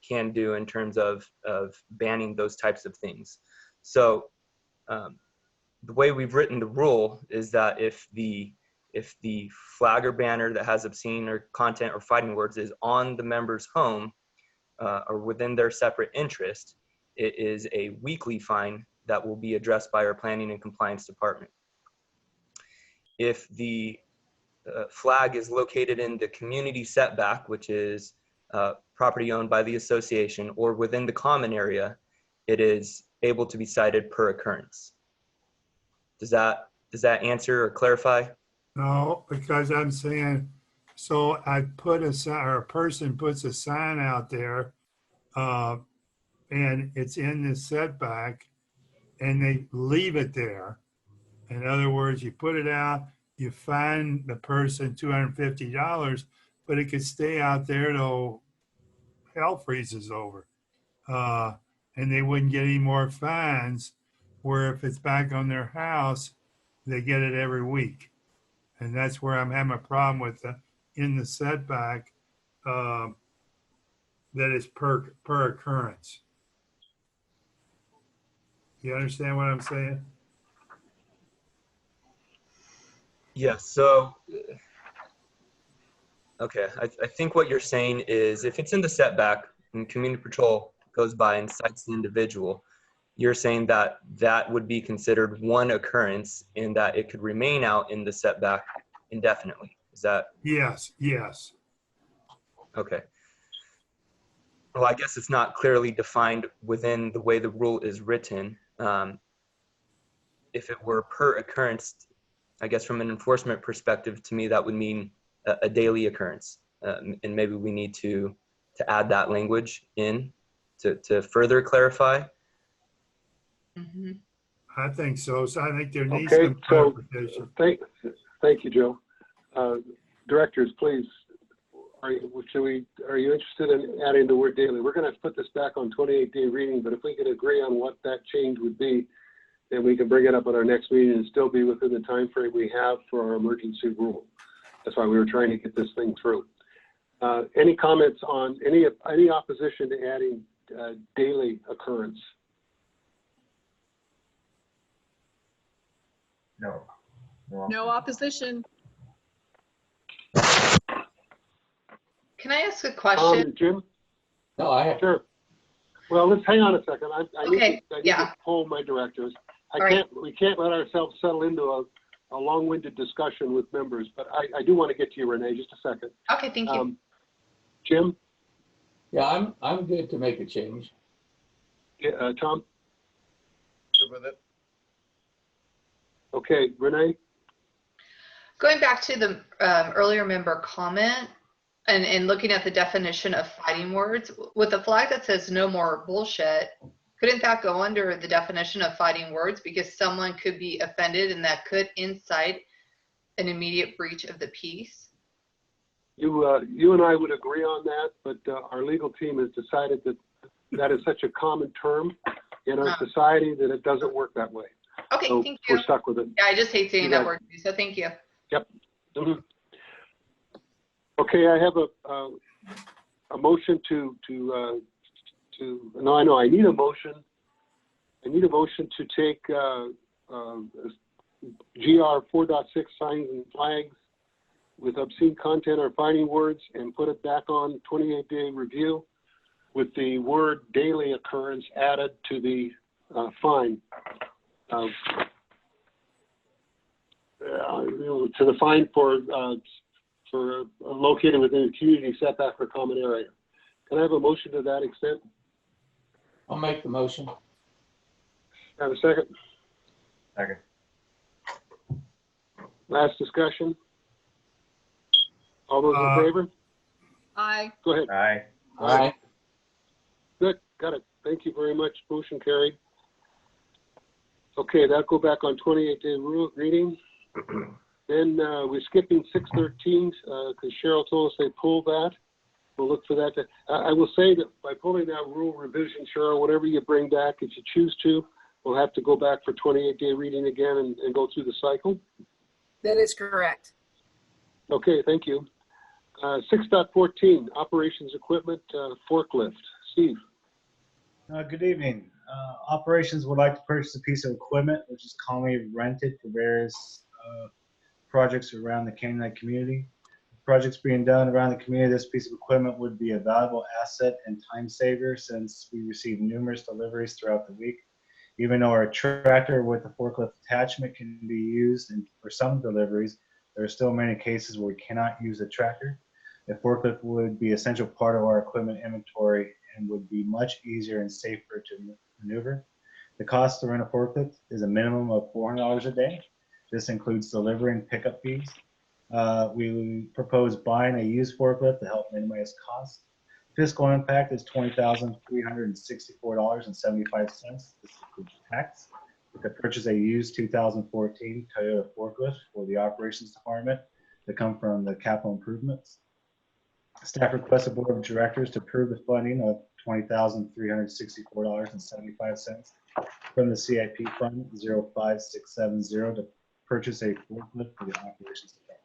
can do in terms of banning those types of things. So the way we've written the rule is that if the flag or banner that has obscene or content or fighting words is on the member's home or within their separate interest, it is a weekly fine that will be addressed by our planning and compliance department. If the flag is located in the community setback, which is property owned by the association, or within the common area, it is able to be cited per occurrence. Does that answer or clarify? No, because I'm saying, so I put a sign, or a person puts a sign out there, and it's in the setback, and they leave it there. In other words, you put it out, you fine the person $250, but it could stay out there till hell freezes over. And they wouldn't get any more fines, where if it's back on their house, they get it every week. And that's where I'm having a problem with in the setback, that is per occurrence. You understand what I'm saying? Yeah, so, okay, I think what you're saying is if it's in the setback and community patrol goes by and cites the individual, you're saying that that would be considered one occurrence and that it could remain out in the setback indefinitely. Is that? Yes. Okay. Well, I guess it's not clearly defined within the way the rule is written. If it were per occurrence, I guess from an enforcement perspective, to me, that would mean a daily occurrence. And maybe we need to add that language in to further clarify. Mhm. I think so. So I think there needs Okay, some so clarification. thank you, Joe. Directors, please, are you interested in adding the word daily? We're going to put this back on 28-day reading, but if we can agree on what that change would be, then we can bring it up at our next meeting and still be within the time frame we have for our emergency rule. That's why we were trying to get this thing through. Any comments on any opposition to adding daily occurrence? No. No opposition. Can I ask a question? Jim? No, I have. Sure. Well, let's hang on a second. I Okay, need yeah. to poll my directors. Right. We can't let ourselves settle into a long-winded discussion with members, but I do want to get to you, Renee, just a second. Okay, thank you. Jim? Yeah, I'm good to make a change. Yeah, Tom? Good with it. Okay, Renee? Going back to the earlier member comment and looking at the definition of fighting words, with a flag that says no more bullshit, couldn't that go under the definition of fighting words? Because someone could be offended and that could incite an immediate breach of the peace. You and I would agree on that, but our legal team has decided that that is such a common term in our society that it doesn't work that way. Okay, so thank you. We're stuck with it. Yeah, I just hate saying that got word, so thank you. Yep. Mhm. Okay, I have a motion no, I need a motion. I need a motion to take GR 4.6 signs and flags with obscene content or fighting words and put it back on 28-day review with the word daily occurrence added to the fine. To the fine for located within a community setback or common area. Can I have a motion to that extent? I'll make the motion. Have a second? Second. Last discussion? All those in favor? Aye. Go ahead. Aye. Aye. Good, got it. Thank you very much. Motion carried. Okay, that'll go back on 28-day reading. Then we're skipping 613 because Cheryl told us they pulled that. We'll look for that. I will say that by pulling that rule revision, Cheryl, whatever you bring back, if you choose to, we'll have to go back for 28-day reading again and go through the cycle. That is correct. Okay, thank you. 6.14, operations equipment, forklift. Steve. Good evening. Operations would like to purchase a piece of equipment which is commonly rented for various projects around the Canyon Lake community. Projects being done around the community, this piece of equipment would be a valuable asset and time saver since we receive numerous deliveries throughout the week. Even though our tractor with the forklift attachment can be used for some deliveries, there are still many cases where we cannot use a tractor. A forklift would be an essential part of our equipment inventory and would be much easier and safer to maneuver. The cost to rent a forklift is a minimum of $400 a day. This includes delivery and pickup fees. We propose buying a used forklift to help minimize costs. Fiscal impact is $20,364.75. This includes tax. We could purchase a used 2014 Toyota forklift for the operations department to come from the capital improvements. Staff requests the board of directors to approve the funding of $20,364.75 from the CIP fund 05670 to purchase a forklift for the operations department.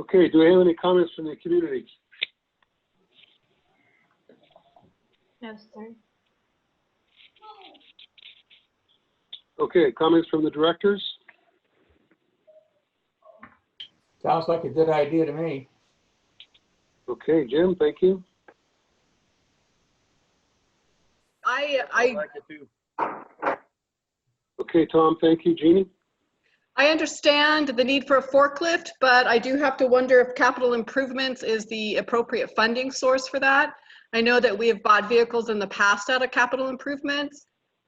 Okay, do we have any comments from the community? No, sir. Okay, comments from the directors? Sounds like a good idea to me. Okay, Jim, thank you. I like it too. Okay, Tom, thank you. Jeannie? I understand the need for a forklift, but I do have to wonder if capital improvements is the appropriate funding source for that. I know that we have bought vehicles in the past out of capital improvements,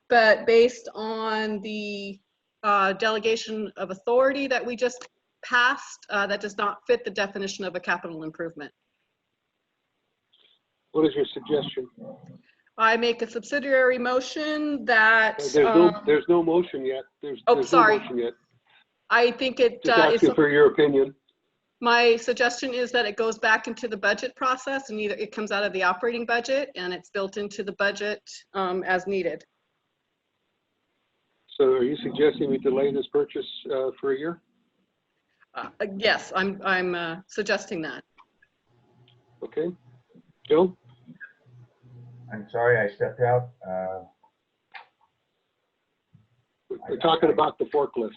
but based on the delegation of authority that we just passed, that does not fit the definition of a capital improvement. What is your suggestion? I make a subsidiary motion that, There's no motion yet. There's sorry. no motion yet. I think it Just asking for your opinion. my suggestion is that it goes back into the budget process, and either it comes out of the operating budget and it's built into the budget as needed. So are you suggesting we delay this purchase for a year? Yes, I'm suggesting that. Okay. Joe? I'm sorry, I stepped out. We're talking about the forklift.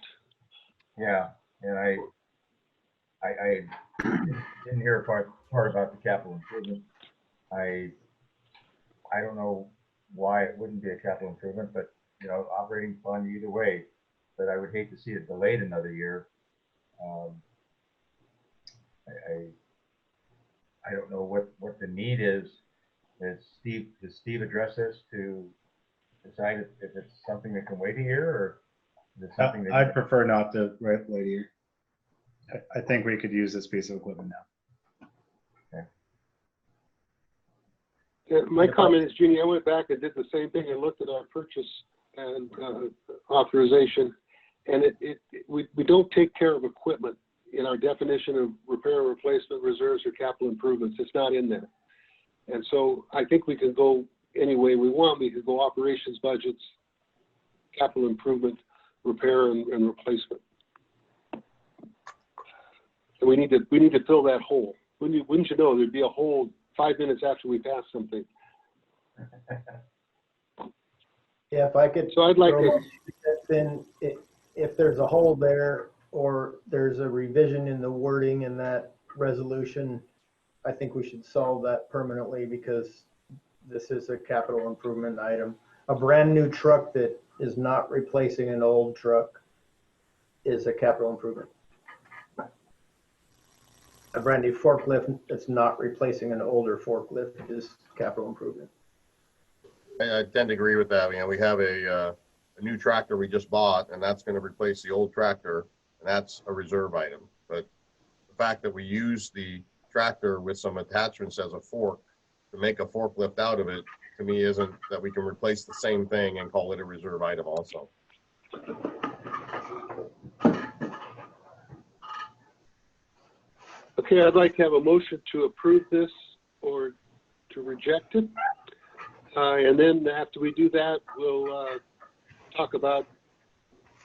Yeah, and I didn't hear a part about the capital improvement. I don't know why it wouldn't be a capital improvement, but you know, operating fund either way. But I would hate to see it delayed another year. I don't know what the need is. Does Steve address this to decide if it's something that can wait a year, or is it something that I'd prefer not to wait a year. I think we could use this piece of equipment now. Okay. Yeah, my comment is, Jeannie, I went back and did the same thing and looked at our purchase and authorization, and we don't take care of equipment in our definition of repair and replacement reserves or capital improvements. It's not in there. And so I think we can go any way we want. We could go operations budgets, capital improvement, repair and replacement. And we need to fill that hole. Wouldn't you know, there'd be a hole 5 minutes after we pass something. Yeah, if I could. So I'd like to. Then if there's a hole there, or there's a revision in the wording in that resolution, I think we should solve that permanently, because this is a capital improvement item. A brand new truck that is not replacing an old truck is a capital improvement. A brand new forklift that's not replacing an older forklift is capital improvement. I tend to agree with that. You know, we have a new tractor we just bought, and that's going to replace the old tractor, and that's a reserve item. But the fact that we use the tractor with some attachments as a fork to make a forklift out of it, to me, isn't that we can replace the same thing and call it a reserve item also. Okay, I'd like to have a motion to approve this or to reject it. And then after we do that, we'll talk about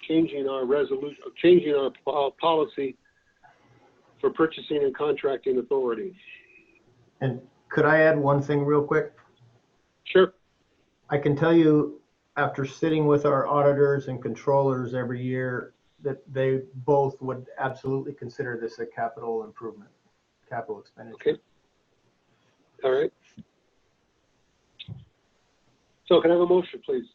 changing our resolution, changing our policy for purchasing and contracting authority. And could I add one thing real quick? Sure. I can tell you, after sitting with our auditors and controllers every year, that they both would absolutely consider this a capital improvement, capital expenditure. Okay. All right. So can I have a motion, please?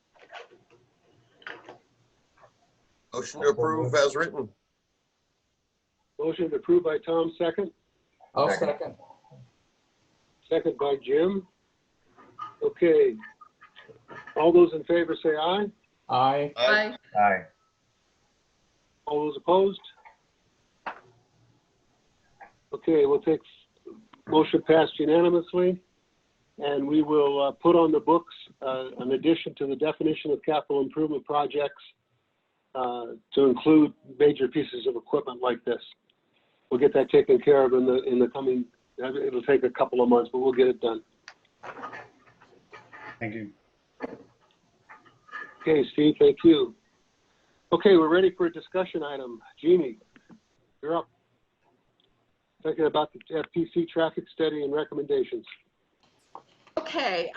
Motion to approve as written. Motion approved by Tom, second. I'll second. Second by Jim. Okay. All those in favor say aye. Aye. Aye. Aye. All those opposed? Okay, we'll take motion passed unanimously, and we will put on the books an addition to the definition of capital improvement projects to include major pieces of equipment like this. We'll get that taken care of in the coming. It'll take a couple of months, but we'll get it done. Thank you. Okay, Steve, thank you. Okay, we're ready for a discussion item. Jeannie, you're up. Talking about the FPC traffic study and recommendations. Okay,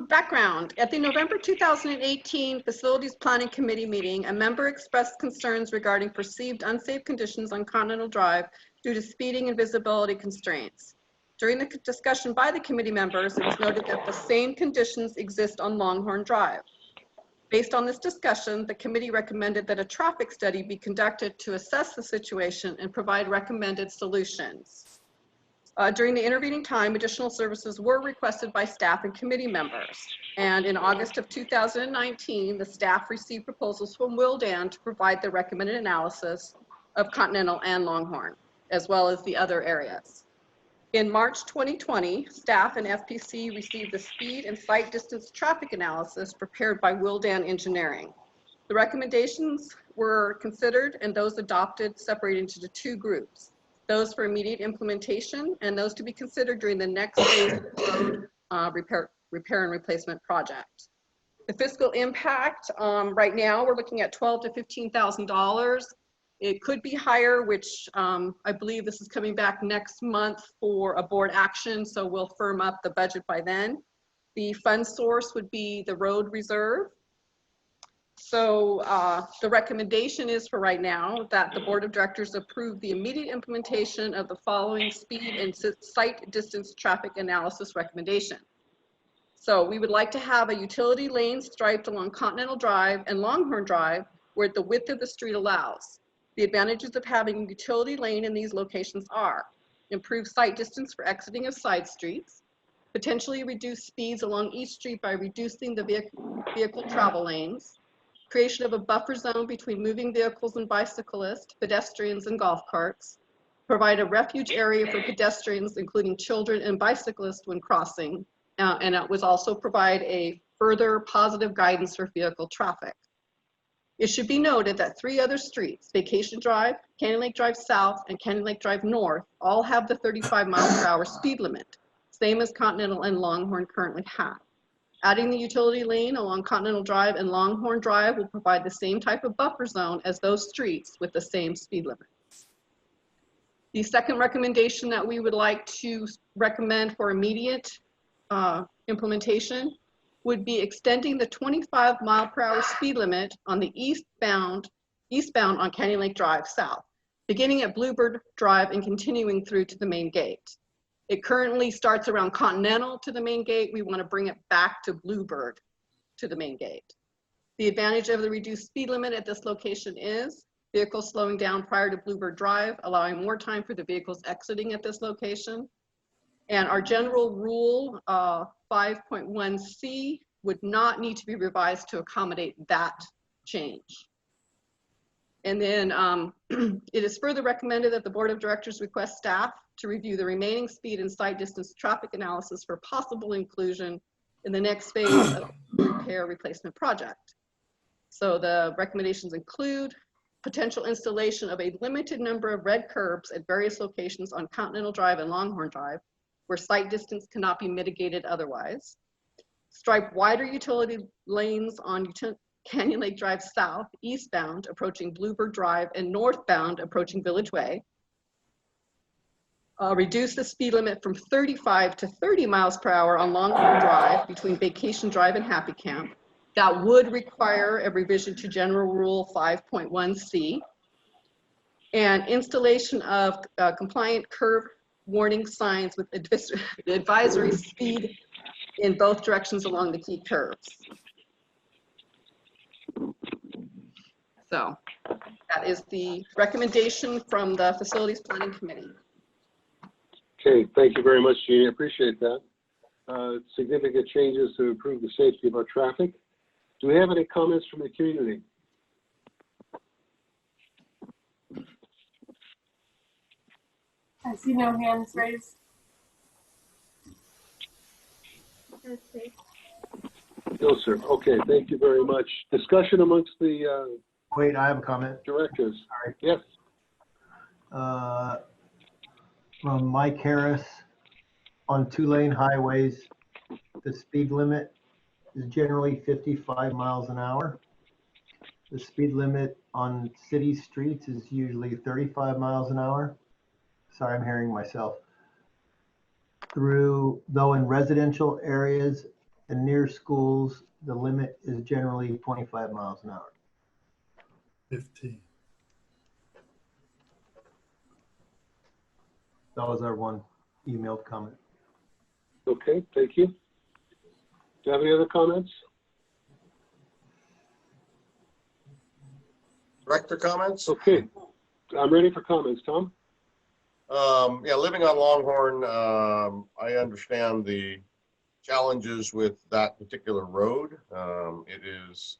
background. At the November 2018 Facilities Planning Committee meeting, a member expressed concerns regarding perceived unsafe conditions on Continental Drive due to speeding and visibility constraints. During the discussion by the committee members, it was noted that the same conditions exist on Longhorn Drive. Based on this discussion, the committee recommended that a traffic study be conducted to assess the situation and provide recommended solutions. During the intervening time, additional services were requested by staff and committee members. And in August of 2019, the staff received proposals from Willdan to provide the recommended analysis of Continental and Longhorn, as well as the other areas. In March 2020, staff and FPC received the speed and sight distance traffic analysis prepared by Wildan Engineering. The recommendations were considered and those adopted separated into two groups, those for immediate implementation and those to be considered during the next phase of the road repair and replacement project. The fiscal impact, right now we're looking at $12,000 to $15,000. It could be higher, which I believe this is coming back next month for a board action, so we'll firm up the budget by then. The fund source would be the road reserve. So the recommendation is for right now that the board of directors approve the immediate implementation of the following speed and sight distance traffic analysis recommendation. So we would like to have a utility lane striped along Continental Drive and Longhorn Drive where the width of the street allows. The advantages of having a utility lane in these locations are improved sight distance for exiting of side streets, potentially reduce speeds along each street by reducing the vehicle travel lanes, creation of a buffer zone between moving vehicles and bicyclists, pedestrians, and golf carts, provide a refuge area for pedestrians, including children and bicyclists when crossing, and it was also provide a further positive guidance for vehicle traffic. It should be noted that 3 other streets, Vacation Drive, Canyon Lake Drive South, and Canyon Lake Drive North, all have the 35 mph speed limit, same as Continental and Longhorn currently have. Adding the utility lane along Continental Drive and Longhorn Drive will provide the same type of buffer zone as those streets with the same speed limit. The second recommendation that we would like to recommend for immediate implementation would be extending the 25 mph speed limit on the eastbound on Canyon Lake Drive South, beginning at Bluebird Drive and continuing through to the main gate. It currently starts around Continental to the main gate. We want to bring it back to Bluebird to the main gate. The advantage of the reduced speed limit at this location is vehicles slowing down prior to Bluebird Drive, allowing more time for the vehicles exiting at this location. And our general rule 5.1C would not need to be revised to accommodate that change. And then it is further recommended that the board of directors request staff to review the remaining speed and sight distance traffic analysis for possible inclusion in the next phase of the repair replacement project. So the recommendations include potential installation of a limited number of red curbs at various locations on Continental Drive and Longhorn Drive, where sight distance cannot be mitigated otherwise. Stripe wider utility lanes on Canyon Lake Drive South, eastbound, approaching Bluebird Drive, and northbound, approaching Village Way. Reduce the speed limit from 35 to 30 mph on Longhorn Drive between Vacation Drive and Happy Camp. That would require a revision to General Rule 5.1C. And installation of compliant curve warning signs with advisory speed in both directions along the key curves. So that is the recommendation from the Facilities Planning Committee. Okay, thank you very much, Jeannie. I appreciate that. Significant changes to improve the safety of our traffic. Do we have any comments from the community? I see no hands raised. No, sir. Okay, thank you very much. Discussion amongst the Wait, I have a comment. directors. Sorry. Yes. From Mike Harris, on 2-lane highways, the speed limit is generally 55 miles an hour. The speed limit on city streets is usually 35 miles an hour. Sorry, I'm hearing myself. Though in residential areas and near schools, the limit is generally 25 miles an hour. 15. That was our one emailed comment. Okay, thank you. Do you have any other comments? Director comments? Okay, I'm ready for comments. Tom? Yeah, living on Longhorn, I understand the challenges with that particular road. It is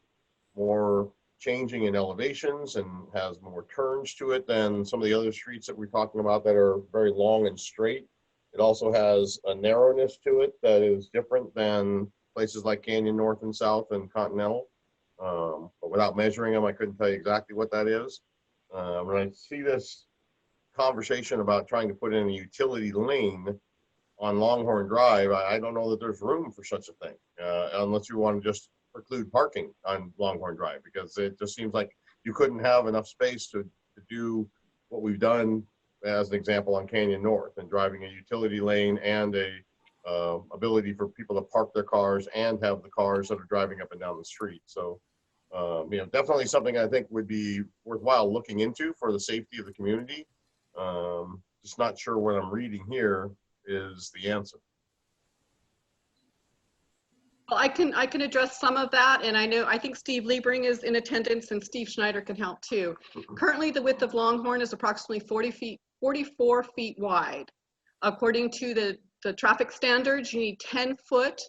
more changing in elevations and has more turns to it than some of the other streets that we're talking about that are very long and straight. It also has a narrowness to it that is different than places like Canyon North and South and Continental. But without measuring them, I couldn't tell you exactly what that is. When I see this conversation about trying to put in a utility lane on Longhorn Drive, I don't know that there's room for such a thing, unless you want to just preclude parking on Longhorn Drive, because it just seems like you couldn't have enough space to do what we've done as an example on Canyon North, and driving a utility lane and a ability for people to park their cars and have the cars that are driving up and down the street. So, you know, definitely something I think would be worthwhile looking into for the safety of the community. Just not sure what I'm reading here is the answer. Well, I can address some of that, and I think Steve Liebring is in attendance, and Steve Schneider can help too. Currently, the width of Longhorn is approximately 44 feet wide. According to the traffic standards, you need 10 foot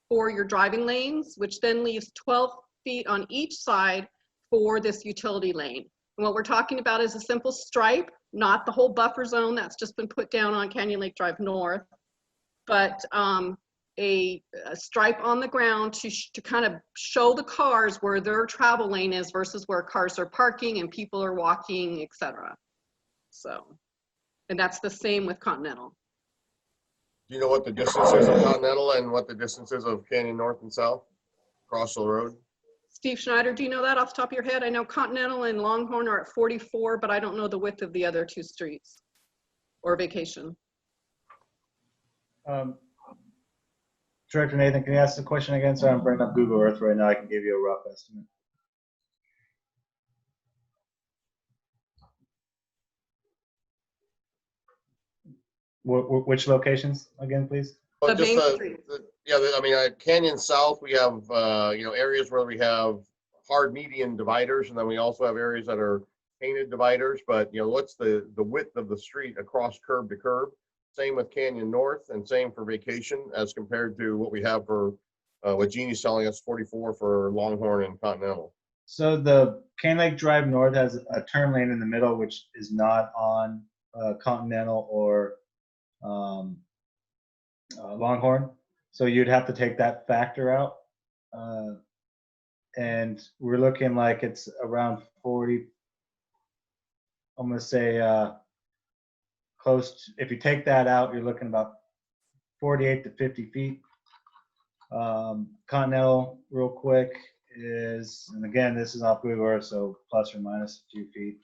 for your driving lanes, which then leaves 12 feet on each side for this utility lane. And what we're talking about is a simple stripe, not the whole buffer zone that's just been put down on Canyon Lake Drive North, but a stripe on the ground to kind of show the cars where their travel lane is versus where cars are parking and people are walking, etc. So, and that's the same with Continental. Do you know what the distance is of Continental and what the distance is of Canyon North and South across the road? Steve Schneider, do you know that off the top of your head? I know Continental and Longhorn are at 44, but I don't know the width of the other two streets or Vacation. Director Nathan, can you ask the question again? So I'm bringing up Google Earth right now. I can give you a rough estimate. Which locations again, please? Well, just yeah, I mean, Canyon South, we have you know, areas where we have hard median dividers, and then we also have areas that are painted dividers. But you know, what's the width of the street across curb to curb? Same with Canyon North, and same for Vacation, as compared to what we have for what Jeannie's telling us, 44 for Longhorn and Continental. So the Canyon Lake Drive North has a turn lane in the middle, which is not on Continental or Longhorn. So you'd have to take that factor out. And we're looking like it's around 40, I'm gonna say close to, if you take that out, you're looking about 48 to 50 feet. Continental, real quick, is, and again, this is off Google Earth, so plus or minus a few feet.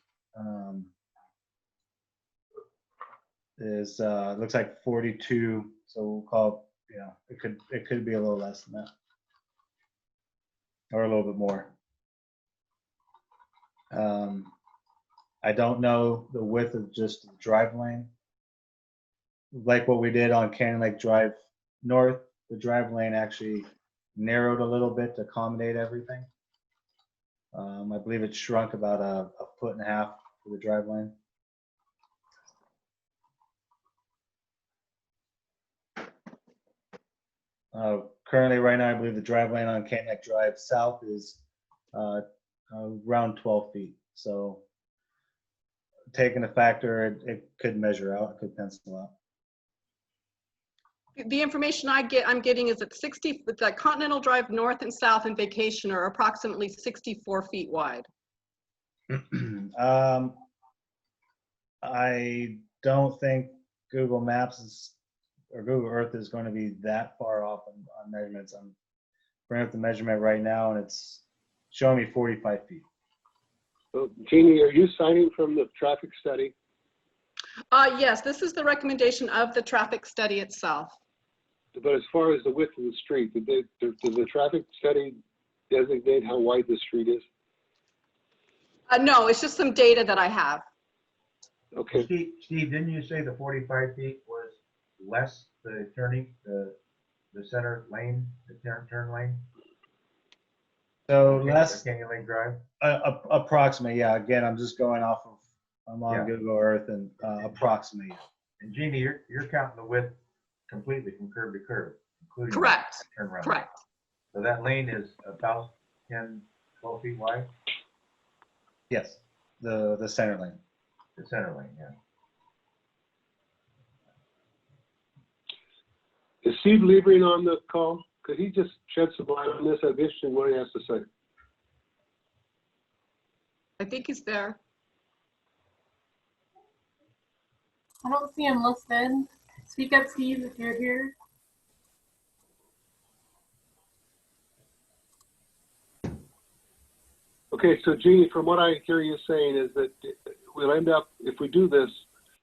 Is looks like 42, so we'll call, you know, it could be a little less than that, or a little bit more. I don't know the width of just the drive lane. Like what we did on Canyon Lake Drive North, the drive lane actually narrowed a little bit to accommodate everything. I believe it shrunk about a 1.5 feet for the drive lane. Currently, right now, I believe the drive lane on Canyon Lake Drive South is around 12 feet. So, taking a factor, it could measure out, it could pencil out. The information I'm getting is that that Continental Drive North and South and Vacation are approximately 64 feet wide. I don't think Google Maps or Google Earth is going to be that far off on measurements. I'm bringing up the measurement right now, and it's showing me 45 feet. So, Jeannie, are you signing from the traffic study? Yes, this is the recommendation of the traffic study itself. But as far as the width of the street, does the traffic study designate how wide the street is? No, it's just some data that I have. Okay. Steve, didn't you say the 45 feet was less the turning, the center lane, the turn lane? So less Canyon Lake Drive? Approximately, yeah. Again, I'm just going off of, I'm on Google Earth, and approximately. And Jeannie, you're counting the width completely from curb to curb, including correct. Turnaround. Correct. So that lane is about 10, 12 feet wide? Yes, the center lane. The center lane, yeah. Steve Liebering on the call? Could he just shed some light on this? I'd be interested in what he has to say. I think he's there. I don't see him listed. Speak up, Steve, if you're here. Okay, so Jeannie, from what I hear you saying is that we'll end up, if we do this,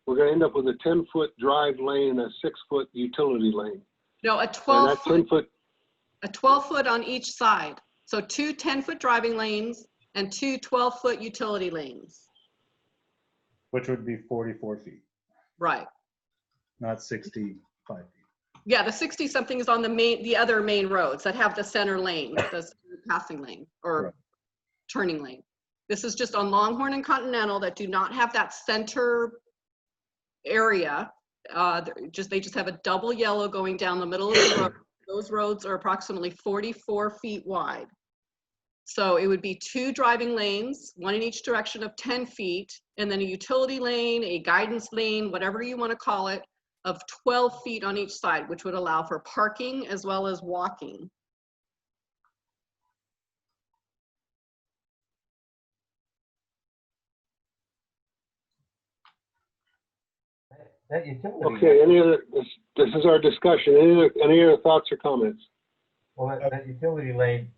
we're going to end up with a 10-foot drive lane and a 6-foot utility lane. No, a And 12 that foot, 10-foot, a 12 foot on each side. So 2 10-foot driving lanes and 2 12-foot utility lanes. Which would be 44 feet, Right. not 65 feet. Yeah, the 60 something is on the other main roads that have the center lane, the passing lane or Right. turning lane. This is just on Longhorn and Continental that do not have that center area. They just have a double yellow going down the middle of the road. Those roads are approximately 44 feet wide. So it would be 2 driving lanes, 1 in each direction of 10 feet, and then a utility lane, a guidance lane, whatever you want to call it, of 12 feet on each side, which would allow for parking as well as walking. That utility. okay, any other, this is our discussion. Any other thoughts or comments? Well, that utility lane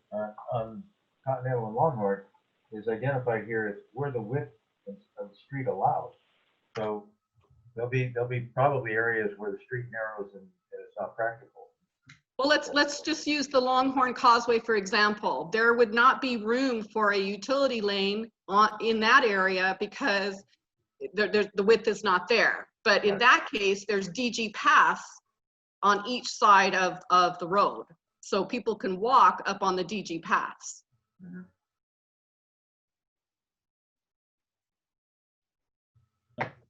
on Continental and Longhorn is identified here as where the width of the street allows. So there'll be probably areas where the street narrows and it's not practical. Well, let's just use the Longhorn Causeway, for example. There would not be room for a utility lane in that area because the width is not there. But in that case, there's DG paths on each side of the road. So people can walk up on the DG paths. Mm-hmm.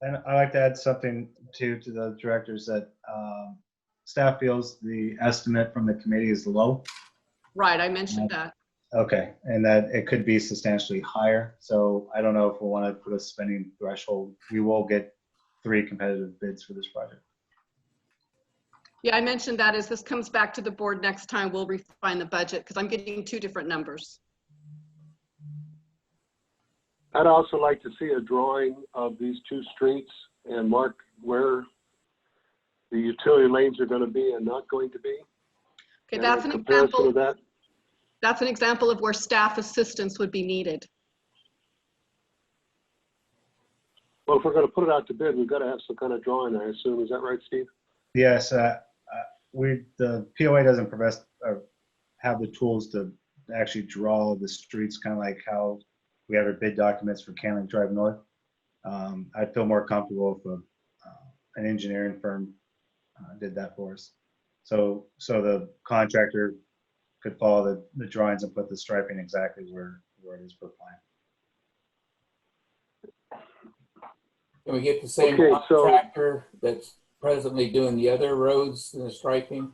And I like to add something to the directors that staff feels the estimate from the committee is low. Right, I mentioned that. Okay, and that it could be substantially higher. So I don't know if we want to put a spending threshold. We will get 3 competitive bids for this project. Yeah, I mentioned that as this comes back to the board next time, we'll refine the budget because I'm getting 2 different numbers. I'd also like to see a drawing of these 2 streets and mark where the utility lanes are going to be and not going to be. Okay, And that's a an comparison example. of that. That's an example of where staff assistance would be needed. Well, if we're going to put it out to bid, we've got to have some kind of drawing, I assume. Is that right, Steve? Yes, the POA doesn't have the tools to actually draw the streets, kind of like how we have our bid documents for Canling Drive North. I'd feel more comfortable if an engineering firm did that for us. So the contractor could follow the drawings and put the striping exactly where it is per plan. Can we get the same Okay, so- contractor that's presently doing the other roads and the striping?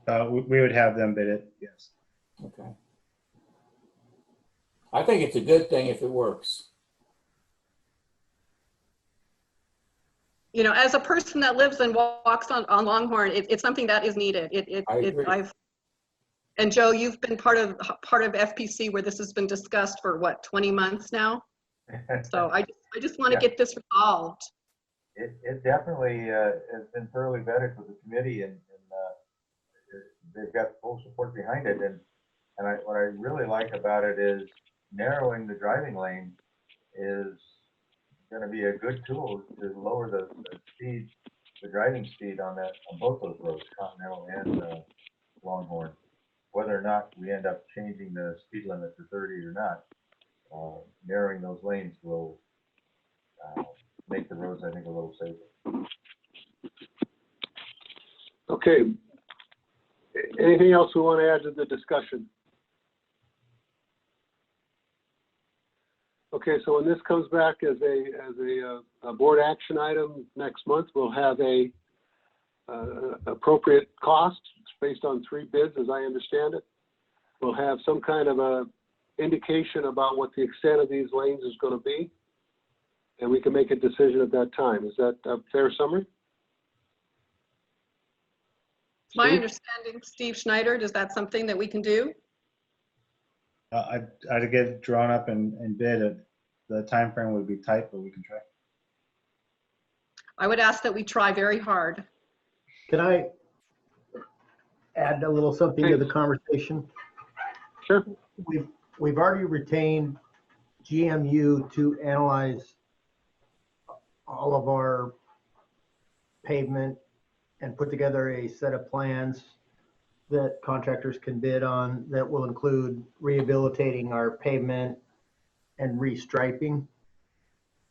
We would have them bid it, yes. Okay. I think it's a good thing if it works. You know, as a person that lives and walks on Longhorn, it's something that is needed. I agree. And Joe, you've been part of FPC where this has been discussed for what, 20 months now? So I just want to get this resolved. It definitely has been thoroughly vetted with the committee, and they've got full support behind it. And what I really like about it is narrowing the driving lane is going to be a good tool to lower the speed, the driving speed on both those roads, Continental and Longhorn. Whether or not we end up changing the speed limit to 30 or not, narrowing those lanes will make the roads, I think, a little safer. Okay. Anything else we want to add to the discussion? Okay, so when this comes back as a board action item next month, we'll have a appropriate cost based on 3 bids, as I understand it. We'll have some kind of a indication about what the extent of these lanes is going to be, and we can make a decision at that time. Is that a fair summary? It's my Steve? understanding, Steve Schneider, is that something that we can do? I'd get it drawn up and bid it. The time frame would be tight, but we can try. I would ask that we try very hard. Can I add a little something to the conversation? Sure. We've already retained GMU to analyze all of our pavement and put together a set of plans that contractors can bid on that will include rehabilitating our pavement and restriping.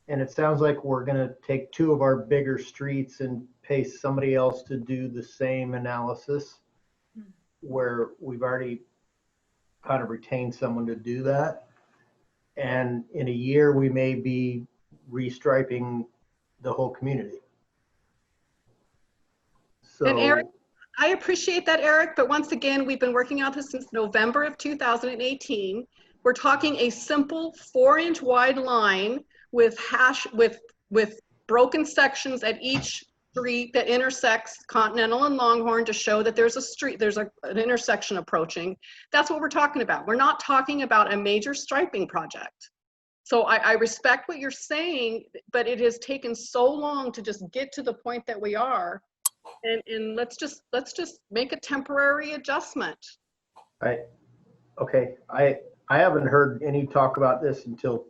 And it sounds like we're gonna take two of our bigger streets and pay somebody else to do the same analysis, where we've already kind of retained someone to do that. And in a year, we may be restriping the whole community. And Eric, So, I appreciate that, Eric, but once again, we've been working on this since November of 2018. We're talking a simple 4-inch wide line with broken sections at each street that intersects Continental and Longhorn to show that there's a street, there's an intersection approaching. That's what we're talking about. We're not talking about a major striping project. So I respect what you're saying, but it has taken so long to just get to the point that we are. And let's just make a temporary adjustment. I haven't heard any talk about this until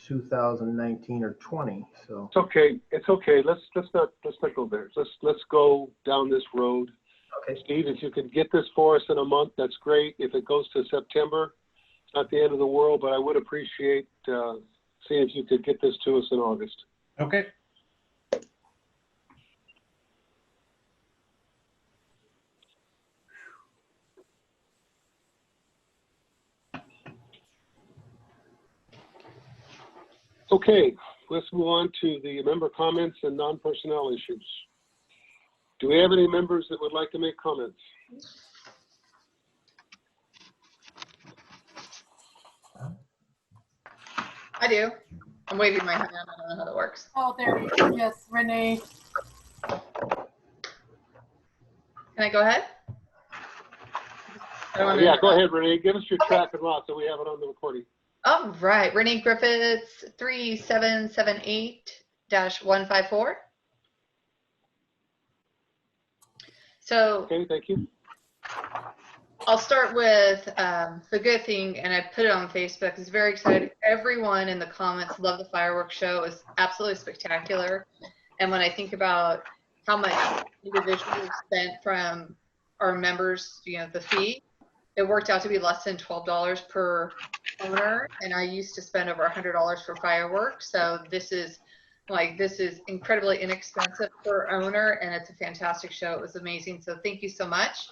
2019 or 20. So It's okay. It's okay. Let's not go there. Let's go down this road. Okay. Steve, if you could get this for us in a month, that's great. If it goes to September, it's not the end of the world, but I would appreciate seeing if you could get this to us in August. Okay. Okay, let's move on to the member comments and non-personnel issues. Do we have any members that would like to make comments? I do. I'm waving my hand. I don't know how that works. Oh, there you go. Yes, Renee. Can I go ahead? Yeah, go ahead, Renee. Give us your track and lot so we have it on the recording. All right, Renee Griffiths, 3778-154. So okay, thank you. I'll start with the good thing, and I put it on Facebook. It's very exciting. Everyone in the comments loved the fireworks show. It was absolutely spectacular. And when I think about how much individuals spent from our members, the fee, it worked out to be less than $12 per owner. And I used to spend over $100 for fireworks. So this is incredibly inexpensive per owner, and it's a fantastic show. It was amazing. So thank you so much.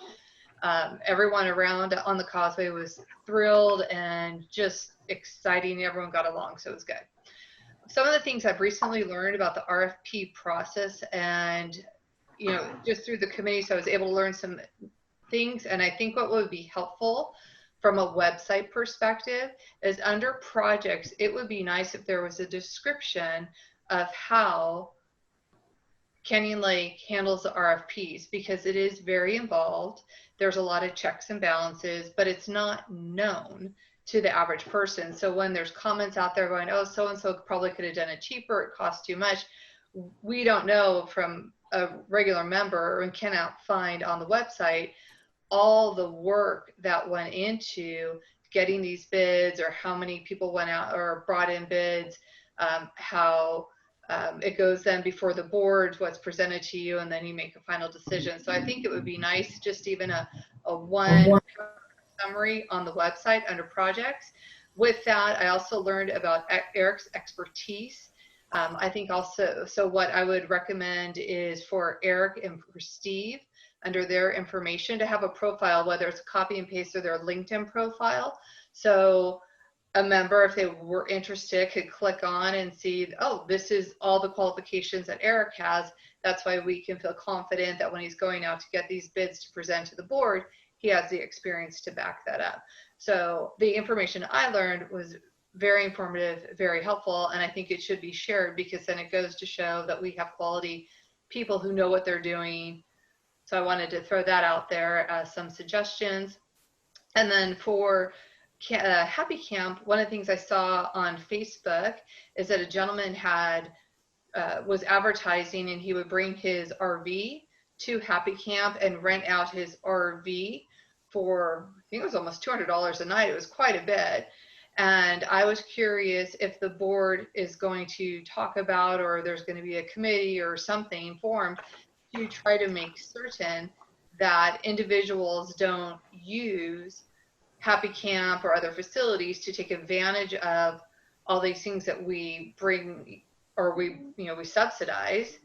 Everyone around on the causeway was thrilled and just exciting. Everyone got along, so it was good. Some of the things I've recently learned about the RFP process and, just through the committee, so I was able to learn some things. And I think what would be helpful from a website perspective is under projects, it would be nice if there was a description of how Canyon Lake handles the RFPs, because it is very involved. There's a lot of checks and balances, but it's not known to the average person. So when there's comments out there going, oh, so-and-so probably could have done it cheaper, it costs too much, we don't know from a regular member and cannot find on the website all the work that went into getting these bids, or how many people went out or brought in bids, how it goes then before the board, what's presented to you, and then you make a final decision. So I think it would be nice, just even a one summary on the website under projects. With that, I also learned about Eric's expertise. I think also, so what I would recommend is for Eric and for Steve, under their information, to have a profile, whether it's a copy and paste or their LinkedIn profile. So a member, if they were interested, could click on and see, oh, this is all the qualifications that Eric has. That's why we can feel confident that when he's going out to get these bids to present to the board, he has the experience to back that up. So the information I learned was very informative, very helpful, and I think it should be shared, because then it goes to show that we have quality people who know what they're doing, So I wanted to throw that out there as some suggestions. And then for Happy Camp, one of the things I saw on Facebook is that a gentleman was advertising, and he would bring his RV to Happy Camp and rent out his RV for, I think it was almost $200 a night. It was quite a bit. And I was curious if the board is going to talk about, or there's going to be a committee or something formed to try to make certain that individuals don't use Happy Camp or other facilities to take advantage of all these things that we bring, or we subsidize,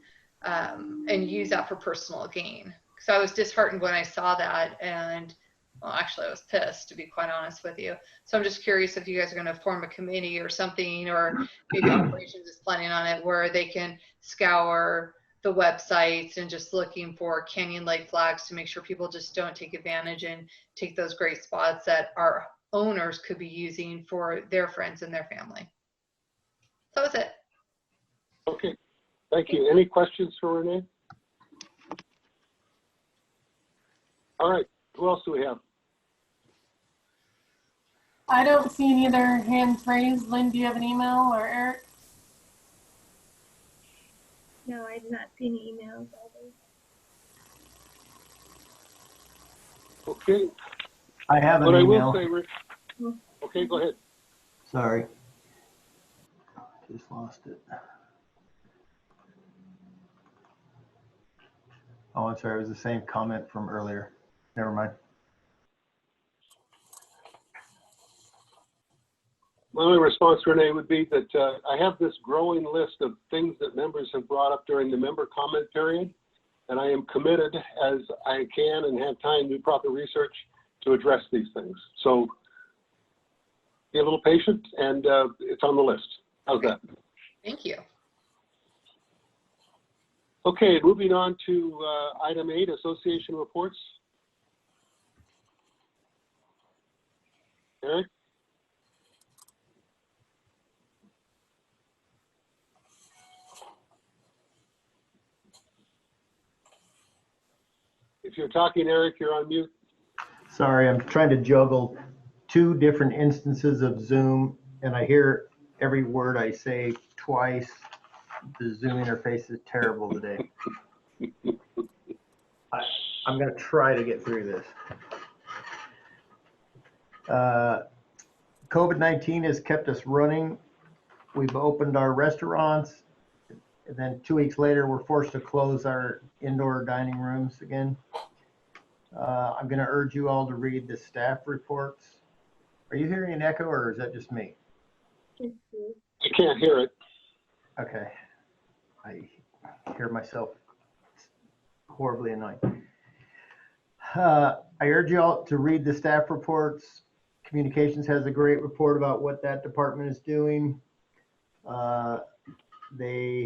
and use that for personal gain. So I was disheartened when I saw that, and well, actually I was pissed, to be quite honest with you. So I'm just curious if you guys are going to form a committee or something, or maybe operations is planning on it, where they can scour the websites and just looking for Canyon Lake flags to make sure people just don't take advantage and take those great spots that our owners could be using for their friends and their family. So that's it. Okay, thank you. Any questions for Renee? All right, who else do we have? I don't see any other hands raised. Lynn, do you have an email, or Eric? No, I did not see any emails either. Okay. I have an But email. I will say, okay, go ahead. Sorry. Just lost it. Oh, I'm sorry. It was the same comment from earlier. Never mind. My only response, Renee, would be that I have this growing list of things that members have brought up during the member comment period, and I am committed as I can and have time to do proper research to address these things. So be a little patient, and it's on the list. How's that? Thank you. Okay, moving on to item 8, association reports. Eric? If you're talking, Eric, you're on mute. Sorry, I'm trying to juggle 2 different instances of Zoom, and I hear every word I say twice. The Zoom interface is terrible today. I'm going to try to get through this. COVID-19 has kept us running. We've opened our restaurants, and then 2 weeks later, we're forced to close our indoor dining rooms again. I'm going to urge you all to read the staff reports. Are you hearing an echo, or is that just me? I can't hear it. Okay. I hear myself horribly annoying. I urge you all to read the staff reports. Communications has a great report about what that department is doing. There's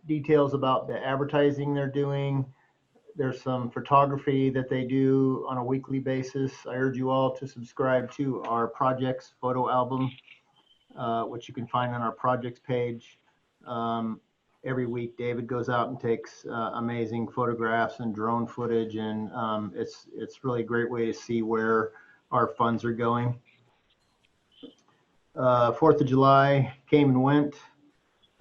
details about the advertising they're doing. There's some photography that they do on a weekly basis. I urge you all to subscribe to our projects photo album, which you can find on our projects page. Every week, David goes out and takes amazing photographs and drone footage, and it's really a great way to see where our funds are going. 4th of July came and went.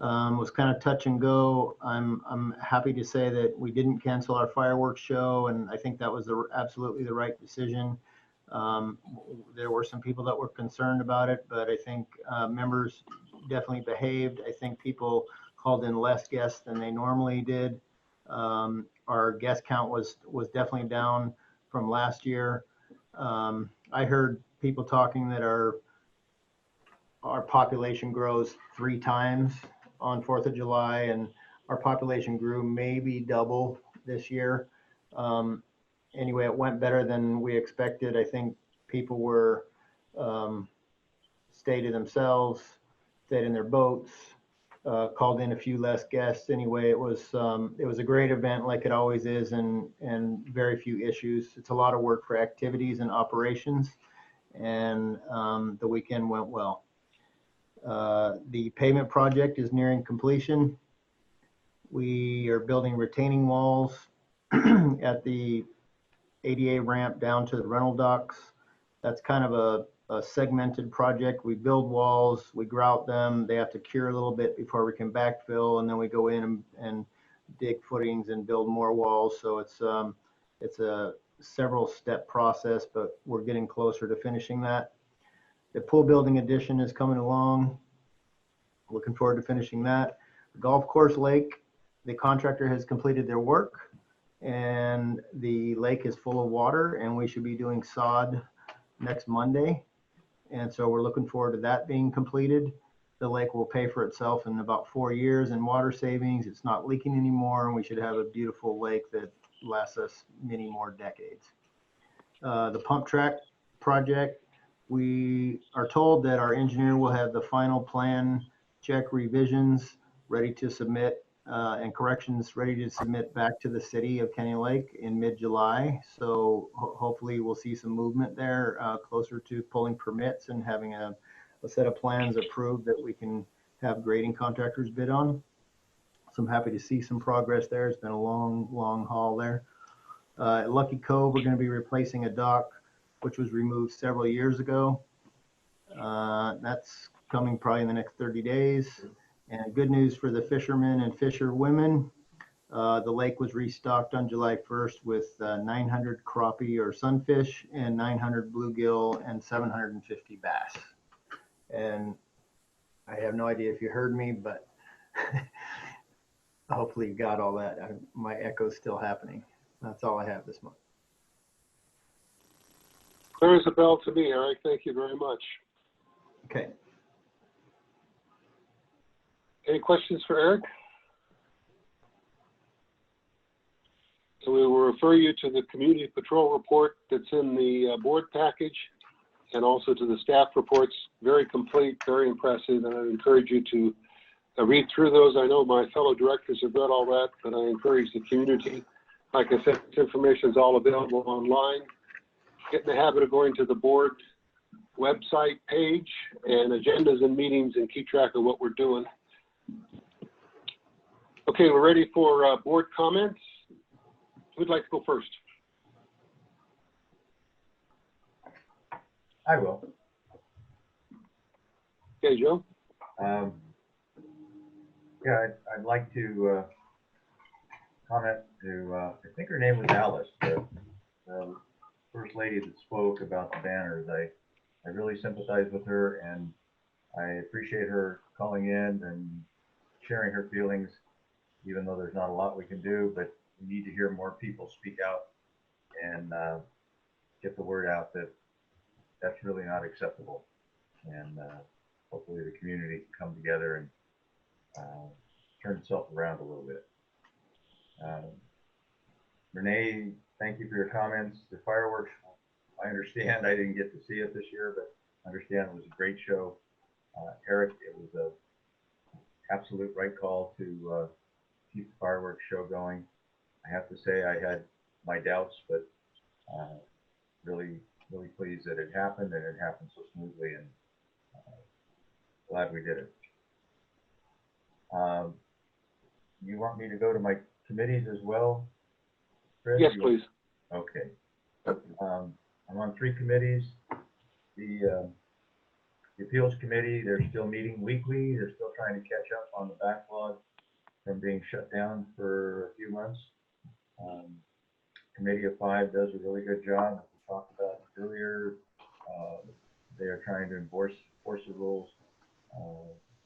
Was kind of touch and go. I'm happy to say that we didn't cancel our fireworks show, and I think that was absolutely the right decision. There were some people that were concerned about it, but I think members definitely behaved. I think people called in less guests than they normally did. Our guest count was definitely down from last year. I heard people talking that our population grows 3 times on 4th of July, and our population grew maybe double this year. Anyway, it went better than we expected. I think people were stayed to themselves, stayed in their boats, called in a few less guests. Anyway, it was a great event, like it always is, and very few issues. It's a lot of work for activities and operations, and the weekend went well. The pavement project is nearing completion. We are building retaining walls at the ADA ramp down to the rental docks. That's kind of a segmented project. We build walls, we grout them. They have to cure a little bit before we can backfill, and then we go in and dig footings and build more walls. So it's a several step process, but we're getting closer to finishing that. The pool building addition is coming along. Looking forward to finishing that. The golf course lake, the contractor has completed their work, and the lake is full of water, and we should be doing sod next Monday. And so we're looking forward to that being completed. The lake will pay for itself in about 4 years in water savings. It's not leaking anymore, and we should have a beautiful lake that lasts us many more decades. The pump track project, we are told that our engineer will have the final plan check revisions ready to submit and corrections ready to submit back to the city of Canyon Lake in mid-July. So hopefully we'll see some movement there closer to pulling permits and having a set of plans approved that we can have grading contractors bid on. So I'm happy to see some progress there. It's been a long, long haul there. At Lucky Cove, we're going to be replacing a dock which was removed several years ago. That's coming probably in the next 30 days. And good news for the fishermen and fisherwomen. The lake was restocked on July 1st with 900 crappie or sunfish and 900 bluegill and 750 bass. And I have no idea if you heard me, but hopefully you got all that. My echo's still happening. That's all I have this month. Clear as a bell to me, Eric. Thank you very much. Okay. Any questions for Eric? So we will refer you to the community patrol report that's in the board package, and also to the staff reports. Very complete, very impressive, and I encourage you to read through those. I know my fellow directors have read all that, but I encourage the community. Like I said, this information is all available online. Get in the habit of going to the board website page and agendas and meetings and keep track of what we're doing. Okay, we're ready for board comments. Who'd like to go first? I will. Okay, Joe. Yeah, I'd like to comment to, I think her name was Alice, the first lady that spoke about the banners. I really sympathize with her, and I appreciate her calling in and sharing her feelings, even though there's not a lot we can do, but we need to hear more people speak out and get the word out that that's really not acceptable. And hopefully the community can come together and turn itself around a little bit. Renee, thank you for your comments. The fireworks, I understand I didn't get to see it this year, but I understand it was a great show. Eric, it was a absolute right call to keep the fireworks show going. I have to say I had my doubts, but really pleased that it happened, and it happened so smoothly, and glad we did it. You want me to go to my committees as well, Chris? Yes, please. Okay. I'm on 3 committees. The appeals committee, they're still meeting weekly. They're still trying to catch up on the backlog from being shut down for a few months. Committee of 5 does a really good job. As we talked about earlier, they are trying to enforce the rules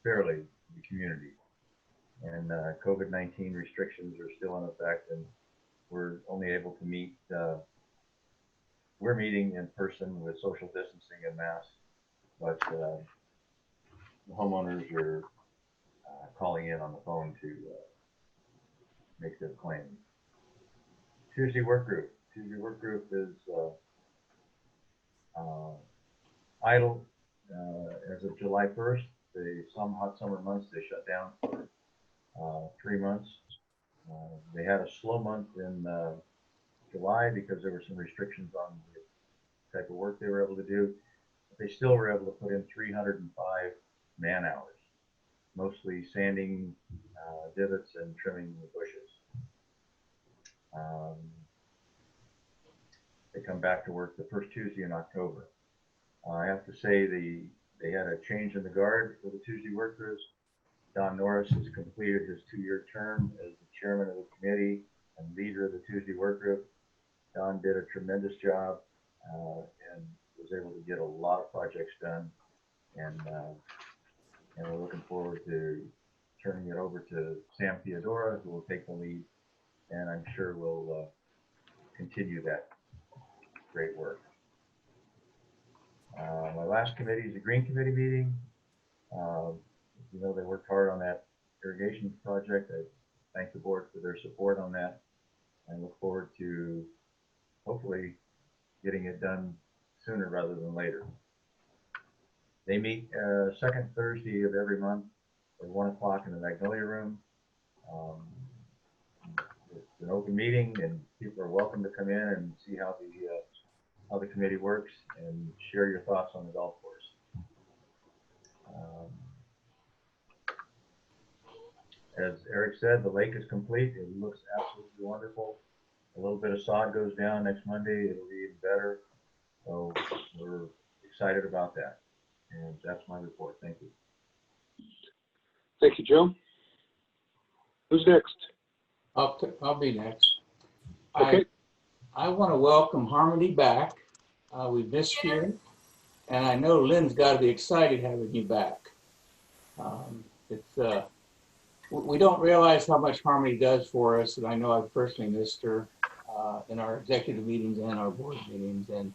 fairly in the community. And COVID-19 restrictions are still in effect, and we're only able to meet, we're meeting in person with social distancing and masks, but the homeowners are calling in on the phone to make their claim. Tuesday work group. Tuesday work group is idle as of July 1st. Some hot summer months they shut down for 3 months. They had a slow month in July because there were some restrictions on the type of work they were able to do. But they still were able to put in 305 man hours, mostly sanding divots and trimming the bushes. Um, They come back to work the first Tuesday in October. I have to say they had a change in the guard for the Tuesday workers. Don Norris has completed his 2-year term as the chairman of the committee and leader of the Tuesday work group. Don did a tremendous job and was able to get a lot of projects done. And we're looking forward to turning it over to Sam Theodora, who will take the lead. And I'm sure we'll continue that great work. My last committee is the Green Committee meeting. You know, they worked hard on that irrigation project. I thank the board for their support on that and look forward to hopefully getting it done sooner rather than later. They meet second Thursday of every month at 1 o'clock in the Magnolia Room. It's an open meeting and people are welcome to come in and see how the committee works and share your thoughts on the golf course. As Eric said, the lake is complete. It looks absolutely wonderful. A little bit of sod goes down next Monday. It'll be even better. So we're excited about that. And that's my report. Thank you. Thank you, Joe. Who's next? I'll be next. Okay. I want to welcome Harmony back. We missed you, and I know Lynn's got to be excited having you back. We don't realize how much Harmony does for us, and I know I've personally missed her in our executive meetings and our board meetings. And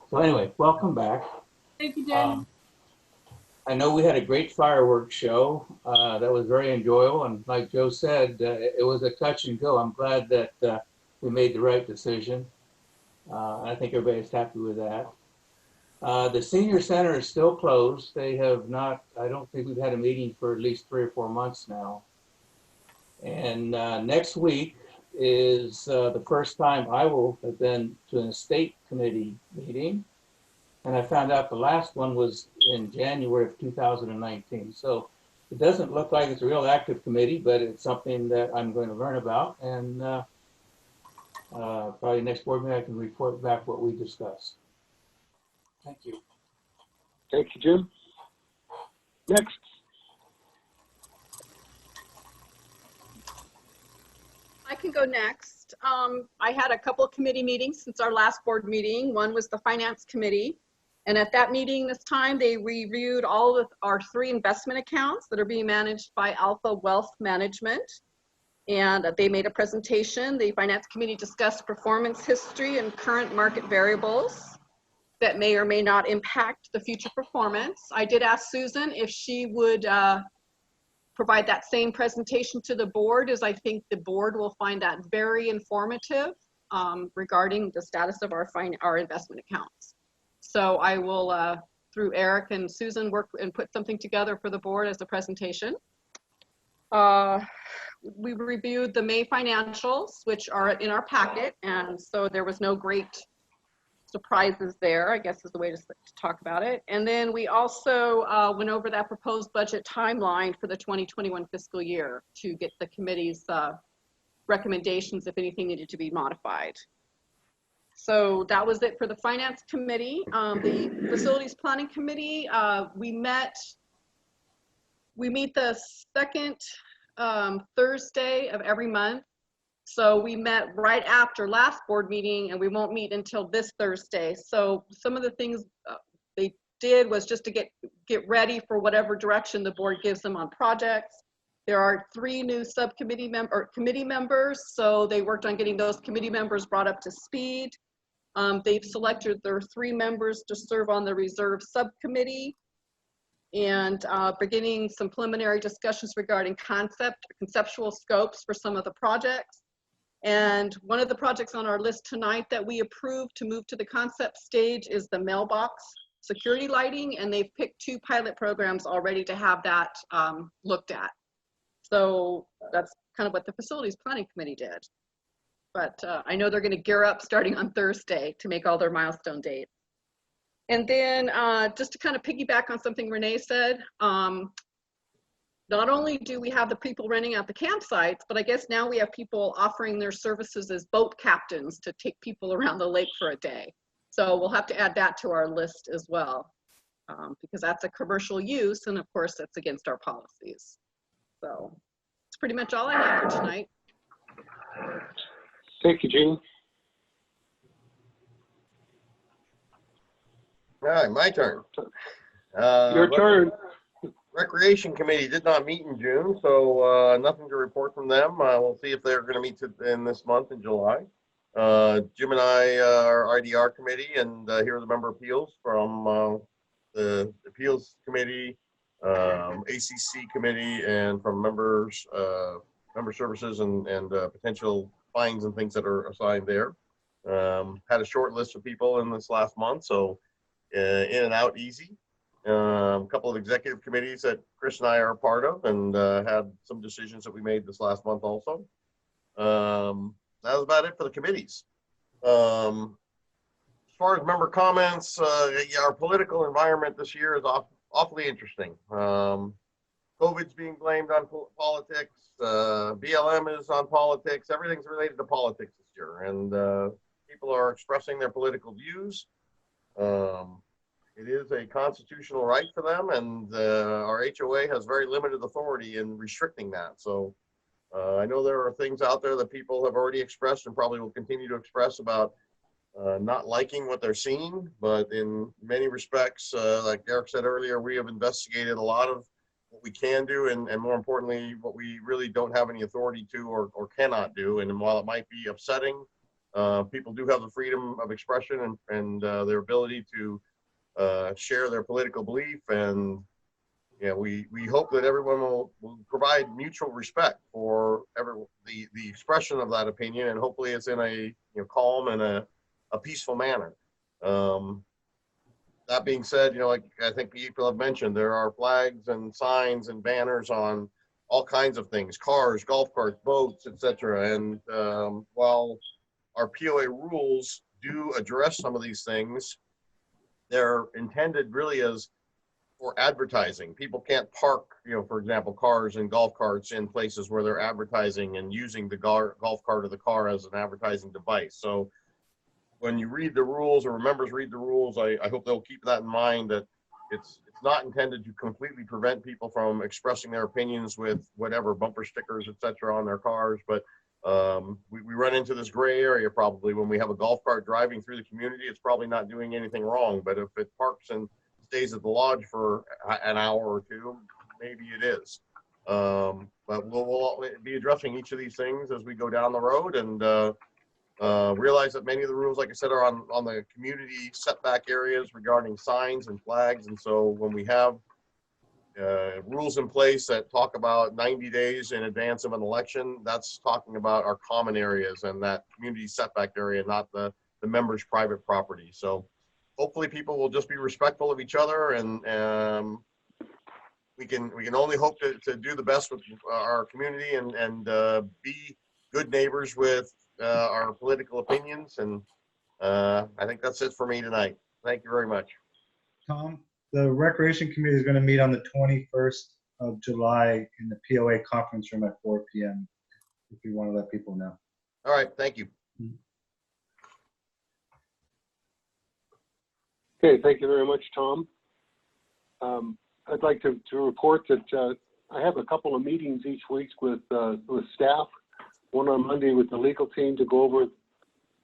so anyway, welcome back. Thank you, Jen. I know we had a great fireworks show. That was very enjoyable, and like Joe said, it was a touch and go. I'm glad that we made the right decision. I think everybody's happy with that. The senior center is still closed. They have not, I don't think we've had a meeting for at least 3 or 4 months now. And next week is the first time I will have been to an estate committee meeting. And I found out the last one was in January of 2019. So it doesn't look like it's a real active committee, but it's something that I'm going to learn about. And probably next board meeting I can report back what we discussed. Thank you. Thank you, Jim. Next. I can go next. I had a couple of committee meetings since our last board meeting. One was the Finance Committee. And at that meeting this time, they reviewed all of our 3 investment accounts that are being managed by Alpha Wealth Management. And they made a presentation. The Finance Committee discussed performance history and current market variables that may or may not impact the future performance. I did ask Susan if she would provide that same presentation to the board, as I think the board will find that very informative regarding the status of our investment accounts. So I will, through Eric and Susan, work and put something together for the board as a presentation. We reviewed the May financials, which are in our packet, and so there was no great surprises there, I guess is the way to talk about it. And then we also went over that proposed budget timeline for the 2021 fiscal year to get the committee's recommendations if anything needed to be modified. So that was it for the Finance Committee. The Facilities Planning Committee, we meet the second Thursday of every month. So we met right after last board meeting and we won't meet until this Thursday. So some of the things they did was just to get ready for whatever direction the board gives them on projects. There are 3 new subcommittee committee members. So they worked on getting those committee members brought up to speed. They've selected their 3 members to serve on the reserve subcommittee and beginning some preliminary discussions regarding conceptual scopes for some of the projects. And one of the projects on our list tonight that we approved to move to the concept stage is the mailbox security lighting, and they've picked 2 pilot programs already to have that looked at. So that's kind of what the Facilities Planning Committee did. But I know they're going to gear up starting on Thursday to make all their milestone dates. And then just to kind of piggyback on something Renee said, not only do we have the people renting out the campsites, but I guess now we have people offering their services as boat captains to take people around the lake for a day. So we'll have to add that to our list as well, because that's a commercial use, and of course that's against our policies. So that's pretty much all I have for tonight. Thank you, Jean. All right, my turn. Your turn. Recreation Committee did not meet in June, so nothing to report from them. We'll see if they're going to meet in this month in July. Jim and I are IDR Committee, and here are the member appeals from the Appeals Committee, ACC Committee, and from members, member services and potential fines and things that are assigned there. Had a short list of people in this last month, so in and out easy. A couple of executive committees that Chris and I are a part of, and had some decisions that we made this last month also. That was about it for the committees. As far as member comments, yeah, our political environment this year is awfully interesting. COVID's being blamed on politics. BLM is on politics. Everything's related to politics this year, and people are expressing their political views. It is a constitutional right for them, and our HOA has very limited authority in restricting that. So I know there are things out there that people have already expressed and probably will continue to express about not liking what they're seeing, but in many respects, like Derek said earlier, we have investigated a lot of what we can do, and more importantly, what we really don't have any authority to or cannot do. And while it might be upsetting, people do have the freedom of expression and their ability to share their political belief, and yeah, we hope that everyone will provide mutual respect for the expression of that opinion, and hopefully it's in a calm and a peaceful manner. That being said, like I think people have mentioned, there are flags and signs and banners on all kinds of things: cars, golf carts, boats, etc. And while our POA rules do address some of these things, they're intended really as for advertising. People can't park, for example, cars and golf carts in places where they're advertising and using the golf cart or the car as an advertising device. So when you read the rules, or members read the rules, I hope they'll keep that in mind, that it's not intended to completely prevent people from expressing their opinions with whatever bumper stickers, etc. on their cars, but we run into this gray area probably when we have a golf cart driving through the community. It's probably not doing anything wrong, but if it parks and stays at the lodge for an hour or two, maybe it is. But we'll be addressing each of these things as we go down the road, and realize that many of the rules, like I said, are on the community setback areas regarding signs and flags. And so when we have rules in place that talk about 90 days in advance of an election, that's talking about our common areas and that community setback area, not the members' private property. So hopefully people will just be respectful of each other, and we can only hope to do the best with our community and be good neighbors with our political opinions. And I think that's it for me tonight. Thank you very much. Tom, the Recreation Committee is going to meet on the 21st of July in the POA conference room at 4 p.m. if you want to let people know. All right, thank you. Okay, thank you very much, Tom. I'd like to report that I have a couple of meetings each week with staff. One on Monday with the legal team to go over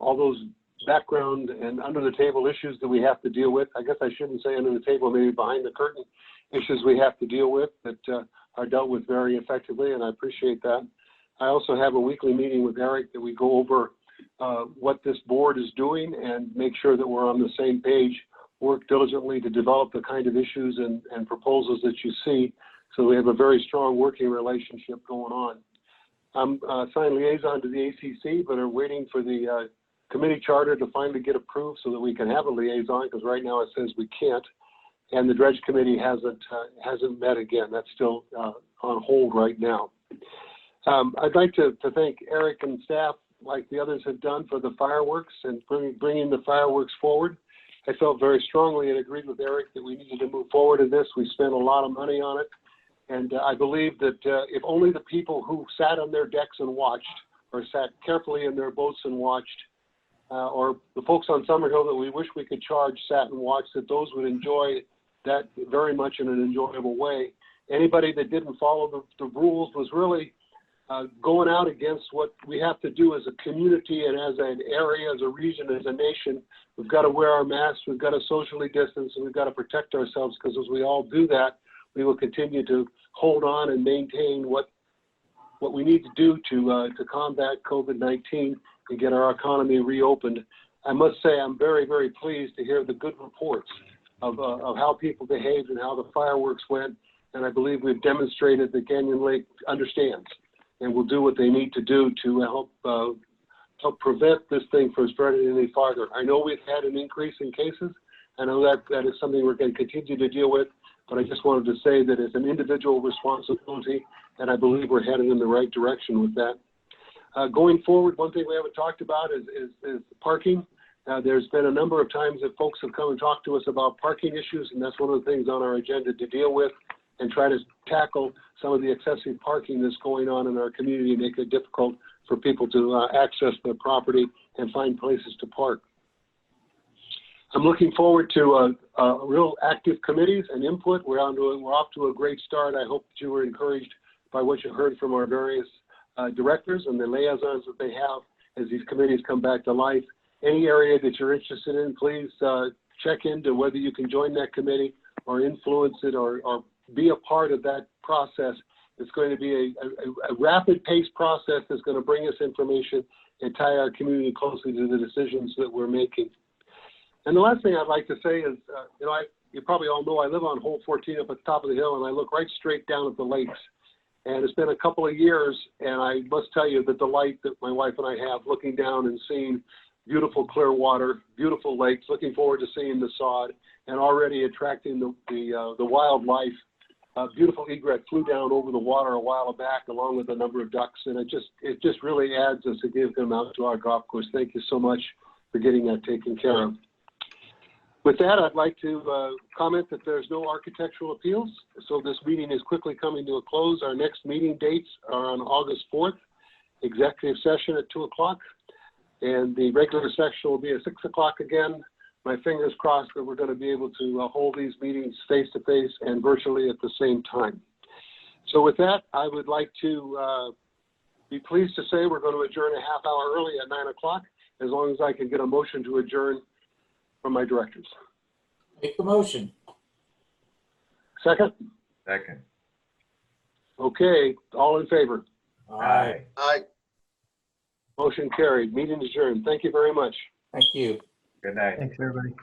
all those background and under the table issues that we have to deal with. I guess I shouldn't say under the table, maybe behind the curtain issues we have to deal with that are dealt with very effectively, and I appreciate that. I also have a weekly meeting with Eric that we go over what this board is doing and make sure that we're on the same page, work diligently to develop the kind of issues and proposals that you see, so we have a very strong working relationship going on. I'm assigned liaison to the ACC, but are waiting for the committee charter to finally get approved so that we can have a liaison, because right now it says we can't. And the dredge committee hasn't met again. That's still on hold right now. I'd like to thank Eric and staff, like the others have done, for the fireworks and bringing the fireworks forward. I felt very strongly and agreed with Eric that we needed to move forward in this. We spent a lot of money on it, And I believe that if only the people who sat on their decks and watched, or sat carefully in their boats and watched, or the folks on Summerhill that we wish we could charge sat and watched, that those would enjoy that very much in an enjoyable way. Anybody that didn't follow the rules was really going out against what we have to do as a community and as an area, as a region, as a nation. We've got to wear our masks, we've got to socially distance, and we've got to protect ourselves, because as we all do that, we will continue to hold on and maintain what we need to do to combat COVID-19 and get our economy reopened. I must say I'm very, very pleased to hear the good reports of how people behaved and how the fireworks went, and I believe we've demonstrated that Canyon Lake understands and will do what they need to do to help prevent this thing from spreading any farther. I know we've had an increase in cases. I know that is something we're going to continue to deal with, but I just wanted to say that it's an individual responsibility, and I believe we're headed in the right direction with that. Going forward, one thing we haven't talked about is parking. There's been a number of times that folks have come and talked to us about parking issues, and that's one of the things on our agenda to deal with and try to tackle some of the excessive parking that's going on in our community and make it difficult for people to access the property and find places to park. I'm looking forward to real active committees and input. We're off to a great start. I hope that you were encouraged by what you heard from our various directors and the liaisons that they have as these committees come back to life. Any area that you're interested in, please check into whether you can join that committee or influence it or be a part of that process. It's going to be a rapid-paced process that's going to bring us information and tie our community closely to the decisions that we're making. And the last thing I'd like to say is, you probably all know I live on hole 14 up at the top of the hill, and I look right straight down at the lakes. And it's been a couple of years, and I must tell you the delight that my wife and I have looking down and seeing beautiful clear water, beautiful lakes, looking forward to seeing the sod, and already attracting the wildlife. Beautiful egret flew down over the water a while back along with a number of ducks, and it just really adds a significant amount to our golf course. Thank you so much for getting that taken care of. With that, I'd like to comment that there's no architectural appeals, so this meeting is quickly coming to a close. Our next meeting dates are on August 4th, executive session at 2 o'clock, and the regular session will be at 6 o'clock again. My fingers crossed that we're going to be able to hold these meetings face-to-face and virtually at the same time. So with that, I would like to be pleased to say we're going to adjourn a half hour early at 9 o'clock, as long as I can get a motion to adjourn from my directors. Make the motion. Second? Second. Okay, all in favor? Aye. Aye. Motion carried. Meeting adjourned. Thank you very much. Thank you. Good night. Thanks, everybody.